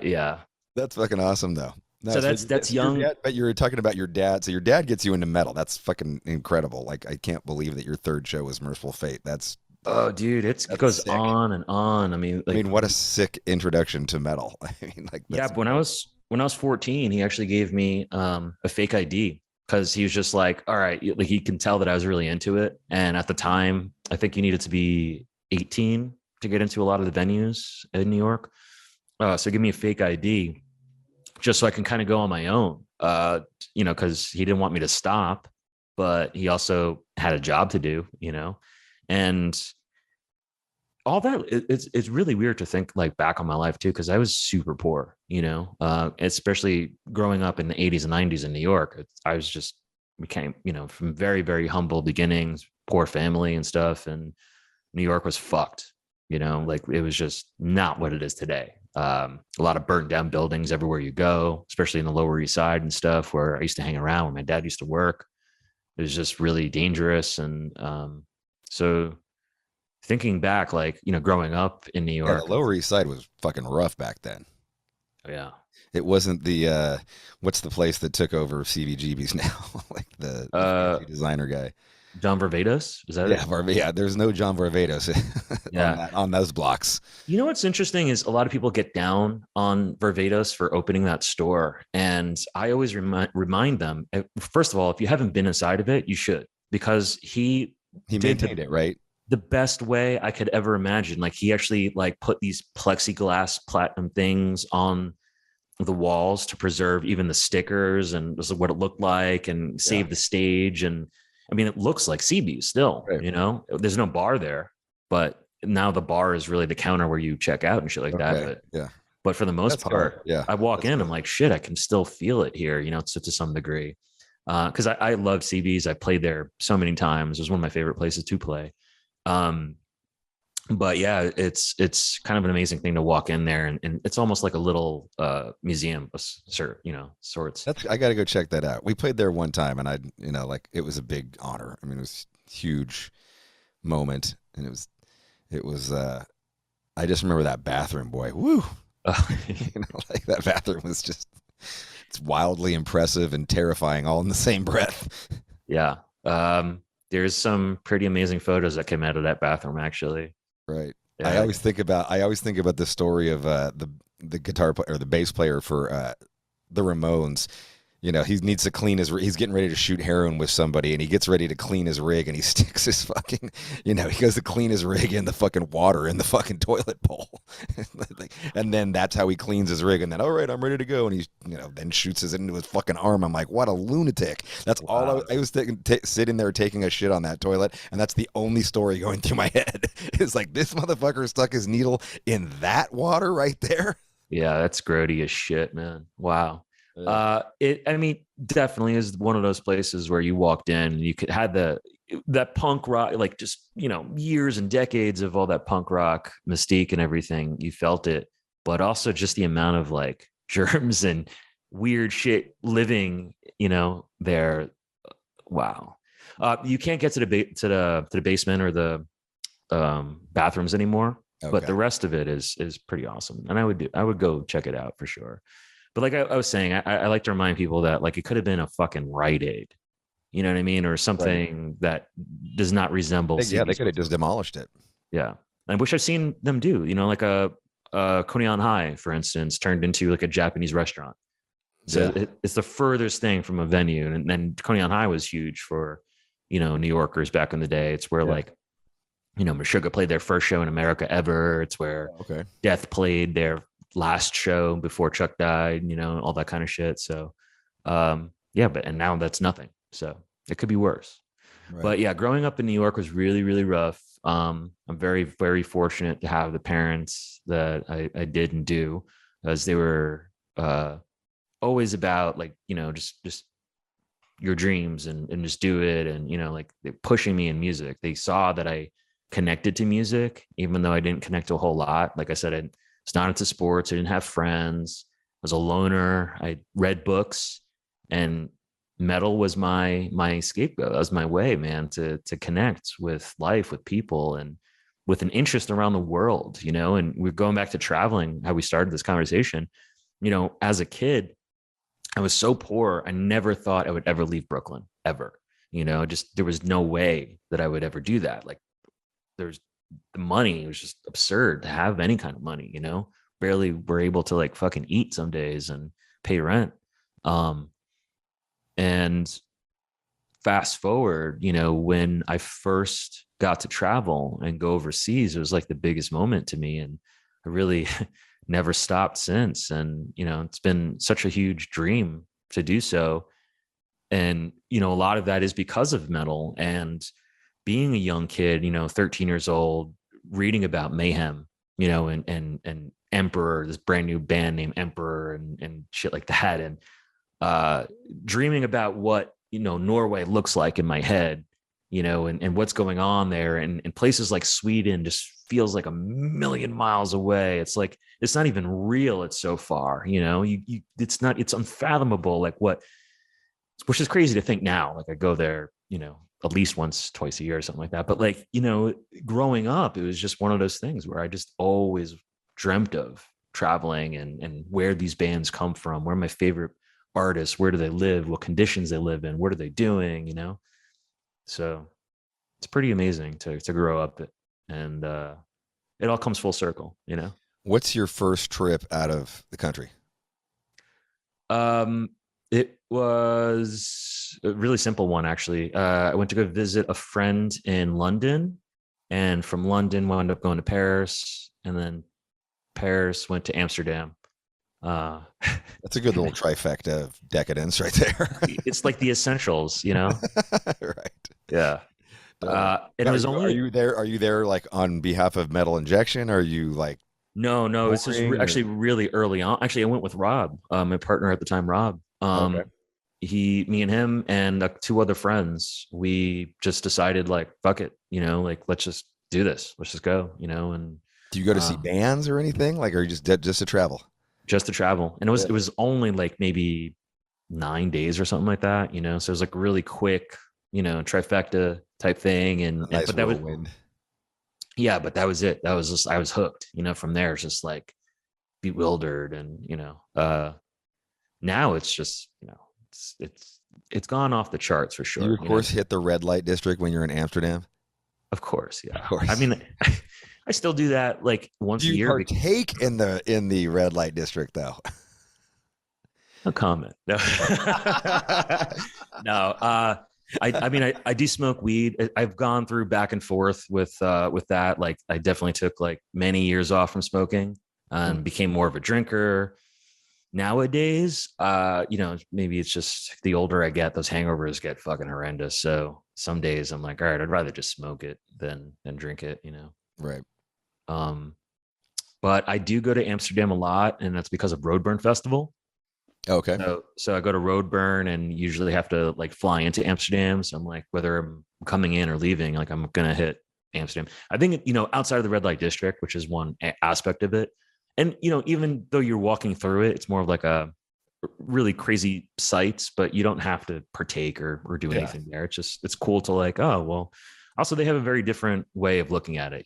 Speaker 1: Yeah.
Speaker 4: That's fucking awesome though.
Speaker 1: No, so that's young.
Speaker 4: But you were talking about your dad. So your dad gets you into metal. That's fucking incredible. Like I can't believe that your third show was Merciful Fate.
Speaker 1: Oh, dude, it goes sick. On and on. I mean,
Speaker 4: what a sick introduction to metal. I mean, like
Speaker 1: when I was when I was 14, he actually gave me a fake ID because he was just like, all right, like he can tell that I was really into it. And at the time, I think you needed to be 18 to get into a lot of the venues in New York. So give me a fake ID just so I can kind of go on my own, because he didn't want me to stop, but he also had a job to do, and all that. It's really weird to think like back on my life too, because I was super poor, especially growing up in the 80s and 90s in New York. I was just became, from very, very humble beginnings, poor family and stuff. And New York was fucked, like it was just not what it is today. A lot of burnt down buildings everywhere you go, especially in the Lower East Side and stuff where I used to hang around, where my dad used to work. It was just really dangerous. And so thinking back, like, growing up in New
Speaker 4: Yeah, the
Speaker 1: York.
Speaker 4: Lower East Side was fucking rough back then.
Speaker 1: Yeah.
Speaker 4: It wasn't the what's the place that took over CBGB's now? Like the fancy designer guy.
Speaker 1: John Varvatos, is that it?
Speaker 4: Yeah, there's no John Varvatos
Speaker 1: Yeah.
Speaker 4: on those blocks.
Speaker 1: What's interesting is a lot of people get down on Varvatos for opening that store. And I always remind them, first of all, if you haven't been inside of it, you should, because he
Speaker 4: maintained it, right?
Speaker 1: The best way I could ever imagine. Like he actually like put these plexiglass platinum things on the walls to preserve even the stickers and this is what it looked like, and save the stage. And I mean, it looks like CB still, right. There's no bar there, but now the bar is really the counter where you check out and shit like that. But for the most part, I walk in, I'm like, shit, I can still feel it here, to some degree. Cause I love CB's. I played there so many times. It was one of my favorite places to play. But yeah, it's kind of an amazing thing to walk in there, and it's almost like a little museum of sorts.
Speaker 4: I got to go check that out. We played there one time, and it was a big honor. I mean, it was a huge moment, and it was. I just remember that bathroom, boy. Woo! Like that bathroom was just. It's wildly impressive and terrifying all in the same breath.
Speaker 1: Yeah. There's some pretty amazing photos that came out of that bathroom, actually.
Speaker 4: Right. Yeah. I always think about the story of the guitar player or the bass player for the Ramones. He needs to clean he's getting ready to shoot heroin with somebody, and he gets ready to clean his rig, and he sticks his fucking, he goes to clean his rig in the fucking water in the fucking toilet bowl. And then that's how he cleans his rig. And then, all right, I'm ready to go. And he, then shoots it into his fucking arm. I'm like, what a lunatic. That's all I was sitting there taking a shit on that toilet. And that's the only story going through my head. It's like, this motherfucker stuck his needle in that water right there.
Speaker 1: Yeah, that's grody as shit, man. Wow. Definitely is one of those places where you walked in and you could had that punk rock, like just, years and decades of all that punk rock mystique and everything. You felt it, but also just the amount of like germs and weird shit living, there. Wow. You can't get to the basement or the bathrooms anymore, but the rest of it is pretty awesome. And I would go check it out for sure. But like I was saying, I like to remind people that like it could have been a fucking Rite Aid, you know what I mean, or something that does not resemble.
Speaker 4: Yeah, they could have just demolished it.
Speaker 1: Yeah, I wish I've seen them do. Like a Coney Island High, for instance, turned into like a Japanese restaurant. So it's the furthest thing from a venue, and then Coney Island High was huge for New Yorkers back in the day. It's where like Meshuggah played their first show in America ever. It's where Death played their last show before Chuck died, all that kind of shit. So and now that's nothing. So it could be worse. Right. But yeah, growing up in New York was really, really rough. I'm very, very fortunate to have the parents that I did and do, as they were always about like, just your dreams and just do it. And, like they're pushing me in music. They saw that I connected to music, even though I didn't connect to a whole lot. Like I said, I was not into sports. I didn't have friends. I was a loner. I read books, and metal was my scapegoat. That was my way, man, to connect with life, with people, and with an interest around the world, and we're going back to traveling, how we started this conversation. As a kid, I was so poor. I never thought I would ever leave Brooklyn, ever. Just there was no way that I would ever do that. Like there's the money, it was just absurd to have any kind of money, barely were able to like fucking eat some days. And pay rent. And fast forward, when I first got to travel and go overseas, it was like the biggest moment to me. And I really never stopped since. And, it's been such a huge dream to do so. And, a lot of that is because of metal and being a young kid, 13 years old, reading about Mayhem, and Emperor, this brand new band named Emperor and shit like that. And dreaming about what, Norway looks like in my head, and what's going on there. And places like Sweden just feels like a million miles away. It's like, it's not even real. It's so far, it's unfathomable. Like which is crazy to think now. Like I go there, at least once, twice a year or something like that. But like, growing up, it was just one of those things where I just always dreamt of traveling and where these bands come from, where my favorite artists, where do they live, what conditions they live in, what are they doing, so it's pretty amazing to grow up and it all comes full circle.
Speaker 4: What's your first trip out of the country?
Speaker 1: It was a really simple one, actually. I went to go visit a friend in London, and from London wound up going to Paris, and then Paris went to Amsterdam.
Speaker 4: That's a good little trifecta of decadence right there.
Speaker 1: It's like the essentials,
Speaker 4: Right.
Speaker 1: Yeah. And it was only.
Speaker 4: Are you there like on behalf of Metal Injection? Are you like?
Speaker 1: No. It's just actually really early on. Actually, I went with Rob, my partner at the time, Rob. Okay. Me and him and two other friends, we just decided like, fuck it, like, let's just do this. Let's just go, and.
Speaker 4: Do you go to see bands or anything? Like, are you just to travel? Just to travel.
Speaker 1: And it was only like maybe 9 days or something like that, so it was like really quick, trifecta type thing. And,
Speaker 4: nice
Speaker 1: but that was, but that was it. That was just, I was hooked, from there. It's just like bewildered. And, now it's just, it's gone off the charts for sure.
Speaker 4: You of course hit the red light district when you're in Amsterdam.
Speaker 1: Of course. Yeah. Of course. I mean, I still do that like once a year.
Speaker 4: Do you partake in the red light district though?
Speaker 1: No comment. No. No. I mean, I do smoke weed. I've gone through back and forth with that. Like I definitely took like many years off from smoking and became more of a drinker. Nowadays, maybe it's just the older I get, those hangovers get fucking horrendous. So some days I'm like, all right, I'd rather just smoke it than drink it,
Speaker 4: Right.
Speaker 1: But I do go to Amsterdam a lot, and that's because of Roadburn Festival.
Speaker 4: Okay.
Speaker 1: So I go to Roadburn and usually have to like fly into Amsterdam. So I'm like, whether I'm coming in or leaving, like I'm going to hit Amsterdam. I think, outside of the red light district, which is one aspect of it. And, even though you're walking through it, it's more of like a really crazy sights, but you don't have to partake or do anything there. It's cool to like, oh, well, also they have a very different way of looking at it,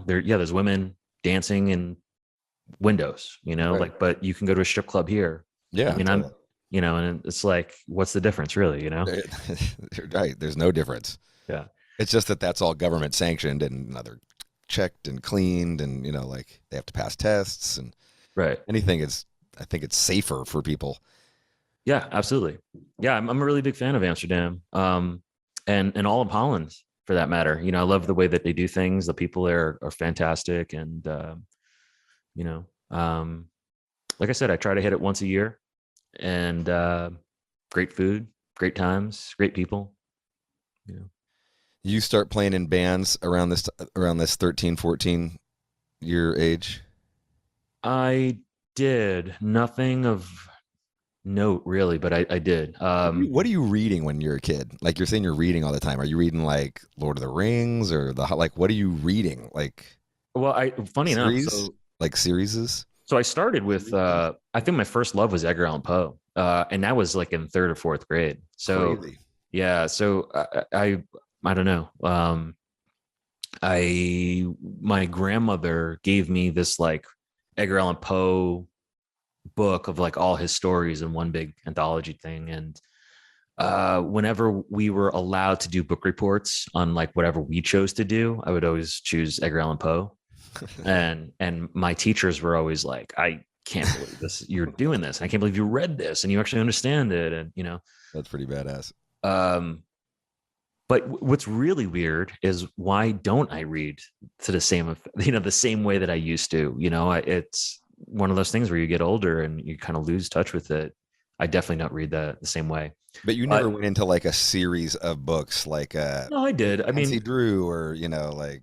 Speaker 1: there's women dancing in windows, right. Like, but you can go to a strip club here.
Speaker 4: Yeah.
Speaker 1: I mean, and it's like, what's the difference really,
Speaker 4: Right. There's no difference.
Speaker 1: Yeah.
Speaker 4: It's just that's all government sanctioned and they're checked and cleaned and, like they have to pass tests and
Speaker 1: right.
Speaker 4: I think it's safer for people.
Speaker 1: Yeah, absolutely. Yeah. I'm a really big fan of Amsterdam. And all of Holland for that matter. I love the way that they do things. The people there are fantastic. And, like I said, I try to hit it once a year and, great food, great times, great people,
Speaker 4: You start playing in bands around this 13, 14 year age?
Speaker 1: I did. Nothing of note really, but I did.
Speaker 4: What are you reading when you're a kid? Like you're saying you're reading all the time. Are you reading like Lord of the Rings or what are you reading? Like,
Speaker 1: well, funny
Speaker 4: series?
Speaker 1: enough,
Speaker 4: like series?
Speaker 1: So I started with, I think my first love was Edgar Allan Poe. And that was like in 3rd or 4th grade. So
Speaker 4: crazy.
Speaker 1: Yeah. So I don't know. My grandmother gave me this like Edgar Allan Poe book of like all his stories in one big anthology thing. And whenever we were allowed to do book reports on like whatever we chose to do, I would always choose Edgar Allan Poe. And my teachers were always like, I can't believe this, you're doing this. I can't believe you read this and you actually understand it. And, you know,
Speaker 4: That's pretty badass.
Speaker 1: But what's really weird is, why don't I read to the same, you know, the same way that I used to? You know, it's one of those things where you get older and you kind of lose touch with it. I definitely don't read the same way.
Speaker 4: But you never went into like a series of books like
Speaker 1: No, I did. I
Speaker 4: Nancy
Speaker 1: mean,
Speaker 4: Drew, or you know, like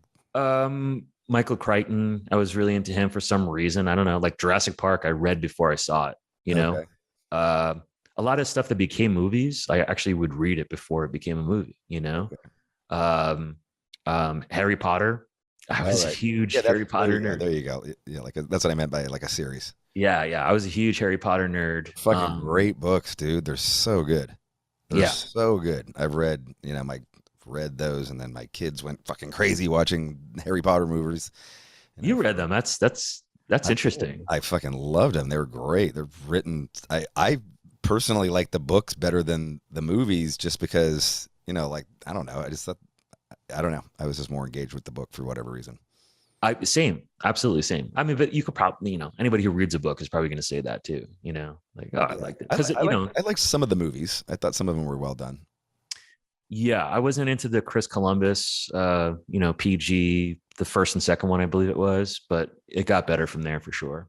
Speaker 1: Michael Crichton, I was really into him for some reason. I don't know, like Jurassic Park, I read before I saw it, you know.
Speaker 4: okay.
Speaker 1: A lot of stuff that became movies, I actually would read it before it became a movie, you know. Harry Potter, I was a huge Harry Potter nerd.
Speaker 4: There you go. Yeah, like that's what I meant by like a series.
Speaker 1: Yeah, I was a huge Harry Potter nerd.
Speaker 4: Fucking great books, dude. They're so good. They're so good. I've read, you know, read those, and then my kids went fucking crazy watching Harry Potter movies.
Speaker 1: You read them. That's interesting.
Speaker 4: I fucking loved them. They were great. They're written. I personally like the books better than the movies, just because, you know, like, I don't know. I just thought, I don't know. I was just more engaged with the book for whatever reason.
Speaker 1: Same, absolutely same. I mean, but you could probably, you know, anybody who reads a book is probably going to say that too, you know, like, oh, I liked it. Because, you know,
Speaker 4: I liked some of the movies. I thought some of them were well done.
Speaker 1: Yeah, I wasn't into the Chris Columbus, you know, PG, the first and second one, I believe it was, but it got better from there for sure.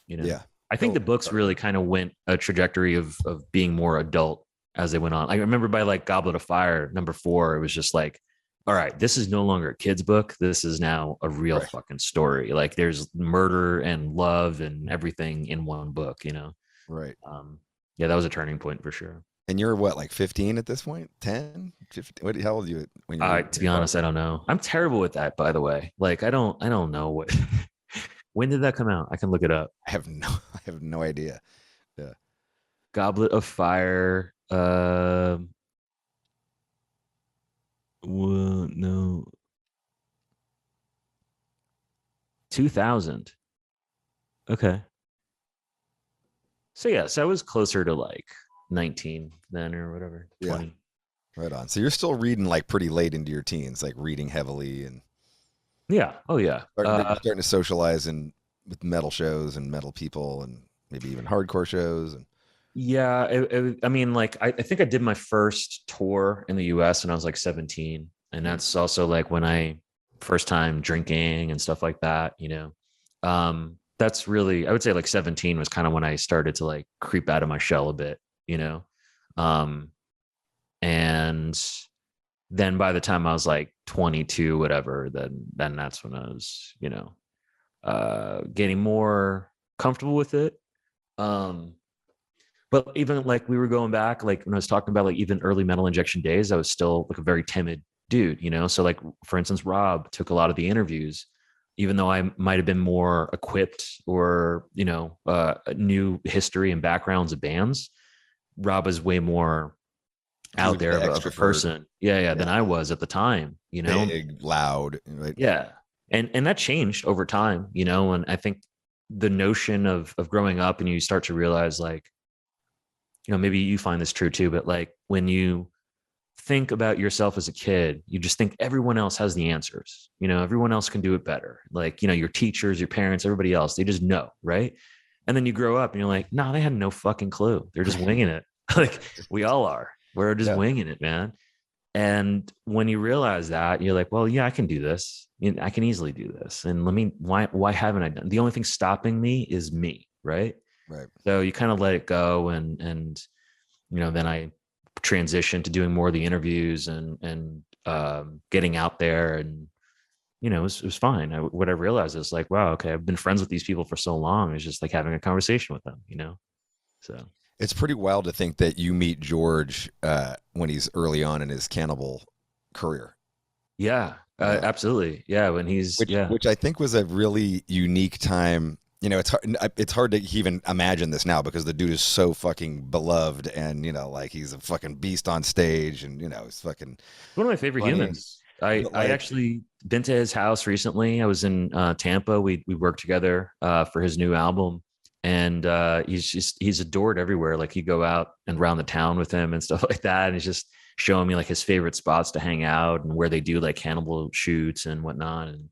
Speaker 1: You know,
Speaker 4: yeah.
Speaker 1: I think the books really kind of went a trajectory of being more adult as they went on. I remember by like Goblet of Fire, #4, it was just like, all right, this is no longer a kid's book. This is now a real fucking story. Like, there's murder and love and everything in one book, you know?
Speaker 4: Right.
Speaker 1: Yeah, that was a turning point for sure.
Speaker 4: And you're what, like 15 at this point? 10? 15? How old are you when you
Speaker 1: to be honest, I don't know. I'm terrible with that, by the way. Like, I don't know what when did that come out? I can look it up.
Speaker 4: I have no idea. Yeah.
Speaker 1: Goblet of Fire. Well, no. 2000. Okay. So yeah, so I was closer to like 19 then, or whatever, 20.
Speaker 4: Yeah. Right on. So you're still reading like pretty late into your teens, like reading heavily, and
Speaker 1: yeah. Oh yeah.
Speaker 4: Starting to socialize with metal shows and metal people, and maybe even hardcore shows. And
Speaker 1: yeah, I mean, like, I think I did my first tour in the US when I was like 17. And that's also like when I first time drinking and stuff like that, you know. That's really, I would say like 17 was kind of when I started to like creep out of my shell a bit, you know. And then by the time I was like 22, whatever, then that's when I was, you know, getting more comfortable with it. But even like we were going back, like when I was talking about like even early Metal Injection days, I was still like a very timid dude, you know? So like, for instance, Rob took a lot of the interviews, even though I might've been more equipped or, you know, new history and backgrounds of bands. Rob was way more out there of a person. Yeah. Than I was at the time, you know,
Speaker 4: big, loud. Right?
Speaker 1: Yeah. And that changed over time, you know? And I think the notion of growing up and you start to realize, like, you know, maybe you find this true too, but like when you think about yourself as a kid, you just think everyone else has the answers. You know, everyone else can do it better. Like, you know, your teachers, your parents, everybody else, they just know, right? And then you grow up and you're like, no, they had no fucking clue. They're just winging it. Like we all are. We're just winging it, man. And when you realize that, you're like, well, yeah, I can do this. I can easily do this. And why haven't I done? The only thing stopping me is me, right?
Speaker 4: Right.
Speaker 1: So you kind of let it go, and you know, then I transitioned to doing more of the interviews and getting out there, and you know, it was fine. What I realized is like, wow, okay, I've been friends with these people for so long. It's just like having a conversation with them, you know. So
Speaker 4: it's pretty wild to think that you meet George when he's early on in his Cannibal career.
Speaker 1: Yeah, absolutely. Yeah, when he's
Speaker 4: which I think was a really unique time. You know, it's hard to even imagine this now because the dude is so fucking beloved, and you know, like he's a fucking beast on stage, and you know, he's fucking
Speaker 1: one of my favorite humans. I actually been to his house recently. I was in Tampa. We worked together for his new album, and he's adored everywhere. Like he'd go out and around the town with him and stuff like that, and he's just showing me like his favorite spots to hang out and where they do like cannibal shoots and whatnot. And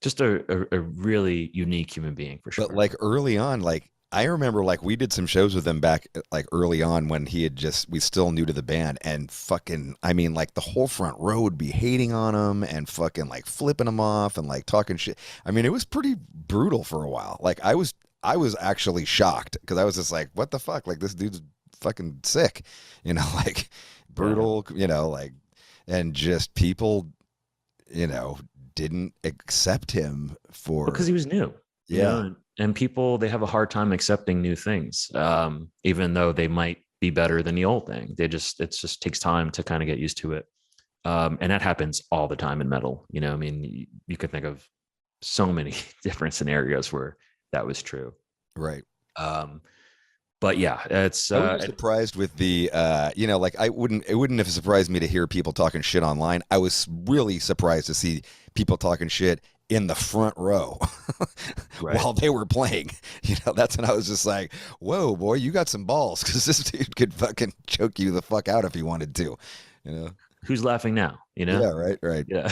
Speaker 1: Just a really unique human being for sure.
Speaker 4: But like early on, like I remember like we did some shows with him back like early on when we still new to the band, and fucking, I mean, like the whole front row would be hating on him and fucking like flipping him off and like talking shit. I mean, it was pretty brutal for a while. Like I was actually shocked because I was just like, what the fuck? Like this dude's fucking sick, like brutal, like, and just people, didn't accept him
Speaker 1: because he was new.
Speaker 4: Yeah.
Speaker 1: And people, they have a hard time accepting new things, even though they might be better than the old thing. It just takes time to kind of get used to it. And that happens all the time in metal. I mean, you could think of so many different scenarios where that was true.
Speaker 4: Right.
Speaker 1: But yeah, it's
Speaker 4: I was surprised with the like it wouldn't have surprised me to hear people talking shit online. I was really surprised to see people talking shit in the front row
Speaker 1: right.
Speaker 4: while they were playing. That's when I was just like, whoa, boy, you got some balls, because this dude could fucking choke you the fuck out if he wanted to.
Speaker 1: Who's laughing now?
Speaker 4: Yeah, right.
Speaker 1: Yeah.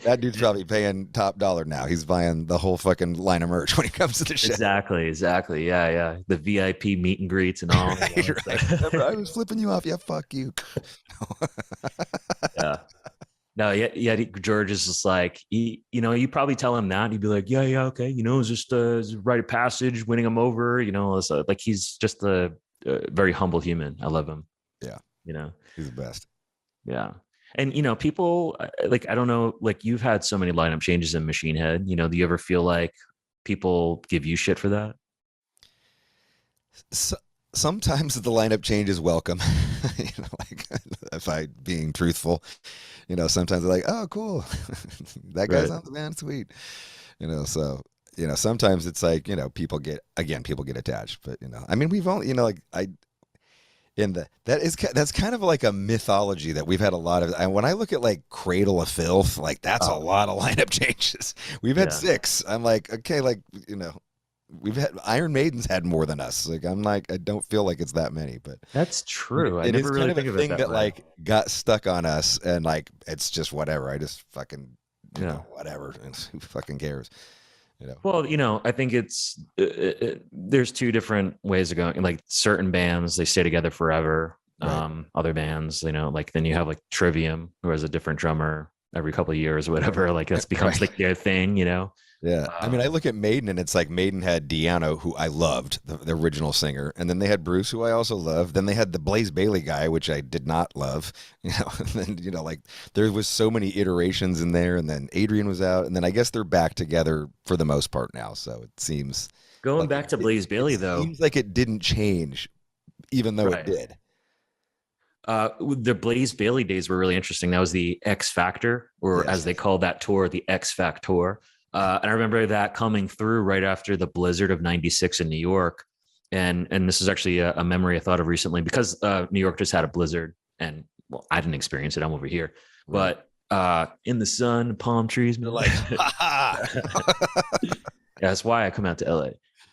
Speaker 4: That dude's probably paying top dollar now. He's buying the whole fucking line of merch when he comes to the show.
Speaker 1: Exactly. Yeah. The VIP meet and greets and all.
Speaker 4: Right. I was flipping you off. Yeah, fuck you.
Speaker 1: Yeah. No, yeah. George is just like, you probably tell him that, and he'd be like, yeah, okay. It's just a rite of passage, winning him over. So, like, he's just a very humble human. I love him.
Speaker 4: Yeah. He's the best.
Speaker 1: Yeah. And, people like, I don't know, like you've had so many lineup changes in Machine Head, do you ever feel like people give you shit for that?
Speaker 4: Sometimes the lineup change is welcome, like if I being truthful, sometimes they're like, oh, cool. That guy's on the band. Sweet. So, sometimes it's like, people get attached, but, I mean, we've only, that's kind of like a mythology that we've had a lot of. And when I look at like Cradle of Filth, like that's a lot of lineup changes. We've had 6. I'm like, okay, like, we've had Iron Maiden's had more than us. Like, I'm like, I don't feel like it's that many, but
Speaker 1: that's true.
Speaker 4: I never really think of it that way. That like got stuck on us, and like it's just whatever. I just fucking whatever. Who fucking cares?
Speaker 1: Well, I think it's there's 2 different ways of going. Like certain bands, they stay together forever. Right. Other bands, like then you have like Trivium, who has a different drummer every couple of years or whatever. Like that becomes like their thing,
Speaker 4: Yeah. I mean, I look at Maiden, and it's like Maiden had Diano, who I loved, the original singer. And then they had Bruce, who I also loved. Then they had the Blaze Bailey guy, which I did not love. And then, like there was so many iterations in there. And then Adrian was out. And then I guess they're back together for the most part now. So it seems.
Speaker 1: Going like back to Blaze Bailey, though. It
Speaker 4: seems like it didn't change, even though it did.
Speaker 1: The Blaze Bailey days were really interesting. That was the X Factor, or as they call that tour, the X Factor. And I remember that coming through right after the blizzard of '96 in New York. And this is actually a memory I thought of recently, because New York just had a blizzard, and well, I didn't experience it. I'm over here, but in the sun, palm trees,
Speaker 4: like,
Speaker 1: that's why I come out to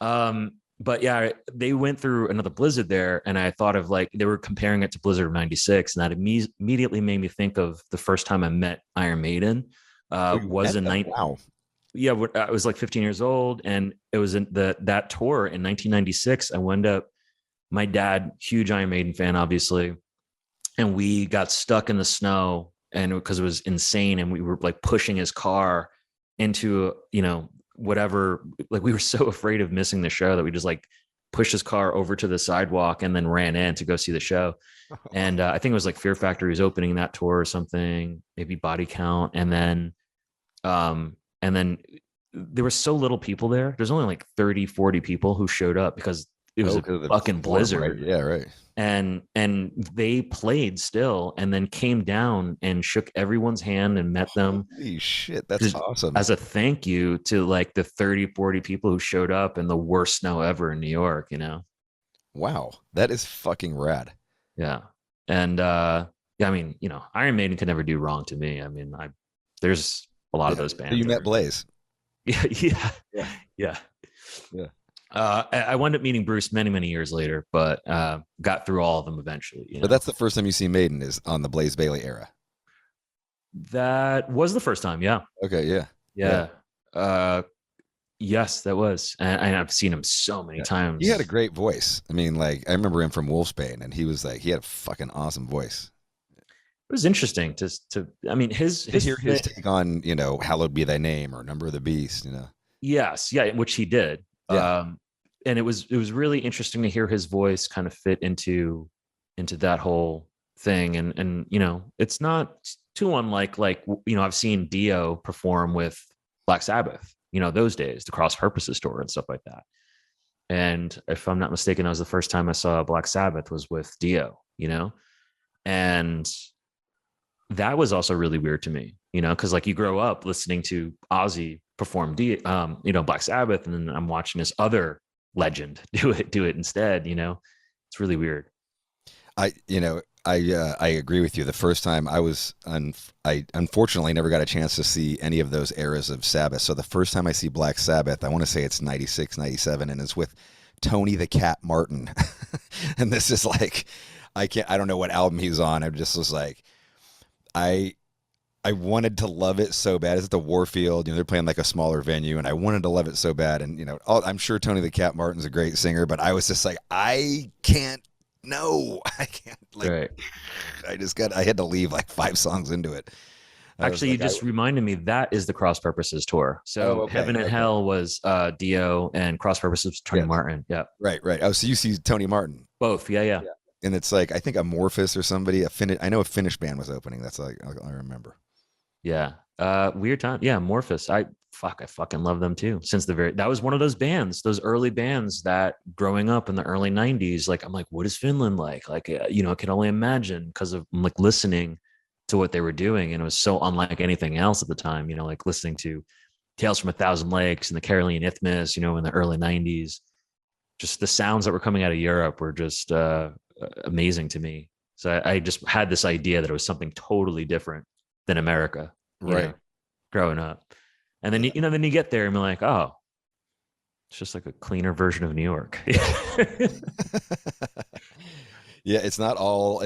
Speaker 1: LA. But yeah, they went through another blizzard there, and I thought of like, they were comparing it to blizzard of '96, and that immediately made me think of the first time I met Iron Maiden. Was in 19. Wow. Yeah, I was like 15 years old, and it was in that tour in 1996. I wound up, my dad, huge Iron Maiden fan, obviously, and we got stuck in the snow, and because it was insane, and we were like pushing his car into, whatever, like we were so afraid of missing the show that we just like pushed his car over to the sidewalk and then ran in to go see the show. And I think it was like Fear Factory was opening that tour or something, maybe Body Count, and then there were so little people there. There's only like 30, 40 people who showed up because it was a fucking blizzard.
Speaker 4: Right. Yeah, right.
Speaker 1: And they played still, and then came down and shook everyone's hand and met them.
Speaker 4: Holy shit, that's awesome.
Speaker 1: As a thank you to like the 30, 40 people who showed up in the worst snow ever in New York,
Speaker 4: Wow, that is fucking rad.
Speaker 1: Yeah. And I mean, Iron Maiden can never do wrong to me. I mean, there's a lot of those bands.
Speaker 4: So you met Blaze.
Speaker 1: Yeah. I wound up meeting Bruce many, many years later, but got through all of them eventually.
Speaker 4: But that's the first time you see Maiden is on the Blaze Bailey era.
Speaker 1: That was the first time. Yeah.
Speaker 4: Okay. Yeah.
Speaker 1: Yeah. Yes, that was, and I've seen him so many times.
Speaker 4: He had a great voice. I mean, like I remember him from Wolfsbane, and he was like, he had a fucking awesome voice.
Speaker 1: It was interesting to I mean, his
Speaker 4: hear his take on, you know, hallowed be thy name or number of the beast, you know.
Speaker 1: Yes, yeah, which he did.
Speaker 4: Yeah.
Speaker 1: And it was really interesting to hear his voice kind of fit into that whole thing. And you know, it's not too unlike, like, you know, I've seen Dio perform with Black Sabbath, you know, those days, the Cross Purposes tour and stuff like that. And if I'm not mistaken, that was the first time I saw Black Sabbath was with Dio, you know, and that was also really weird to me, you know, because like you grow up listening to Ozzy perform you know, Black Sabbath, and then I'm watching this other legend do it instead, you know. It's really weird.
Speaker 4: I agree with you. The first time I unfortunately never got a chance to see any of those eras of Sabbath. So the first time I see Black Sabbath, I want to say it's 96, 97, and it's with Tony the Cat Martin. And this is like, I don't know what album he was on. I just was like, I wanted to love it so bad. It's at the Warfield, you know, they're playing like a smaller venue, and I wanted to love it so bad. And, you know, I'm sure Tony the Cat Martin's a great singer, but I was just like, I can't, like, right. I had to leave like 5 songs into it.
Speaker 1: Actually, you just reminded me, that is the Cross Purposes tour. So Heaven and Hell was Dio, and Cross Purposes Tony Martin. Yeah.
Speaker 4: Right. Oh, so you see Tony Martin.
Speaker 1: Both. Yeah.
Speaker 4: And it's like, I think Amorphous or somebody, I know a Finnish band was opening. That's like, I remember.
Speaker 1: Yeah. Weird time. Yeah. Amorphous. I fucking love them too. That was one of those bands, those early bands that growing up in the early 90s, like, I'm like, what is Finland like? Like, you know, I can only imagine, because of like listening to what they were doing. And it was so unlike anything else at the time, you know, like listening to Tales from a Thousand Lakes and the Caroline Isthmus, you know, in the early 90s. Just the sounds that were coming out of Europe were just amazing to me. So I just had this idea that it was something totally different than America,
Speaker 4: right?
Speaker 1: Know, growing up, and then then you get there and you're like, oh, it's just like a cleaner version of New York.
Speaker 4: Yeah, it's not all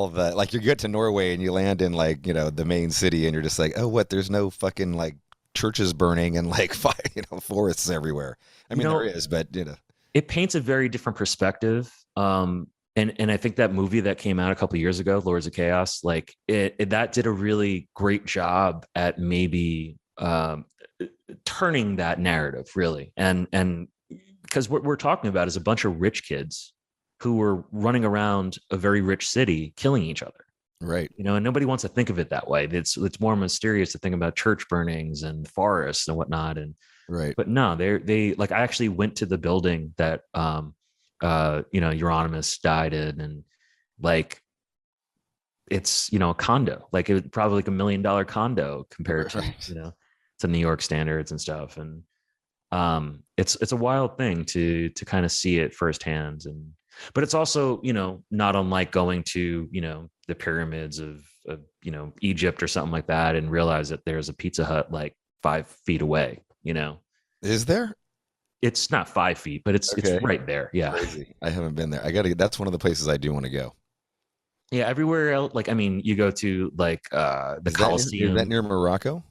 Speaker 4: that. Like, you get to Norway and you land in, like, you know, the main city, and you're just like, oh, what? There's no fucking like churches burning and like fire, you know, forests everywhere. I mean, there is, but you know,
Speaker 1: it paints a very different perspective. And I think that movie that came out a couple of years ago, Lords of Chaos, like that did a really great job at maybe turning that narrative, really. And because what we're talking about is a bunch of rich kids who were running around a very rich city killing each other.
Speaker 4: Right.
Speaker 1: You know, and nobody wants to think of it that way. It's more mysterious to think about church burnings and forests and whatnot. And
Speaker 4: right.
Speaker 1: But no, they like, I actually went to the building that you know, Euronymous died in, and like, it's, you know, a condo, like it was probably like $1 million condo compared to, you know, to New York standards and stuff. And it's a wild thing to kind of see it firsthand. But it's also, you know, not unlike going to, you know, the pyramids of you know, Egypt or something like that, and realize that there's a Pizza Hut like 5 feet away, you know.
Speaker 4: Is there?
Speaker 1: It's not 5 feet, but it's right there. Yeah.
Speaker 4: Crazy. I haven't been there. That's one of the places I do want to go.
Speaker 1: Yeah. Everywhere else. Like, I mean, you go to like the Colosseum.
Speaker 4: Is that near Morocco?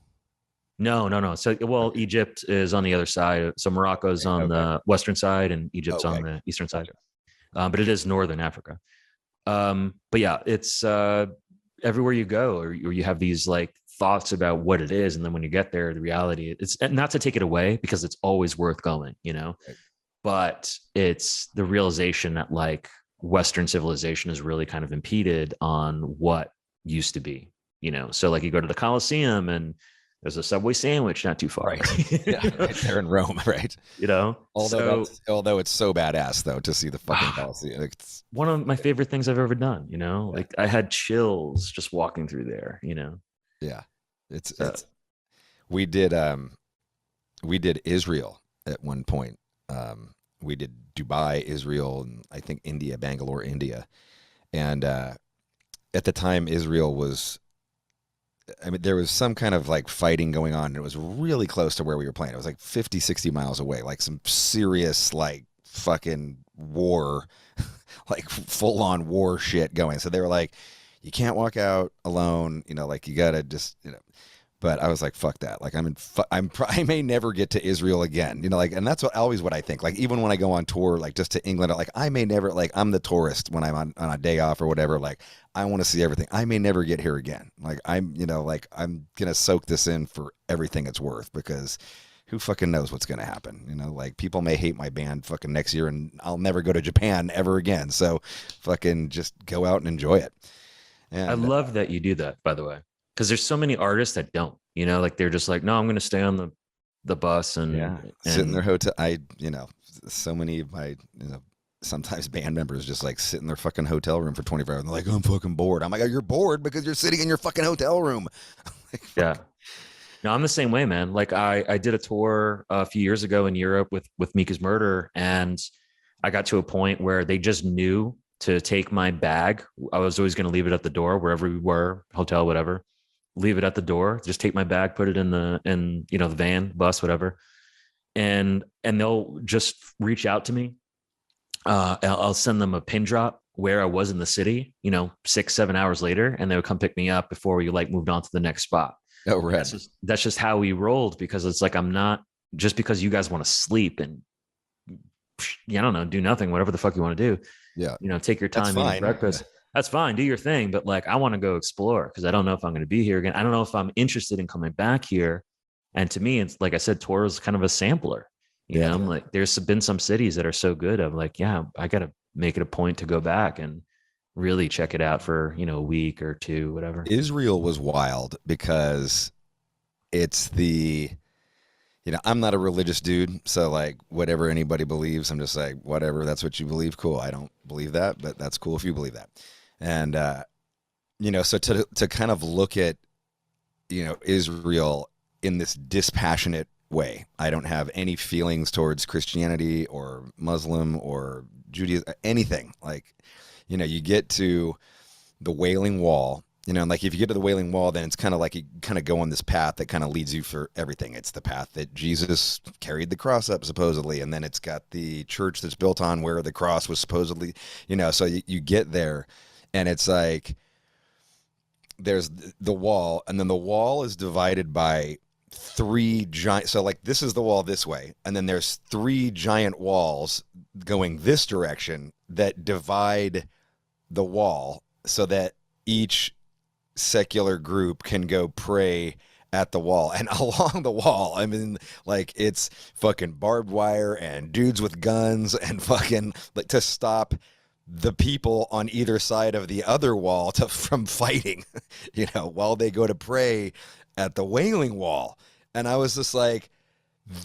Speaker 1: No. So, well, Egypt is on the other side. So Morocco's on the western side, and Egypt's on the eastern side. But it is northern Africa. But yeah, it's everywhere you go, or you have these like thoughts about what it is, and then when you get there, the reality, it's not to take it away, because it's always worth going, you know. Right. But it's the realization that like Western civilization is really kind of impeded on what used to be, you know. So like you go to the Colosseum and there's a Subway sandwich not too far.
Speaker 4: Right. Yeah, right there in Rome, right?
Speaker 1: You know,
Speaker 4: although it's so badass though to see the fucking Colosseum. It's
Speaker 1: one of my favorite things I've ever done. You know, like I had chills just walking through there. You know.
Speaker 4: Yeah, it's we did Israel at one point. We did Dubai, Israel, and I think India, Bangalore, India, and at the time Israel was. I mean, there was some kind of like fighting going on, and it was really close to where we were playing. It was like 50, 60 miles away, like some serious, like fucking war, like full on war shit going. So they were like, you can't walk out alone, you know, like you got to just, you know, But I was like, fuck that. Like I may never get to Israel again, you know, like, and that's always what I think. Like, even when I go on tour, like just to England, like I may never, like I'm the tourist when I'm on a day off or whatever. Like I want to see everything. I may never get here again. Like I'm going to soak this in for everything it's worth, because who fucking knows what's going to happen? You know, like people may hate my band fucking next year and I'll never go to Japan ever again. So fucking just go out and enjoy it. And
Speaker 1: I love that you do that, by the way, because there's so many artists that don't, you know, like they're just like, no, I'm going to stay on the bus and
Speaker 4: sit in their hotel. So many of my, sometimes band members just like sit in their fucking hotel room for 24 hours. And they're like, I'm fucking bored. I'm like, oh, you're bored because you're sitting in your fucking hotel room. Like,
Speaker 1: yeah. No, I'm the same way, man. Like I did a tour a few years ago in Europe with Mika's Murder, and I got to a point where they just knew to take my bag. I was always going to leave it at the door wherever we were, hotel, whatever. Leave it at the door. Just take my bag, put it in the van, bus, whatever, and they'll just reach out to me. I'll send them a pin drop where I was in the city, 6-7 hours later, and they would come pick me up before we like moved on to the next spot.
Speaker 4: Oh, right.
Speaker 1: That's just how we rolled, because it's like, I'm not, just because you guys want to sleep and I don't know, do nothing, whatever the fuck you want to do.
Speaker 4: Yeah.
Speaker 1: Take your time, eat breakfast. Yeah. That's fine. Do your thing. But like, I want to go explore, because I don't know if I'm going to be here again. I don't know if I'm interested in coming back here. And to me, it's like I said, tour is kind of a sampler. You know, I'm like, there's been some cities that are so good. I'm like, yeah, I got to make it a point to go back and really check it out for, a week or two, whatever.
Speaker 4: Israel was wild because it's I'm not a religious dude. So like whatever anybody believes, I'm just like, whatever, that's what you believe. Cool. I don't believe that, but that's cool if you believe that. And, so to kind of look at, Israel in this dispassionate way, I don't have any feelings towards Christianity or Muslim or Judaism, anything. Like, you get to the Wailing Wall, and like if you get to the Wailing Wall, then it's kind of like you kind of go on this path that kind of leads you for everything. It's the path that Jesus carried the cross up, supposedly, and then it's got the church that's built on where the cross was supposedly, so you get there, and it's like there's the wall, and then the wall is divided by three giant, so like this is the wall this way, and then there's three giant walls going this direction that divide the wall so that each secular group can go pray at the wall. And along the wall, I mean, like it's fucking barbed wire and dudes with guns and fucking like to stop the people on either side of the other wall from fighting, while they go to pray at the Wailing Wall. And I was just like,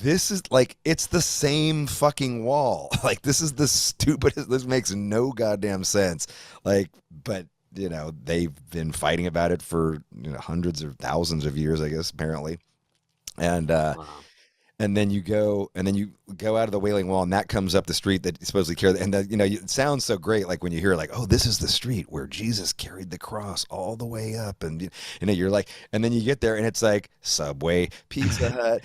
Speaker 4: this is like, it's the same fucking wall. Like, this is the stupidest, this makes no goddamn sense. Like, but, they've been fighting about it for, hundreds of thousands of years, I guess, apparently. And, wow. And then you go out of the Wailing Wall, and that comes up the street that supposedly carried. And it sounds so great, like when you hear like, oh, this is the street where Jesus carried the cross all the way up, and you're like, and then you get there, and it's like Subway, Pizza Hut,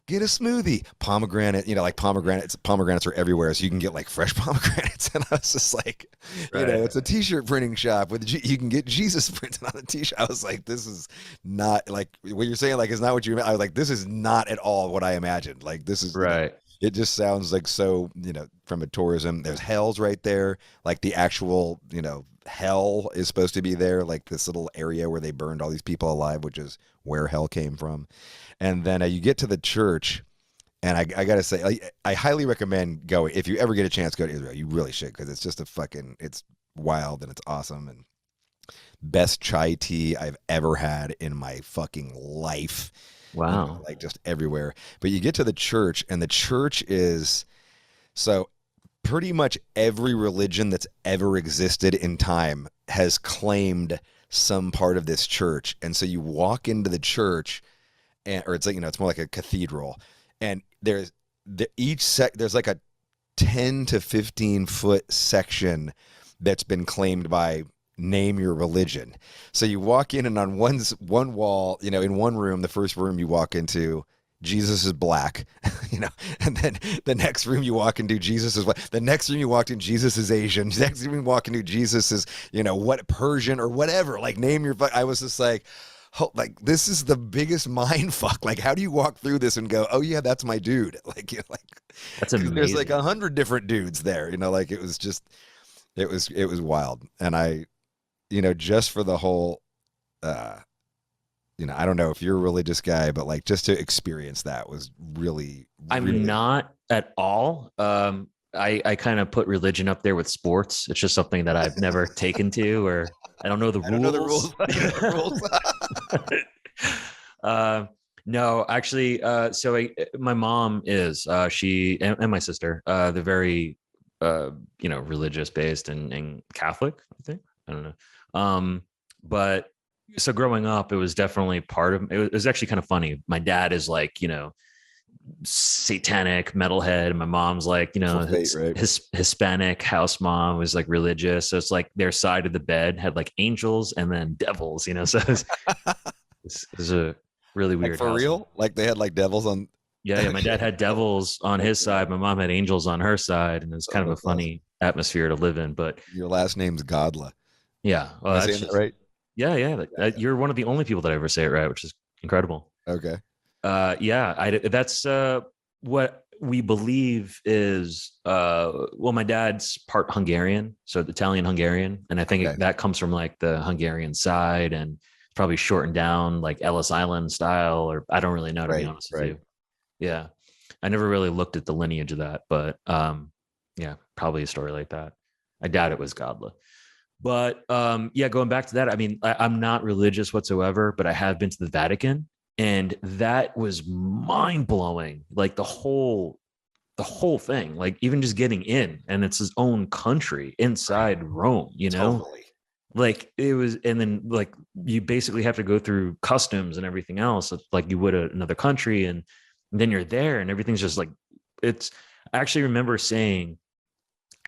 Speaker 4: get a smoothie, pomegranate, like pomegranates are everywhere, so you can get like fresh pomegranates. And I was just like, right. It's a t-shirt printing shop with you can get Jesus printed on a t-shirt. I was like, this is not like what you're saying, like it's not what you. I was like, this is not at all what I imagined. Like this is
Speaker 1: right.
Speaker 4: It just sounds like so, from a tourism. There's hells right there, like the actual, hell is supposed to be there, like this little area where they burned all these people alive, which is where hell came from. And then you get to the church, and I got to say, I highly recommend going. If you ever get a chance, go to Israel. You really should, because it's just it's wild and it's awesome. And best chai tea I've ever had in my fucking life.
Speaker 1: Wow.
Speaker 4: Like just everywhere. But you get to the church, and the church is, so pretty much every religion that's ever existed in time has claimed some part of this church. And so you walk into the church, or it's like, it's more like a cathedral, and there's like a 10 to 15 foot section that's been claimed by name your religion. So you walk in, and on one wall, in one room, the first room you walk into, Jesus is black, and then the next room you walk into, Jesus is white. The next room you walked in, Jesus is Asian. The next room you walk into, Jesus is, what, Persian or whatever, like name your, I was just like, like this is the biggest mind fuck. Like, how do you walk through this and go, oh yeah, that's my dude? Like, you know, like
Speaker 1: That's amazing.
Speaker 4: there's like 100 different dudes there, you know, like it was wild. And I, you know, just for the whole, you know, I don't know if you're a religious guy, but like just to experience that was really,
Speaker 1: I'm not at all. I kind of put religion up there with sports. It's just something that I've never taken to, or I don't know the rules.
Speaker 4: I don't know the rules.
Speaker 1: No, actually, so my mom is, she and my sister, they're very, you know, religious based and Catholic, I think. I don't know. But so growing up, it was definitely part of, it was actually kind of funny. My dad is like, you know, satanic metalhead, and my mom's like, you know, his Hispanic house mom was like religious. So it's like their side of the bed had like angels and then devils, you know. So it's a really weird.
Speaker 4: Like for real? Like they had like devils on.
Speaker 1: Yeah, my dad had devils on his side. My mom had angels on her side, and it's kind of a funny atmosphere to live in. But
Speaker 4: your last name's Godla.
Speaker 1: Yeah, well,
Speaker 4: that's just, right.
Speaker 1: Yeah. You're one of the only people that ever say it right, which is incredible.
Speaker 4: Okay.
Speaker 1: That's what we believe is, well, my dad's part Hungarian, so Italian Hungarian, and I think that comes from like the Hungarian side, and probably shortened down like Ellis Island style, or I don't really know, to be honest with you. Yeah, I never really looked at the lineage of that, but yeah, probably a story like that. I doubt it was Godla. But yeah, going back to that, I mean, I'm not religious whatsoever, but I have been to the Vatican, and that was mind blowing. Like the whole thing, like even just getting in, and it's his own country inside Rome, you know.
Speaker 4: Totally.
Speaker 1: Like it was, and then like you basically have to go through customs and everything else, like you would another country, and then you're there, and everything's just like it's. I actually remember saying,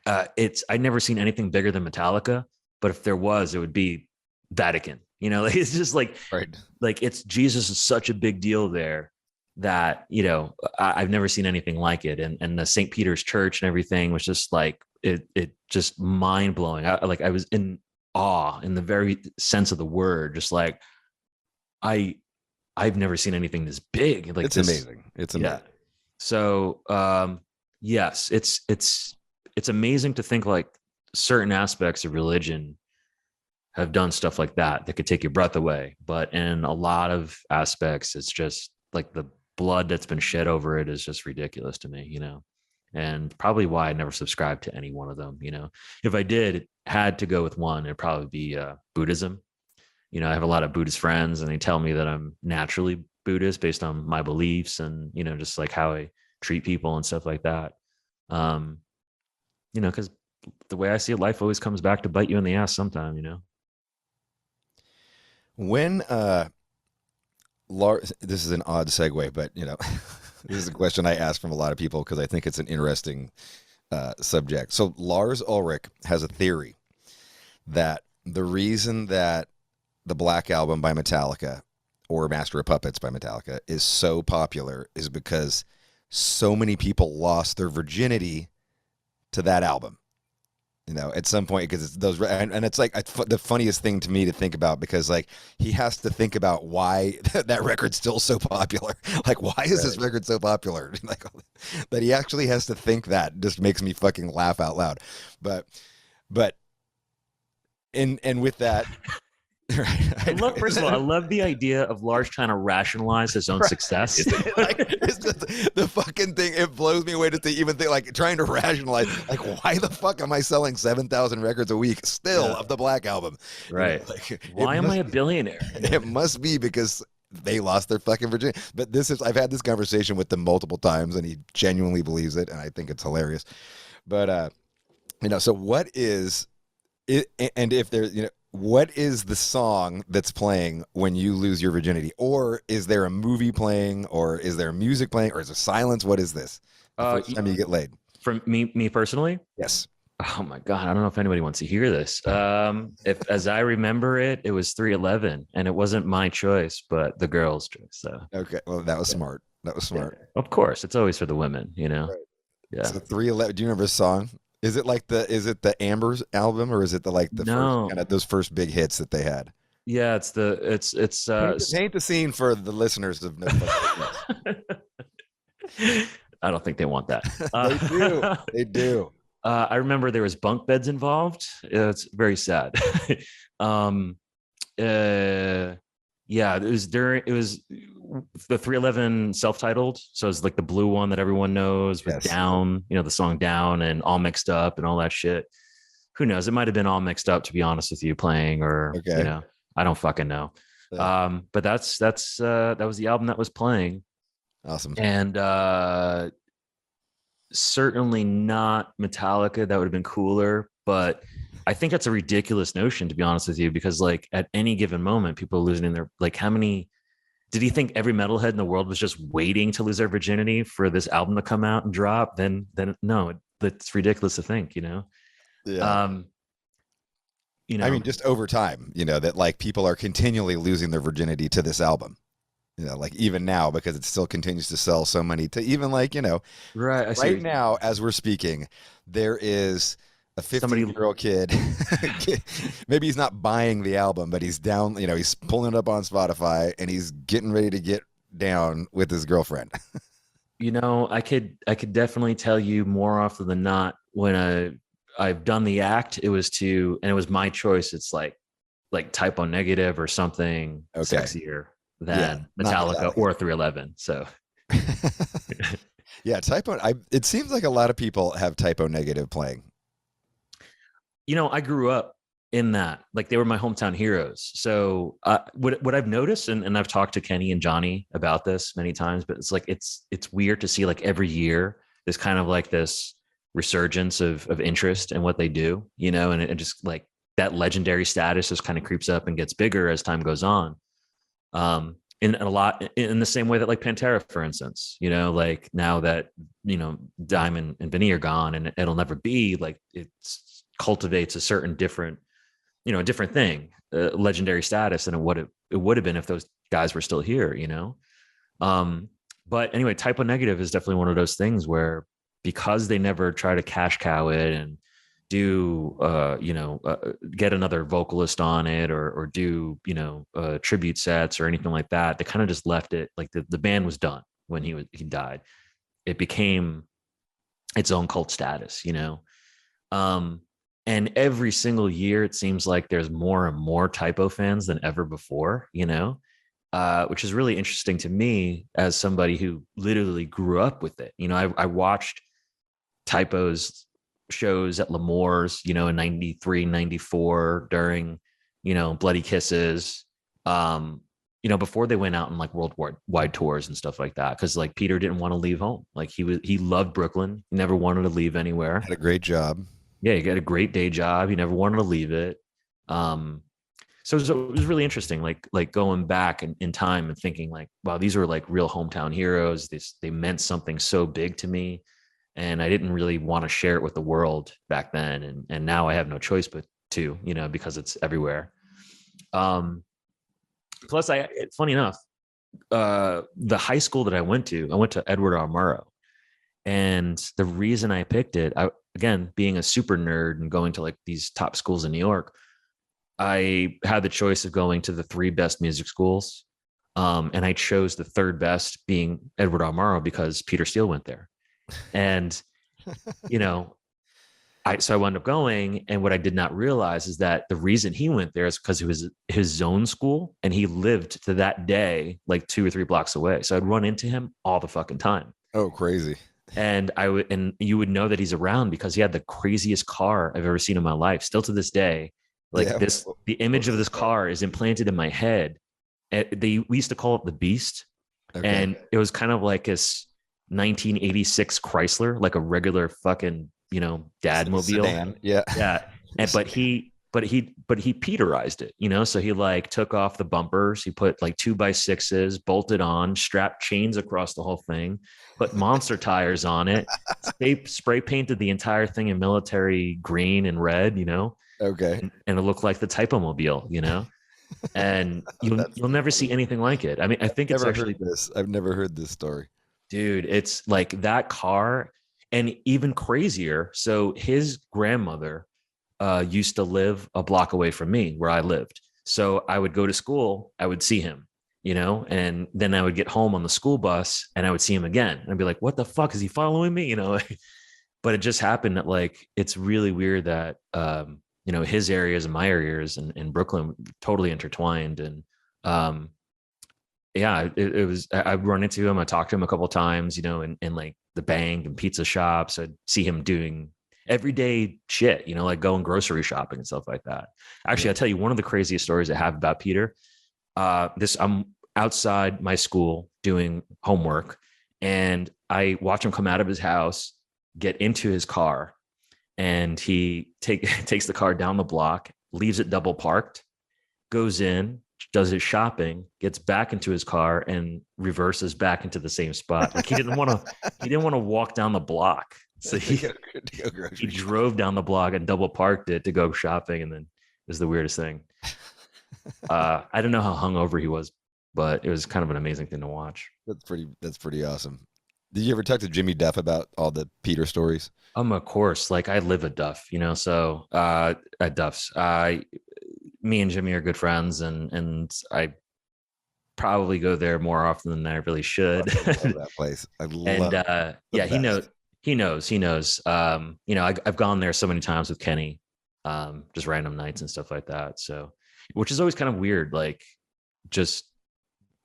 Speaker 1: I'd never seen anything bigger than Metallica. But if there was, it would be Vatican, you know, like, it's just like, like it's Jesus is such a big deal there that, you know, I've never seen anything like it. And the St. Peter's Church and everything was just like, it just mind blowing. I was in awe in the very sense of the word, just like, I've never seen anything this big. Like
Speaker 4: it's amazing. It's amazing.
Speaker 1: Yeah. So, yes, it's amazing to think like certain aspects of religion have done stuff like that could take your breath away. But in a lot of aspects, it's just like the blood that's been shed over it is just ridiculous to me, you know, and probably why I never subscribed to any one of them. You know, if I did, had to go with one, it'd probably be Buddhism. You know, I have a lot of Buddhist friends, and they tell me that I'm naturally Buddhist based on my beliefs and, you know, just like how I treat people and stuff like that. You know, because the way I see it, life always comes back to bite you in the ass sometime, you know?
Speaker 4: When, this is an odd segue, but you know, this is a question I ask from a lot of people because I think it's an interesting subject. So Lars Ulrich has a theory that the reason that the Black Album by Metallica or Master of Puppets by Metallica is so popular is because so many people lost their virginity to that album. You know, at some point, because it's those, and it's like the funniest thing to me to think about, because like he has to think about why that record's still so popular. Like, why is this record so popular? Like that he actually has to think that just makes me fucking laugh out loud. But and with that,
Speaker 1: First of all, I love the idea of Lars trying to rationalize his own success.
Speaker 4: It's just the fucking thing. It blows me away to even think, like, trying to rationalize, like, why the fuck am I selling 7,000 records a week still of the Black Album?
Speaker 1: Right. You know, like, why am I a billionaire?
Speaker 4: It must be because they lost their fucking virginity. But I've had this conversation with him multiple times, and he genuinely believes it, and I think it's hilarious. But, you know, so what is it, and if there's, you know, what is the song that's playing when you lose your virginity? Or is there a movie playing, or is there music playing, or is there silence? What is this? The first time you get laid?
Speaker 1: From me personally?
Speaker 4: Yes.
Speaker 1: Oh my God. I don't know if anybody wants to hear this. If, as I remember it, it was 311, and it wasn't my choice, but the girl's choice. So.
Speaker 4: Okay. Well, that was smart. That was smart.
Speaker 1: Yeah. Of course. It's always for the women, you know?
Speaker 4: Right.
Speaker 1: Yeah.
Speaker 4: So 311, do you remember a song? Is it the Amber's album, or is it the first, kind of those first big hits that they had?
Speaker 1: Yeah, it's
Speaker 4: Paint the scene for the listeners of No Fucks Given.
Speaker 1: I don't think they want that.
Speaker 4: They do. They do.
Speaker 1: I remember there was bunk beds involved. It's very sad. um, yeah, it was the 311 self-titled. So it's like the blue one that everyone knows with Down, the song Down and All Mixed Up and all that shit. Who knows? It might've been All Mixed Up, to be honest with you, playing, or, I don't fucking know. Yeah. But that was the album that was playing.
Speaker 4: Awesome.
Speaker 1: And, certainly not Metallica. That would have been cooler, but I think that's a ridiculous notion, to be honest with you, because like at any given moment, people are losing their, like, how many, did he think every metalhead in the world was just waiting to lose their virginity for this album to come out and drop? Then no, that's ridiculous to think, Yeah.
Speaker 4: I mean, just over time, that like people are continually losing their virginity to this album. Like even now, because it still continues to sell so many, to even like, right now, as we're speaking, there is a 15-year-old kid. Maybe he's not buying the album, but he's down, he's pulling it up on Spotify and he's getting ready to get down with his girlfriend.
Speaker 1: I could definitely tell you more often than not when I've done the act, it was my choice. It's like Type O Negative or something sexier than Metallica or 311. So
Speaker 4: yeah, Type O. It seems like a lot of people have Type O Negative playing.
Speaker 1: I grew up in that, like they were my hometown heroes. So what I've noticed, and I've talked to Kenny and Johnny about this many times, but it's like it's weird to see like every year there's kind of like this resurgence of interest in what they do, and it just like that legendary status just kind of creeps up and gets bigger as time goes on. In a lot, in the same way that like Pantera, for instance, like now that, Diamond and Vinny are gone and it'll never be, like it cultivates a certain different thing, legendary status than it would have been if those guys were still here, but anyway, Type O Negative is definitely one of those things where, because they never try to cash cow it and do, get another vocalist on it or do, tribute sets or anything like that. They kind of just left it like the band was done when he died. It became its own cult status, and every single year it seems like there's more and more Type O fans than ever before, which is really interesting to me as somebody who literally grew up with it. I watched Type O's shows at L'Amour's, in 93, 94 during, Bloody Kisses, before they went out on like worldwide tours and stuff like that. Cause like Peter didn't want to leave home. Like he loved Brooklyn. He never wanted to leave anywhere.
Speaker 4: Had a great job.
Speaker 1: Yeah. He got a great day job. He never wanted to leave it. So it was really interesting, like going back in time and thinking like, wow, these were like real hometown heroes. They meant something so big to me. And I didn't really want to share it with the world back then. And now I have no choice but to, because it's everywhere. Plus funny enough, the high school that I went to Edward R. Murrow. And the reason I picked it, again, being a super nerd and going to like these top schools in New York, I had the choice of going to the 3 best music schools. And I chose the 3rd best, being Edward R. Murrow, because Peter Steele went there. And, so I wound up going. And what I did not realize is that the reason he went there is because it was his zone school. And he lived to that day, like 2 or 3 blocks away. So I'd run into him all the fucking time.
Speaker 4: Oh, crazy.
Speaker 1: And you would know that he's around because he had the craziest car I've ever seen in my life. Still to this day, like the image of this car is implanted in my head. We used to call it the Beast. Okay. And it was kind of like this 1986 Chrysler, like a regular fucking, dad mobile.
Speaker 4: Sedan. Yeah.
Speaker 1: Yeah. But he Peterized it, so he like took off the bumpers. He put like 2x6s, bolted on, strapped chains across the whole thing, put monster tires on it, spray painted the entire thing in military green and red,
Speaker 4: Okay.
Speaker 1: And it looked like the Type O mobile, and you'll never see anything like it. I mean, I think it's actually
Speaker 4: this. I've never heard this story.
Speaker 1: Dude, it's like that car, and even crazier. So his grandmother used to live a block away from me where I lived. So I would go to school, I would see him, and then I would get home on the school bus and I would see him again. And I'd be like, what the fuck, is he following me? But it just happened that like, it's really weird that, his areas and my areas in Brooklyn totally intertwined. And yeah, it was, I'd run into him. I talked to him a couple of times, in like the bank and pizza shops. I'd see him doing everyday shit, like going grocery shopping and stuff like that. Actually, I'll tell you one of the craziest stories I have about Peter. I'm outside my school doing homework, and I watch him come out of his house, get into his car, and he takes the car down the block, leaves it double parked, goes in, does his shopping, gets back into his car, and reverses back into the same spot. Like he didn't want to walk down the block. So he drove down the block and double parked it to go shopping. And then it was the weirdest thing. I don't know how hungover he was, but it was kind of an amazing thing to watch.
Speaker 4: That's pretty awesome. Did you ever talk to Jimmy Duff about all the Peter stories?
Speaker 1: Of course. Like I live at Duff, so at Duff's, me and Jimmy are good friends, and I probably go there more often than I really should.
Speaker 4: I love that place. I love
Speaker 1: and yeah, he knows. I've gone there so many times with Kenny, just random nights and stuff like that. So, which is always kind of weird, like just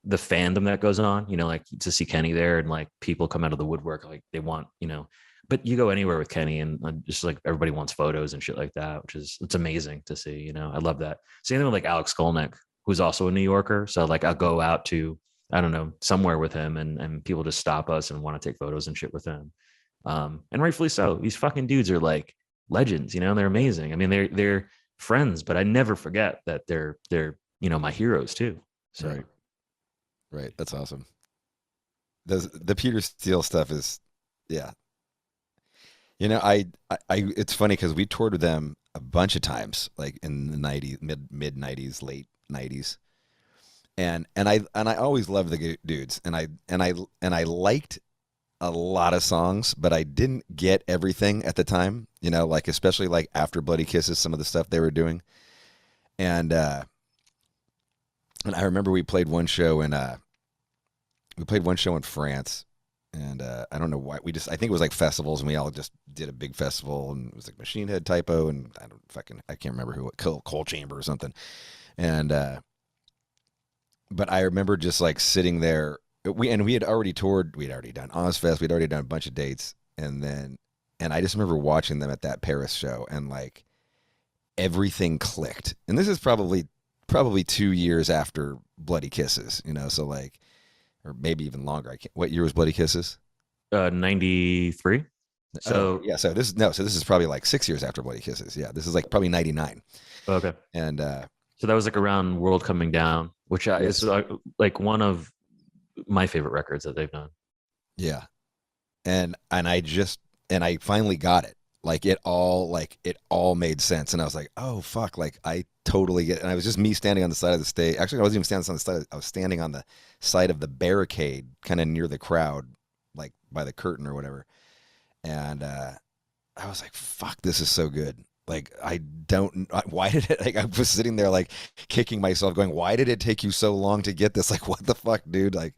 Speaker 1: the fandom that goes on, like to see Kenny there, and like people come out of the woodwork, like they want, but you go anywhere with Kenny and just like everybody wants photos and shit like that, it's amazing to see, I love that. Same thing with like Alex Skolnick, who's also a New Yorker. So like I'll go out to, I don't know, somewhere with him, and people just stop us and want to take photos and shit with him. And rightfully so. These fucking dudes are like legends, they're amazing. I mean, they're friends, but I never forget that they're my heroes too. So
Speaker 4: right. That's awesome. The Peter Steele stuff is, yeah. I it's funny because we toured with them a bunch of times, like in the 90s, mid 90s, late 90s. And I always loved the dudes, and I liked a lot of songs, but I didn't get everything at the time, like especially like after Bloody Kisses, some of the stuff they were doing. And I remember we played one show in France, and I don't know why, I think it was like festivals, and we all just did a big festival, and it was like Machine Head, Typo, and I can't remember who, Coal Chamber or something. And but I remember just like sitting there. We had already toured. We'd already done Ozfest. We'd already done a bunch of dates. And I just remember watching them at that Paris show, and like everything clicked. And this is probably 2 years after Bloody Kisses, so like, or maybe even longer. What year was Bloody Kisses?
Speaker 1: 93. So
Speaker 4: yeah. So this is probably like 6 years after Bloody Kisses. Yeah. This is like probably 99.
Speaker 1: Okay.
Speaker 4: And
Speaker 1: so that was like around World Coming Down, which is like one of my favorite records that they've done.
Speaker 4: Yeah. And I finally got it. Like it all made sense. And I was like, oh fuck, like I totally get it. And I was just me standing on the side of the stage. Actually, I wasn't even standing on the side. I was standing on the side of the barricade, kind of near the crowd, like by the curtain or whatever. And I was like, fuck, this is so good. Like, why did it, like, I was sitting there, like, kicking myself, going, why did it take you so long to get this? Like, what the fuck, dude? Like,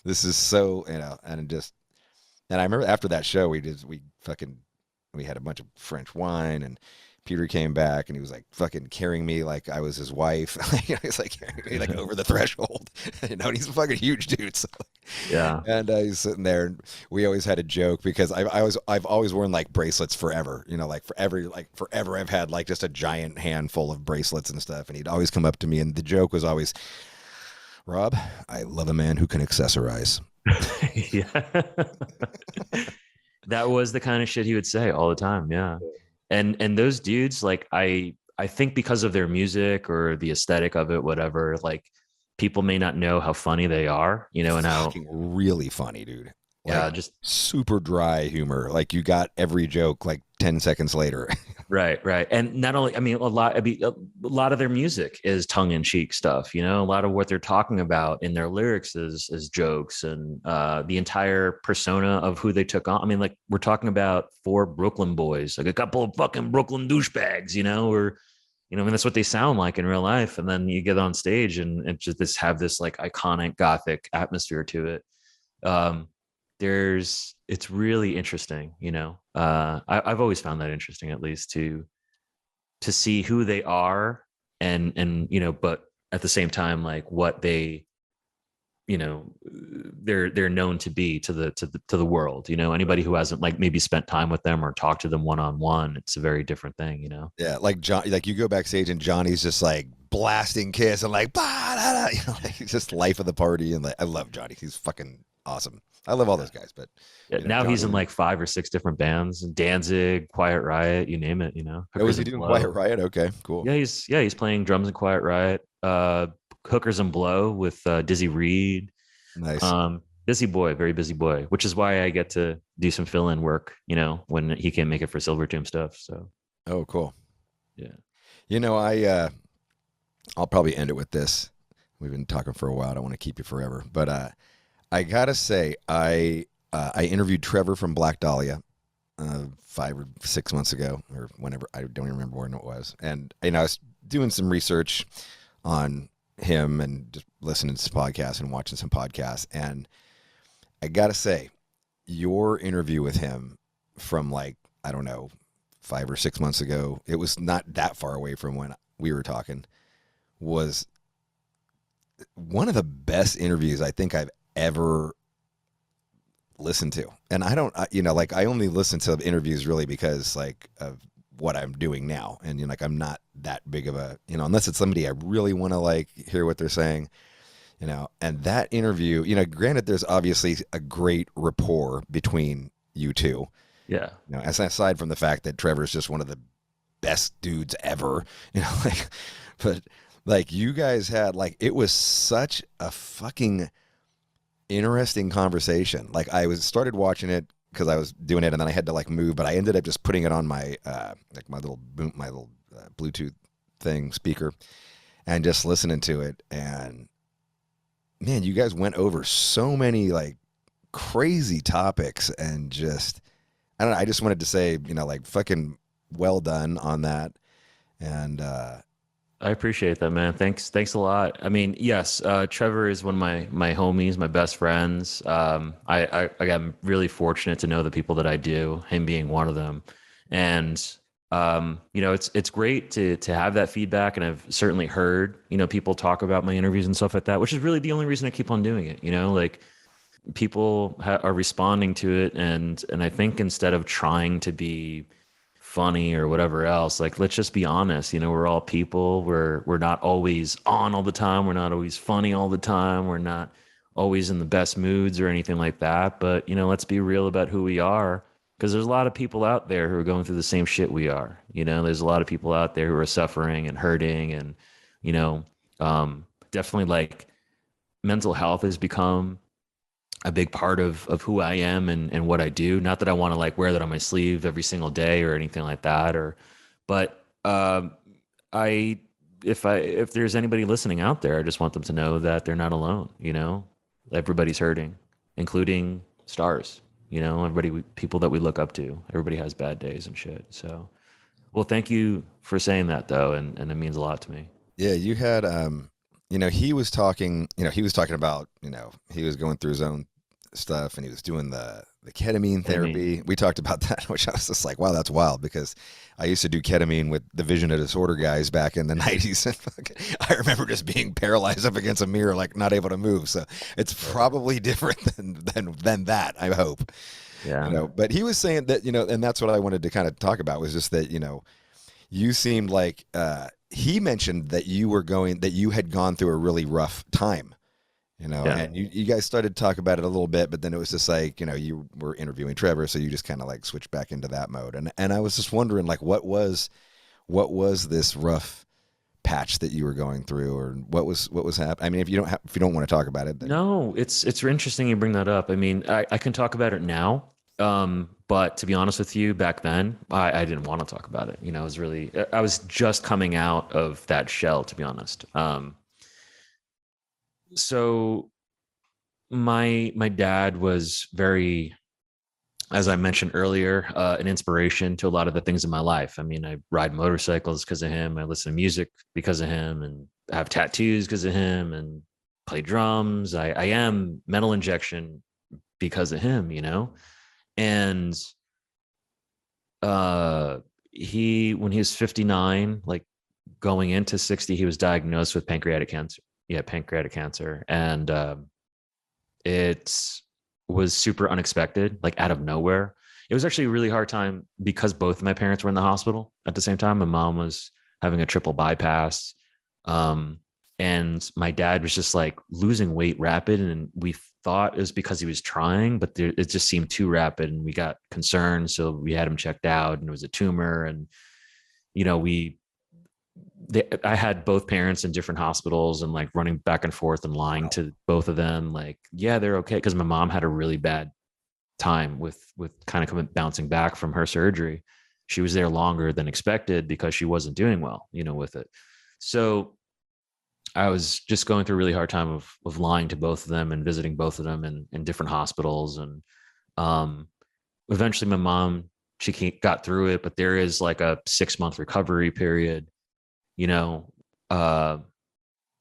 Speaker 4: this is so, and I remember after that show, we had a bunch of French wine, and Peter came back, and he was, like, fucking carrying me like I was his wife. He's, like, carrying me, like, over the threshold. And he's a fucking huge dude. So,
Speaker 1: yeah.
Speaker 4: And he's sitting there, and we always had a joke because I've always worn like bracelets forever, like forever I've had like just a giant handful of bracelets and stuff, and he'd always come up to me, and the joke was always, Rob, I love a man who can accessorize.
Speaker 1: Yeah. That was the kind of shit he would say all the time. Yeah. And those dudes, like, I think because of their music or the aesthetic of it, whatever, like, people may not know how funny they are, and how
Speaker 4: really funny, dude. Like,
Speaker 1: yeah, just
Speaker 4: super dry humor. Like, you got every joke like 10 seconds later.
Speaker 1: Right. And not only, a lot of their music is tongue in cheek stuff, a lot of what they're talking about in their lyrics is jokes, and the entire persona of who they took on. Like, we're talking about 4 Brooklyn boys, like a couple of fucking Brooklyn douchebags, or you know, I mean, that's what they sound like in real life. And then you get on stage and just this have this like iconic gothic atmosphere to it. Um, it's really interesting, you know. I've always found that interesting, at least to see who they are and you know, but at the same time, like what they, you know, they're known to be to the world. You know, anybody who hasn't like maybe spent time with them or talked to them one on one, it's a very different thing, you know.
Speaker 4: Yeah, like John, like you go backstage and Johnny's just like blasting Kiss and like, bah, da, da, you know, like he's just life of the party. And like, I love Johnny. He's fucking awesome. I love all those guys, but
Speaker 1: Yeah,
Speaker 4: you know,
Speaker 1: now
Speaker 4: Johnny,
Speaker 1: he's in like 5 or 6 different bands, Danzig, Quiet Riot, you name it, you know.
Speaker 4: oh, is
Speaker 1: Hookers
Speaker 4: he
Speaker 1: and
Speaker 4: doing
Speaker 1: Blow.
Speaker 4: Quiet Riot? Okay, cool.
Speaker 1: He's playing drums in Quiet Riot. Hookers and Blow with Dizzy Reed.
Speaker 4: Nice.
Speaker 1: Busy boy, very busy boy, which is why I get to do some fill-in work, you know, when he can't make it for Silver Tomb stuff. So,
Speaker 4: Oh, cool.
Speaker 1: yeah.
Speaker 4: You know, I'll probably end it with this. We've been talking for a while. I don't want to keep you forever, but I gotta say, I interviewed Trevor from Black Dahlia 5 or 6 months ago, or whenever. I don't even remember when it was. And you know, I was doing some research on him and just listening to some podcasts and watching some podcasts. And I gotta say, your interview with him from like, I don't know, 5 or 6 months ago, it was not that far away from when we were talking, was one of the best interviews I think I've ever listened to. And I don't, you know, like I only listen to interviews really because like of what I'm doing now. And you know, like I'm not that big of a, you know, unless it's somebody I really want to like hear what they're saying, you know. And that interview, you know, granted there's obviously a great rapport between you two.
Speaker 1: Yeah.
Speaker 4: You know, aside from the fact that Trevor's just one of the best dudes ever, you know, like, but like you guys had like, it was such a fucking interesting conversation. Like I started watching it because I was doing it and then I had to like move, but I ended up just putting it on my, like my little Bluetooth thing speaker and just listening to it. And man, you guys went over so many like crazy topics and just, I don't know. I just wanted to say, you know, like fucking well done on that. And,
Speaker 1: I appreciate that, man. Thanks a lot. I mean, yes, Trevor is one of my homies, my best friends. I'm really fortunate to know the people that I do, him being one of them. And you know, it's great to have that feedback, and I've certainly heard, you know, people talk about my interviews and stuff like that, which is really the only reason I keep on doing it. You know, like people are responding to it, and I think instead of trying to be funny or whatever else, like let's just be honest. You know, we're all people. We're not always on all the time. We're not always funny all the time. We're not always in the best moods or anything like that. But you know, let's be real about who we are, because there's a lot of people out there who are going through the same shit we are. You know, there's a lot of people out there who are suffering and hurting, and you know, definitely like mental health has become a big part of who I am and what I do. Not that I want to like wear that on my sleeve every single day or anything like that, but if there's anybody listening out there, I just want them to know that they're not alone. You know, everybody's hurting, including stars. You know, people that we look up to. Everybody has bad days and shit. So, well, thank you for saying that though, and it means a lot to me.
Speaker 4: yeah, you had, you know, he was talking about, you know, he was going through his own stuff and he was doing the ketamine therapy. We talked about that, which I was just like, wow, that's wild, because I used to do ketamine with the vision of disorder guys back in the 90s. And I remember just being paralyzed up against a mirror, like not able to move. So it's probably different than that, I hope.
Speaker 1: Yeah.
Speaker 4: You know, but he was saying that, you know, and that's what I wanted to kind of talk about, was just that, you know, you seemed like, he mentioned that you had gone through a really rough time. You know,
Speaker 1: Yeah.
Speaker 4: and you guys started to talk about it a little bit, but then it was just like, you know, you were interviewing Trevor, so you just kind of like switched back into that mode. And I was just wondering, like, what was this rough patch that you were going through, or what was happening? I mean, if you don't want to talk about it, then...
Speaker 1: No, it's interesting you bring that up. I mean, I can talk about it now. But to be honest with you, back then, I didn't want to talk about it. You know, I was just coming out of that shell, to be honest. So my dad was very as I mentioned earlier, an inspiration to a lot of the things in my life. I mean, I ride motorcycles because of him. I listen to music because of him, and have tattoos because of him, and play drums. I am metal injection because of him, you know? And uh when he was 59, like going into 60, he was diagnosed with pancreatic cancer. Yeah, pancreatic cancer. And it was super unexpected, like out of nowhere. It was actually a really hard time because both of my parents were in the hospital at the same time. My mom was having a triple bypass. Um, and my dad was just like losing weight rapid. And we thought it was because he was trying, but it just seemed too rapid. And we got concerned. So we had him checked out, and it was a tumor. And, you know, I had both parents in different hospitals, and like running back and forth and lying to both of them. Like, yeah, they're okay. Cause my mom had a really bad time with kind of coming bouncing back from her surgery. She was there longer than expected because she wasn't doing well, you know, with it. So I was just going through a really hard time of lying to both of them and visiting both of them in different hospitals. And um, eventually my mom, she got through it, but there is like a 6-month recovery period, you know,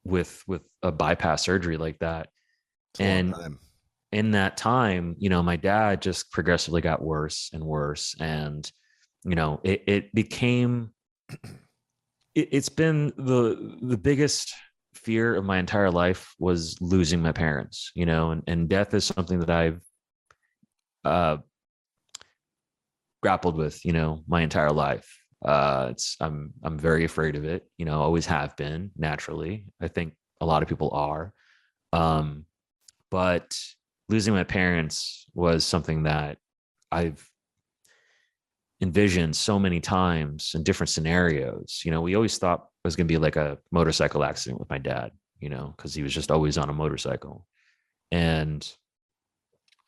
Speaker 1: with a bypass surgery like that. And in that time, you know, my dad just progressively got worse and worse. And, you know, it became, it's been the biggest fear of my entire life was losing my parents, you know, and death is something that I've grappled with, you know, my entire life. I'm very afraid of it, you know, always have been naturally. I think a lot of people are. But losing my parents was something that I've envisioned so many times in different scenarios. You know, we always thought it was going to be like a motorcycle accident with my dad, you know, because he was just always on a motorcycle. And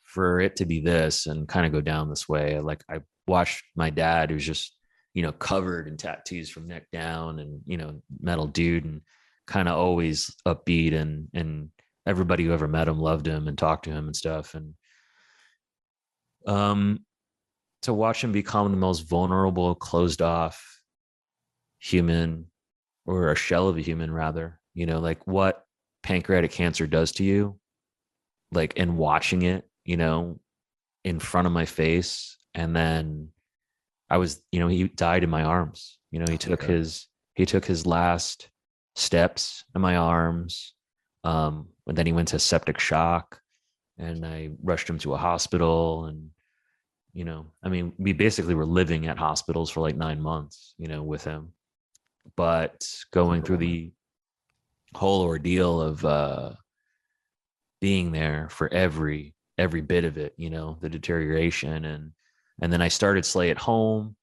Speaker 1: for it to be this and kind of go down this way, like I watched my dad, who's just, you know, covered in tattoos from neck down, and, you know, metal dude, and kind of always upbeat, and everybody who ever met him loved him and talked to him and stuff. And to watch him become the most vulnerable, closed off human, or a shell of a human rather, you know, like what pancreatic cancer does to you, like, and watching it, you know, in front of my face. And then I was, you know, he died in my arms, you know, he took his last steps in my arms. And then he went to septic shock, and I rushed him to a hospital. And, you know, I mean, we basically were living at hospitals for like 9 months, you know, with him. But going through the whole ordeal of being there for every bit of it, you know, the deterioration. And then I started Slay at home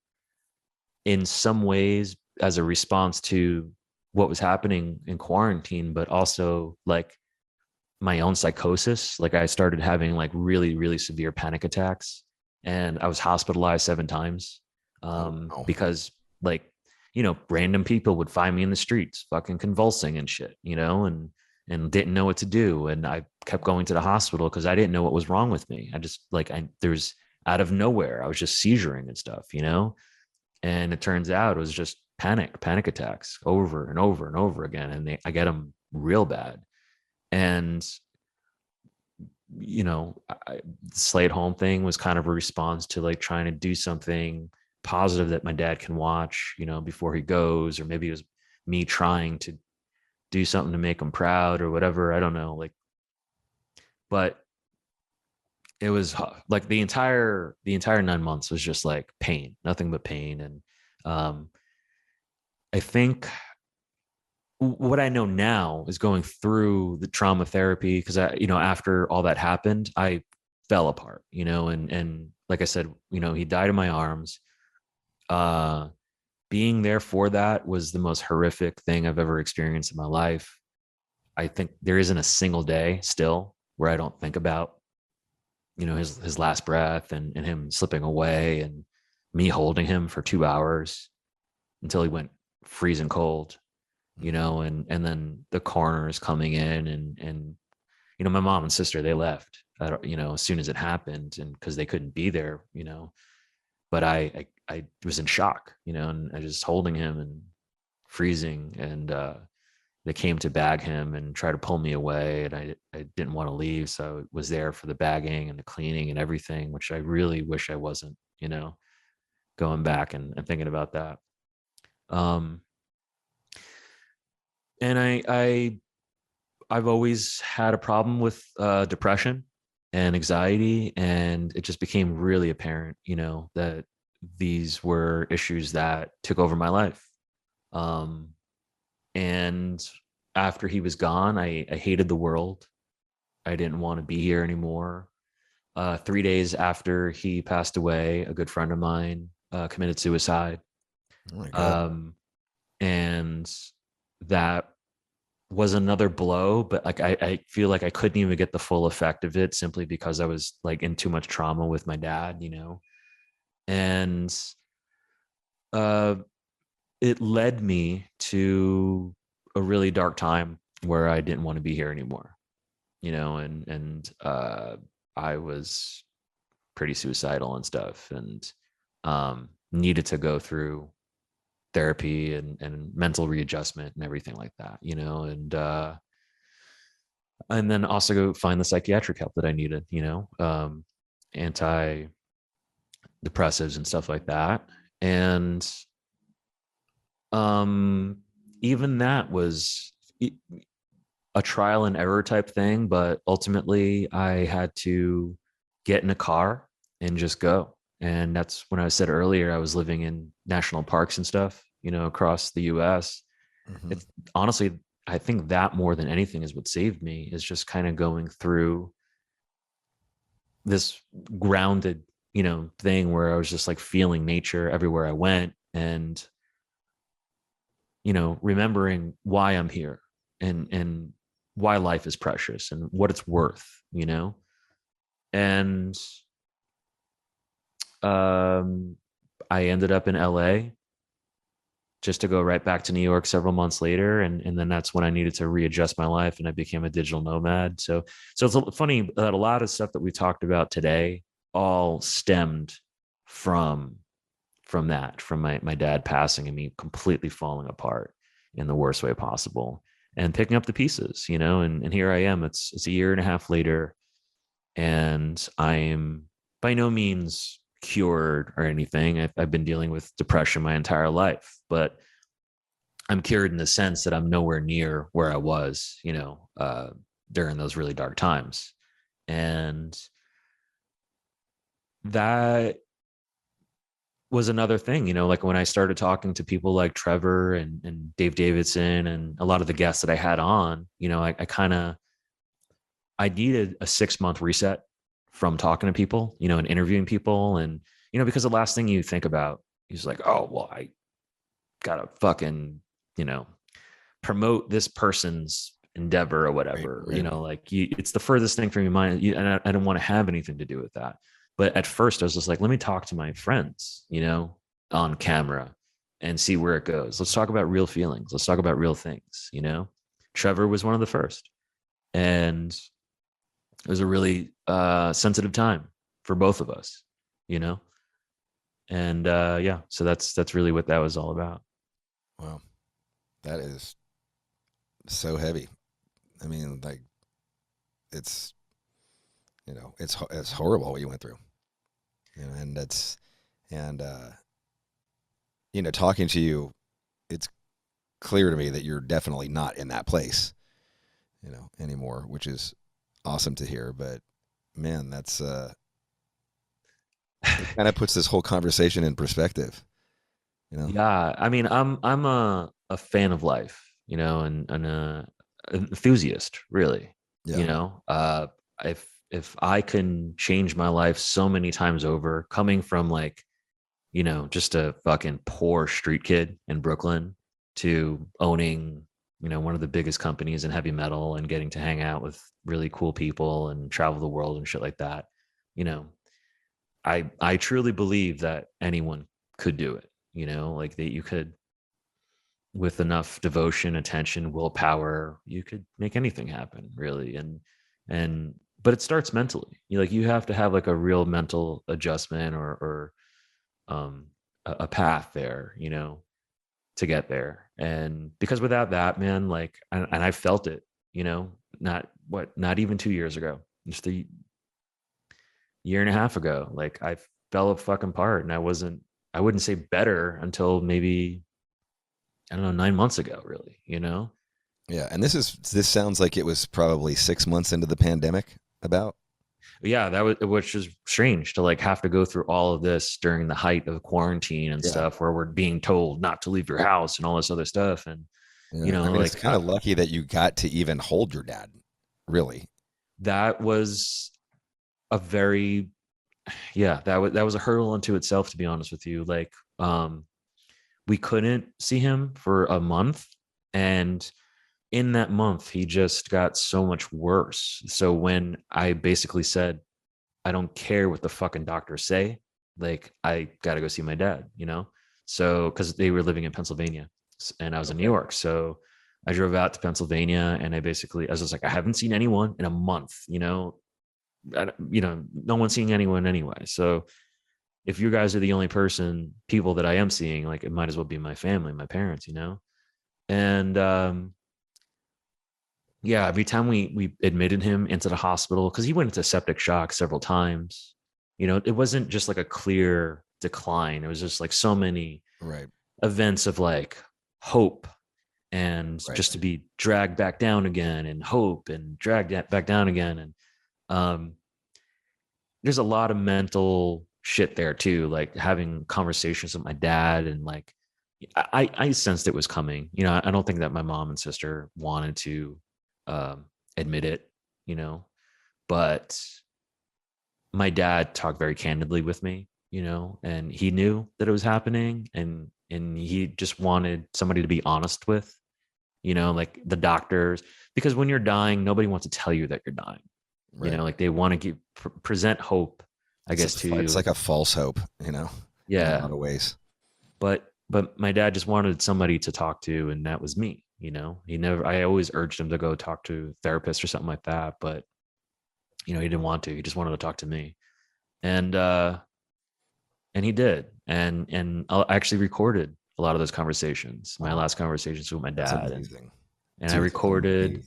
Speaker 1: in some ways as a response to what was happening in quarantine, but also like my own psychosis. Like I started having like really, really severe panic attacks, and I was hospitalized 7 times because, like, you know, random people would find me in the streets fucking convulsing and shit, you know, and didn't know what to do. And I kept going to the hospital because I didn't know what was wrong with me. I just like, there's out of nowhere, I was just seizuring and stuff, you know? And it turns out it was just panic attacks over and over and over again. And I get them real bad. And, you know, the Slay at home thing was kind of a response to like trying to do something positive that my dad can watch, you know, before he goes. Or maybe it was me trying to do something to make him proud or whatever. I don't know. Like, but it was like the entire 9 months was just like pain, nothing but pain. And I think what I know now is going through the trauma therapy, because I, you know, after all that happened, I fell apart, you know, and like I said, you know, he died in my arms. Being there for that was the most horrific thing I've ever experienced in my life. I think there isn't a single day still where I don't think about, you know, his last breath, and him slipping away, and me holding him for 2 hours until he went freezing cold, you know, and then the coroners coming in and my mom and sister, they left, as soon as it happened, and because they couldn't be there, but I was in shock, and I was just holding him and freezing, and they came to bag him and try to pull me away, and I didn't want to leave, so I was there for the bagging and the cleaning and everything, which I really wish I wasn't, going back and thinking about that. And I've always had a problem with depression and anxiety, and it just became really apparent, that these were issues that took over my life. And after he was gone, I hated the world. I didn't want to be here anymore. 3 days after he passed away, a good friend of mine committed suicide.
Speaker 4: Oh my God.
Speaker 1: And that was another blow, but like I feel like I couldn't even get the full effect of it simply because I was like in too much trauma with my dad, and it led me to a really dark time where I didn't want to be here anymore, and I was pretty suicidal and stuff, and needed to go through therapy and mental readjustment and everything like that, and then also go find the psychiatric help that I needed, antidepressives and stuff like that. And even that was a trial and error type thing, but ultimately I had to get in a car and just go. And that's when I said earlier, I was living in national parks and stuff, across the US.
Speaker 4: Mm-hmm.
Speaker 1: It's honestly, I think that more than anything is what saved me, is just kind of going through this grounded, thing where I was just like feeling nature everywhere I went, and, remembering why I'm here, and why life is precious and what it's worth, and I ended up in LA just to go right back to New York several months later. And then that's when I needed to readjust my life, and I became a digital nomad. So it's funny that a lot of stuff that we talked about today all stemmed from my dad passing and me completely falling apart in the worst way possible, and picking up the pieces, and here I am. It's a year and a half later, and I'm by no means cured or anything. I've been dealing with depression my entire life, but I'm cured in the sense that I'm nowhere near where I was, during those really dark times. And that was another thing, like when I started talking to people like Trevor and Dave Davidson and a lot of the guests that I had on, I needed a 6-month reset from talking to people, and interviewing people. And, because the last thing you think about is like, oh, well, I gotta fucking, promote this person's endeavor or whatever,
Speaker 4: Right.
Speaker 1: It's the furthest thing from your mind. And I don't want to have anything to do with that. But at first I was just like, let me talk to my friends, on camera and see where it goes. Let's talk about real feelings. Let's talk about real things. Trevor was one of the first. And it was a really sensitive time for both of us, and yeah, so that's really what that was all about.
Speaker 4: Wow. That is so heavy. I mean, like, it's, it's horrible what you went through, and that's, and, talking to you, it's clear to me that you're definitely not in that place, anymore, which is awesome to hear. But man, that's, it kind of puts this whole conversation in perspective,
Speaker 1: Yeah, I mean, I'm a fan of life, and an enthusiast, really.
Speaker 4: Yeah.
Speaker 1: If I can change my life so many times over, coming from like, just a fucking poor street kid in Brooklyn to owning, one of the biggest companies in heavy metal, and getting to hang out with really cool people and travel the world and shit like that, I truly believe that anyone could do it, like that you could, with enough devotion, attention, willpower, you could make anything happen, really. And, But it starts mentally. You have to have like a real mental adjustment or a path there, to get there. And because without that, man, like, and I felt it, not even 2 years ago, just a year and a half ago, like I fell a fucking apart, and I wouldn't say better until maybe, I don't know, 9 months ago, really,
Speaker 4: Yeah. And this sounds like it was probably 6 months into the pandemic about.
Speaker 1: Yeah, which is strange to like have to go through all of this during the height of quarantine and stuff, where we're being told not to leave your house and all this other stuff. And,
Speaker 4: I mean, it's kind of lucky that you got to even hold your dad, really.
Speaker 1: That was a very, that was a hurdle unto itself, to be honest with you. Like, we couldn't see him for a month, and in that month, he just got so much worse. So when I basically said, I don't care what the fucking doctors say, like, I got to go see my dad, So, because they were living in Pennsylvania and I was in New York. So I drove out to Pennsylvania, and I was just like, I haven't seen anyone in a month, no one's seeing anyone anyway. So if you guys are the only people that I am seeing, like, it might as well be my family, my parents, And, yeah, every time we admitted him into the hospital, because he went into septic shock several times, it wasn't just like a clear decline. It was just like so many events of like hope and just to be dragged back down again, and hope and dragged back down again. And there's a lot of mental shit there too, like having conversations with my dad, and like I sensed it was coming. I don't think that my mom and sister wanted to admit it, but my dad talked very candidly with me, and he knew that it was happening, and he just wanted somebody to be honest with, like the doctors, because when you're dying, nobody wants to tell you that you're dying, like they want to present hope, I guess, to you.
Speaker 4: It's like a false hope, in a lot of ways.
Speaker 1: But my dad just wanted somebody to talk to, and that was me. I always urged him to go talk to a therapist or something like that, but he didn't want to. He just wanted to talk to me, and he did, and I actually recorded a lot of those conversations, my last conversations with my dad, and I recorded.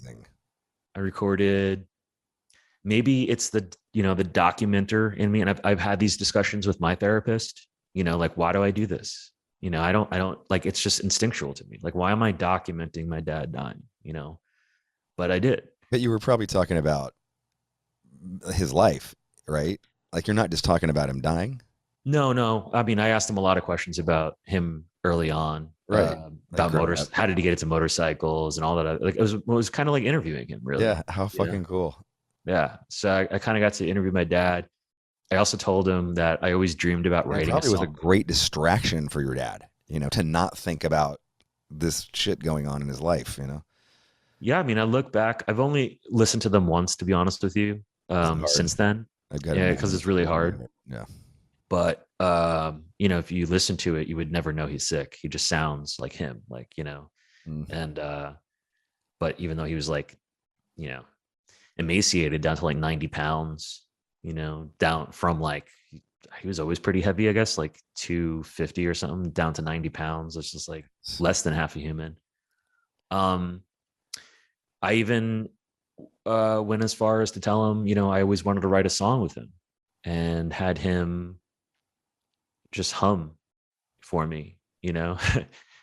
Speaker 1: Maybe it's the documenter in me, and I've had these discussions with my therapist. Like, why do I do this? I don't like, it's just instinctual to me. Like, why am I documenting my dad dying? But I did.
Speaker 4: But you were probably talking about his life, right? Like, you're not just talking about him dying.
Speaker 1: No. I mean, I asked him a lot of questions about him early on,
Speaker 4: right?
Speaker 1: About motors, how did he get into motorcycles and all that. Like, it was kind of like interviewing him, really.
Speaker 4: Yeah. How fucking cool.
Speaker 1: Yeah. So I kind of got to interview my dad. I also told him that I always dreamed about writing. It
Speaker 4: probably was a great distraction for your dad, to not think about this shit going on in his life,
Speaker 1: Yeah, I mean, I look back. I've only listened to them once, to be honest with you, since then. Yeah, because it's really hard.
Speaker 4: Yeah.
Speaker 1: But if you listen to it, you would never know he's sick. He just sounds like him, like, And but even though he was like, emaciated down to like 90 pounds. Down from like, he was always pretty heavy, I guess, like 250 or something, down to 90 pounds. It's just like less than half a human. I even went as far as to tell him, I always wanted to write a song with him, and had him just hum for me,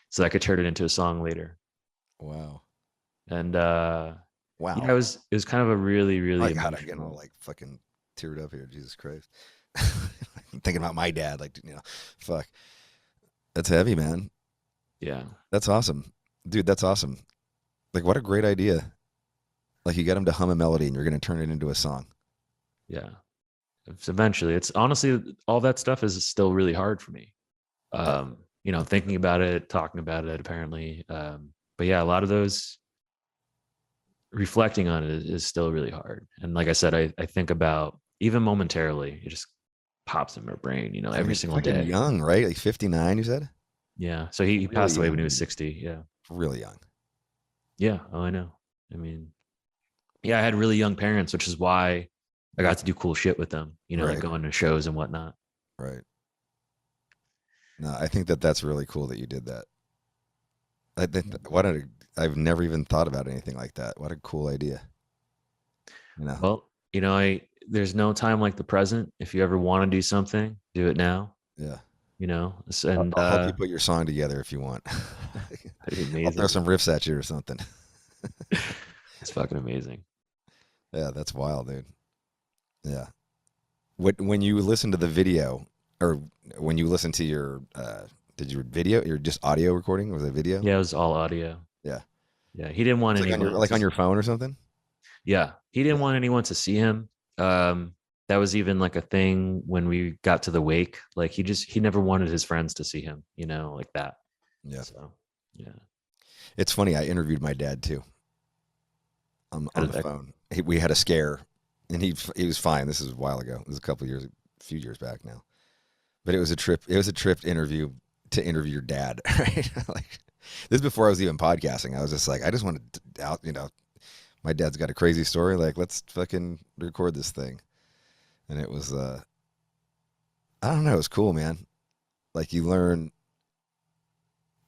Speaker 1: so I could turn it into a song later.
Speaker 4: Wow.
Speaker 1: And
Speaker 4: wow.
Speaker 1: Yeah, it was kind of a really, really.
Speaker 4: Oh God, I'm getting all like fucking teared up here. Jesus Christ. I'm thinking about my dad, like, fuck. That's heavy, man.
Speaker 1: Yeah.
Speaker 4: That's awesome. Dude, that's awesome. Like, what a great idea. Like, you got him to hum a melody and you're going to turn it into a song.
Speaker 1: Yeah. Eventually, it's honestly, all that stuff is still really hard for me. Thinking about it, talking about it, apparently. But yeah, a lot of those, reflecting on it is still really hard. And like I said, I think about, even momentarily, it just pops in my brain, every single day.
Speaker 4: Young, right? Like 59, you said?
Speaker 1: Yeah. So he really passed away when he was 60. Yeah.
Speaker 4: Really young.
Speaker 1: Yeah. Oh, I know. I mean, yeah, I had really young parents, which is why I got to do cool shit with them, you know, like
Speaker 4: Right.
Speaker 1: going to shows and whatnot.
Speaker 4: Right. No, I think that that's really cool that you did that. I've never even thought about anything like that. What a cool idea. You know.
Speaker 1: Well, you know, there's no time like the present. If you ever want to do something, do it now,
Speaker 4: Yeah.
Speaker 1: you know,
Speaker 4: I'll,
Speaker 1: and
Speaker 4: I'll help you put your song together if you want.
Speaker 1: that'd be
Speaker 4: I'll throw
Speaker 1: amazing.
Speaker 4: some riffs at you or something.
Speaker 1: It's fucking amazing.
Speaker 4: Yeah, that's wild, dude. Yeah. When you listen to the video, or when you listen to your did you video, your just audio recording? Was it video?
Speaker 1: Yeah, it was all audio.
Speaker 4: Yeah.
Speaker 1: Yeah, he didn't want
Speaker 4: It's like on
Speaker 1: anyone
Speaker 4: your phone or something?
Speaker 1: yeah, he didn't
Speaker 4: Yeah.
Speaker 1: want anyone to see him. That was even like a thing when we got to the wake. Like he never wanted his friends to see him, you know, like that.
Speaker 4: Yeah.
Speaker 1: So yeah.
Speaker 4: It's funny, I interviewed my dad too on
Speaker 1: How
Speaker 4: the
Speaker 1: did that
Speaker 4: phone. We had a scare and he was fine. This is a while ago. It was a few years back now. But it was a trip. It was a trip interview to interview your dad. Right? Like this is before I was even podcasting. I was just like, I just wanted to out. You know, my dad's got a crazy story. Like, let's fucking record this thing. And it was, I don't know. It was cool, man. Like you learn.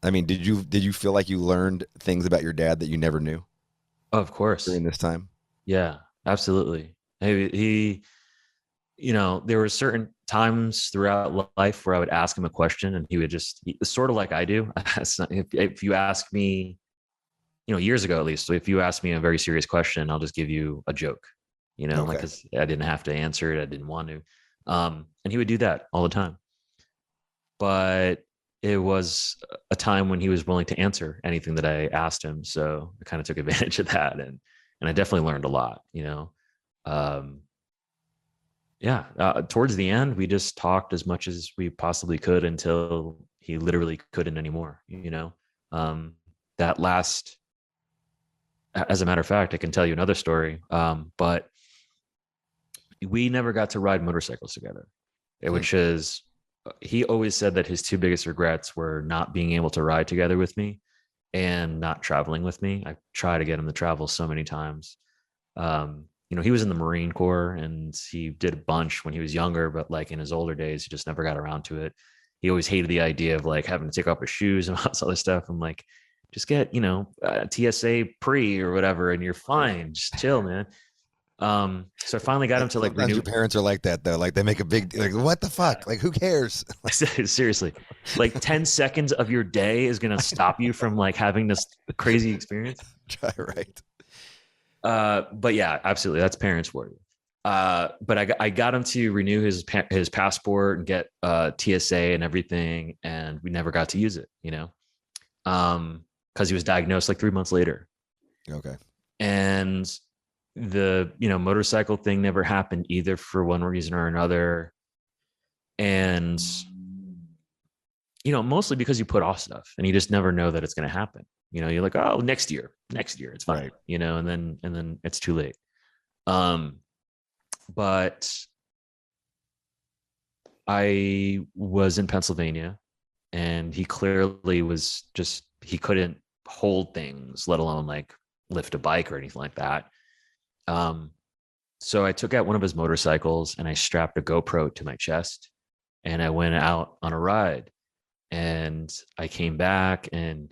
Speaker 4: I mean, did you feel like you learned things about your dad that you never knew
Speaker 1: Oh, of course.
Speaker 4: during this time?
Speaker 1: Yeah, absolutely. He you know, there were certain times throughout life where I would ask him a question and he would sort of like I do. If you ask me, you know, years ago at least, so if you ask me a very serious question, I'll just give you a joke, you know, like
Speaker 4: Okay.
Speaker 1: because I didn't have to answer it, I didn't want to. And he would do that all the time. But it was a time when he was willing to answer anything that I asked him, so I kind of took advantage of that, and I definitely learned a lot, you know. Um, yeah, towards the end, we just talked as much as we possibly could until he literally couldn't anymore, you know. Um, that last, as a matter of fact, I can tell you another story, but we never got to ride motorcycles together, which is, he always said that his two biggest regrets were not being able to ride together with me and not traveling with me. I tried to get him to travel so many times. You know, he was in the Marine Corps and he did a bunch when he was younger, but like in his older days, he just never got around to it. He always hated the idea of like having to take off his shoes and all this other stuff. I'm like, just get, you know, TSA pre or whatever, and you're fine. Just chill, man. So I finally got him to like
Speaker 4: Sometimes
Speaker 1: renew.
Speaker 4: your parents are like that though. Like they make a big like, what the fuck? Like who cares?
Speaker 1: Seriously, like 10 seconds of your day is going to stop you from like having this crazy experience.
Speaker 4: Right.
Speaker 1: But yeah, absolutely. That's parents for you. But I got him to renew his passport and get TSA and everything. And we never got to use it, you know, because he was diagnosed like 3 months later.
Speaker 4: Okay.
Speaker 1: And the, you know, motorcycle thing never happened either for one reason or another. And, you know, mostly because you put off stuff and you just never know that it's going to happen. You know, you're like, oh, next year, it's fine,
Speaker 4: Right.
Speaker 1: you know, and then it's too late. But I was in Pennsylvania and he clearly was just, he couldn't hold things, let alone like lift a bike or anything like that. So I took out one of his motorcycles and I strapped a GoPro to my chest and I went out on a ride, and I came back and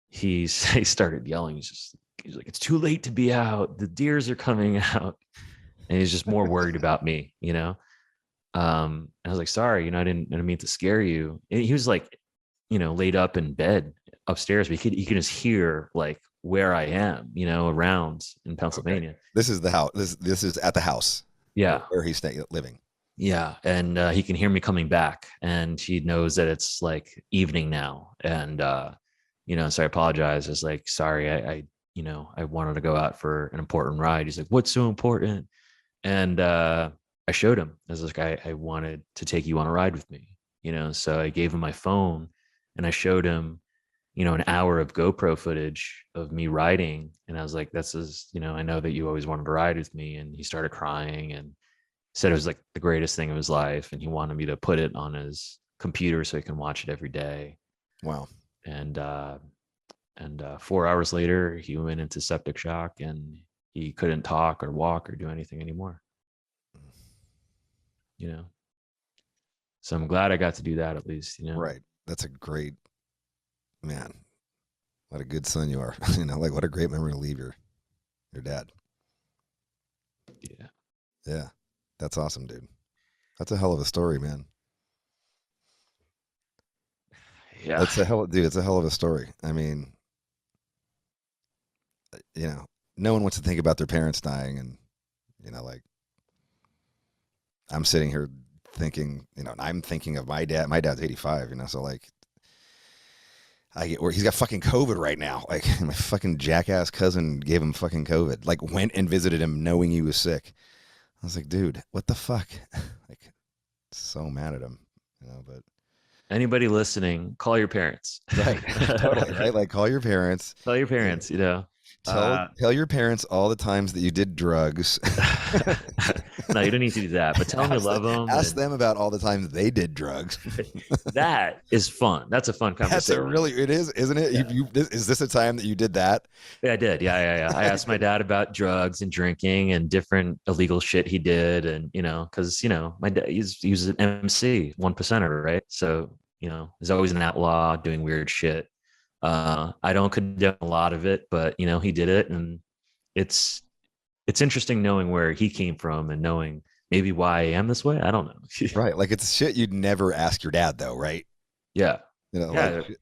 Speaker 1: he started yelling. He's like, it's too late to be out. The deers are coming out. And he's just more worried about me, you know? And I was like, sorry, you know, I didn't mean to scare you. And he was like, you know, laid up in bed upstairs, but he can just hear like where I am, you know, around in Pennsylvania.
Speaker 4: Okay. This is the house. This is at the house.
Speaker 1: Yeah.
Speaker 4: Where he's living.
Speaker 1: Yeah. And he can hear me coming back, and he knows that it's like evening now. And, you know, so I apologize. I was like, sorry, I you know, I wanted to go out for an important ride. He's like, what's so important? And I showed him. I was like, I wanted to take you on a ride with me, you know? So I gave him my phone and I showed him, you know, an hour of GoPro footage of me riding. And I was like, you know, I know that you always wanted to ride with me. And he started crying and said it was like the greatest thing of his life. And he wanted me to put it on his computer so he can watch it every day.
Speaker 4: Wow.
Speaker 1: And 4 hours later, he went into septic shock and he couldn't talk or walk or do anything anymore. You know, so I'm glad I got to do that at least. You know,
Speaker 4: Right. That's a great, man. What a good son you are. You know, like what a great memory to leave your dad.
Speaker 1: Yeah.
Speaker 4: Yeah. That's awesome, dude. That's a hell of a story, man.
Speaker 1: Yeah.
Speaker 4: That's it's a hell of a story. I mean, you know, no one wants to think about their parents dying, and, you know, like, I'm sitting here thinking, you know, and I'm thinking of my dad. My dad's 85, you know, so like, he's got fucking COVID right now. Like, my fucking jackass cousin gave him fucking COVID. Like, went and visited him knowing he was sick. I was like, dude, what the fuck? Like, so mad at him, you know, but.
Speaker 1: Anybody listening, call your parents.
Speaker 4: Right. Totally, right? Like, call your parents.
Speaker 1: Tell your parents, you know.
Speaker 4: Tell your parents all the times that you did drugs.
Speaker 1: No, you don't need to do that, but tell them you love them.
Speaker 4: Ask them about all the times they did drugs.
Speaker 1: That is fun. That's a fun conversation.
Speaker 4: It is, isn't it?
Speaker 1: Yeah.
Speaker 4: Is this a time that you did that?
Speaker 1: Yeah, I did. Yeah. I asked my dad about drugs and drinking and different illegal shit he did. And, you know, because, you know, my dad, he was an MC, 1%er, right? So, you know, he's always an outlaw doing weird shit. I don't condone a lot of it, but, you know, he did it. And it's interesting knowing where he came from and knowing maybe why I am this way. I don't know.
Speaker 4: Right. Like, it's shit you'd never ask your dad, though, right?
Speaker 1: Yeah.
Speaker 4: You know,
Speaker 1: Yeah.
Speaker 4: like,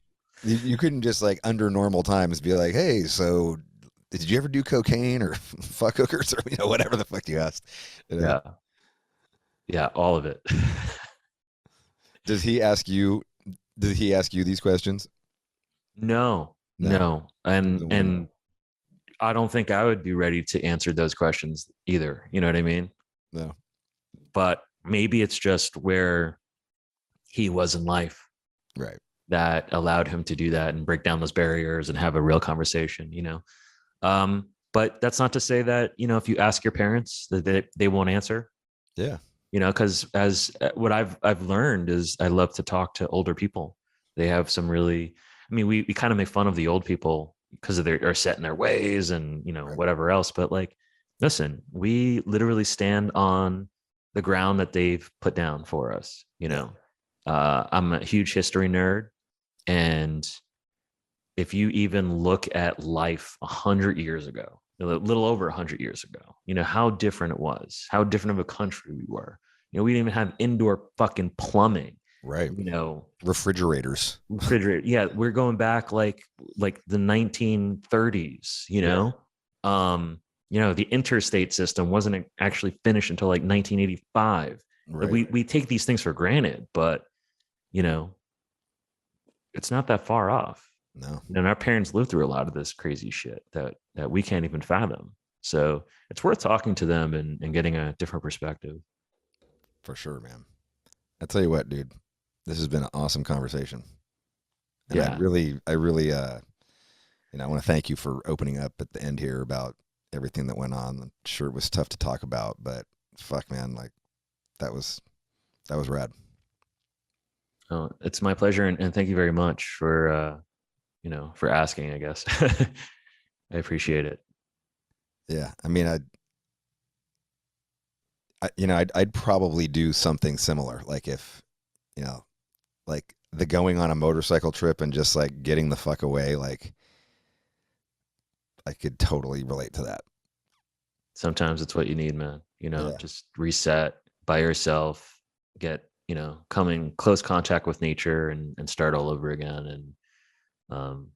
Speaker 4: you couldn't just, like, under normal times be like, hey, so did you ever do cocaine or fuck hookers or, you know, whatever the fuck you asked? You know?
Speaker 1: Yeah. Yeah. All of it.
Speaker 4: Does he ask you these questions?
Speaker 1: No. And I don't think I would be ready to answer those questions either. You know what I mean?
Speaker 4: No.
Speaker 1: But maybe it's just where he was in life,
Speaker 4: right,
Speaker 1: that allowed him to do that and break down those barriers and have a real conversation, you know? But that's not to say that, you know, if you ask your parents that they won't answer.
Speaker 4: Yeah.
Speaker 1: You know, because as what I've learned is I love to talk to older people. They have some really, I mean, we kind of make fun of the old people because of are set in their ways and, you know,
Speaker 4: right,
Speaker 1: whatever else. But like, listen, we literally stand on the ground that they've put down for us. You know, I'm a huge history nerd. And if you even look at life 100 years ago, a little over 100 years ago, you know, how different it was, how different of a country we were. You know, we didn't even have indoor fucking plumbing.
Speaker 4: Right.
Speaker 1: You know,
Speaker 4: refrigerator.
Speaker 1: Yeah. We're going back like the 1930s, you know. You know, the interstate system wasn't actually finished until like 1985. Right. We take these things for granted, but, you know, it's not that far off.
Speaker 4: No.
Speaker 1: And our parents lived through a lot of this crazy shit that we can't even fathom. So it's worth talking to them and getting a different perspective.
Speaker 4: For sure, man. I tell you what, dude, this has been an awesome conversation. And
Speaker 1: yeah.
Speaker 4: I really, you know, I want to thank you for opening up at the end here about everything that went on. I'm sure it was tough to talk about, but fuck, man, like that was rad.
Speaker 1: Oh, it's my pleasure. And thank you very much for, you know, for asking, I guess. I appreciate it.
Speaker 4: Yeah. I mean, I'd probably do something similar. Like if, you know, like the going on a motorcycle trip and just like getting the fuck away. Like I could totally relate to that.
Speaker 1: Sometimes it's what you need, man. You know, just reset by yourself, get, you know, come in close contact with nature and start all over again. And,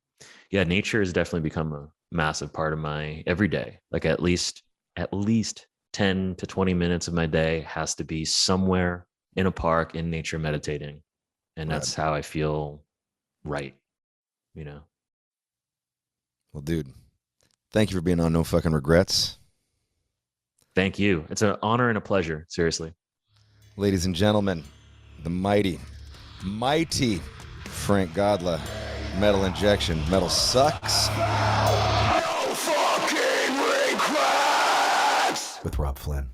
Speaker 1: yeah, nature has definitely become a massive part of my everyday. Like at least 10 to 20 minutes of my day has to be somewhere in a park in nature meditating. And that's how I feel right, you know?
Speaker 4: Well, dude, thank you for being on No Fucking Regrets.
Speaker 1: Thank you. It's an honor and a pleasure. Seriously.
Speaker 4: Ladies and gentlemen, the mighty Frank Godla. Metal Injection. Metal sucks. No fucking regrets. With ROBB FLYNN.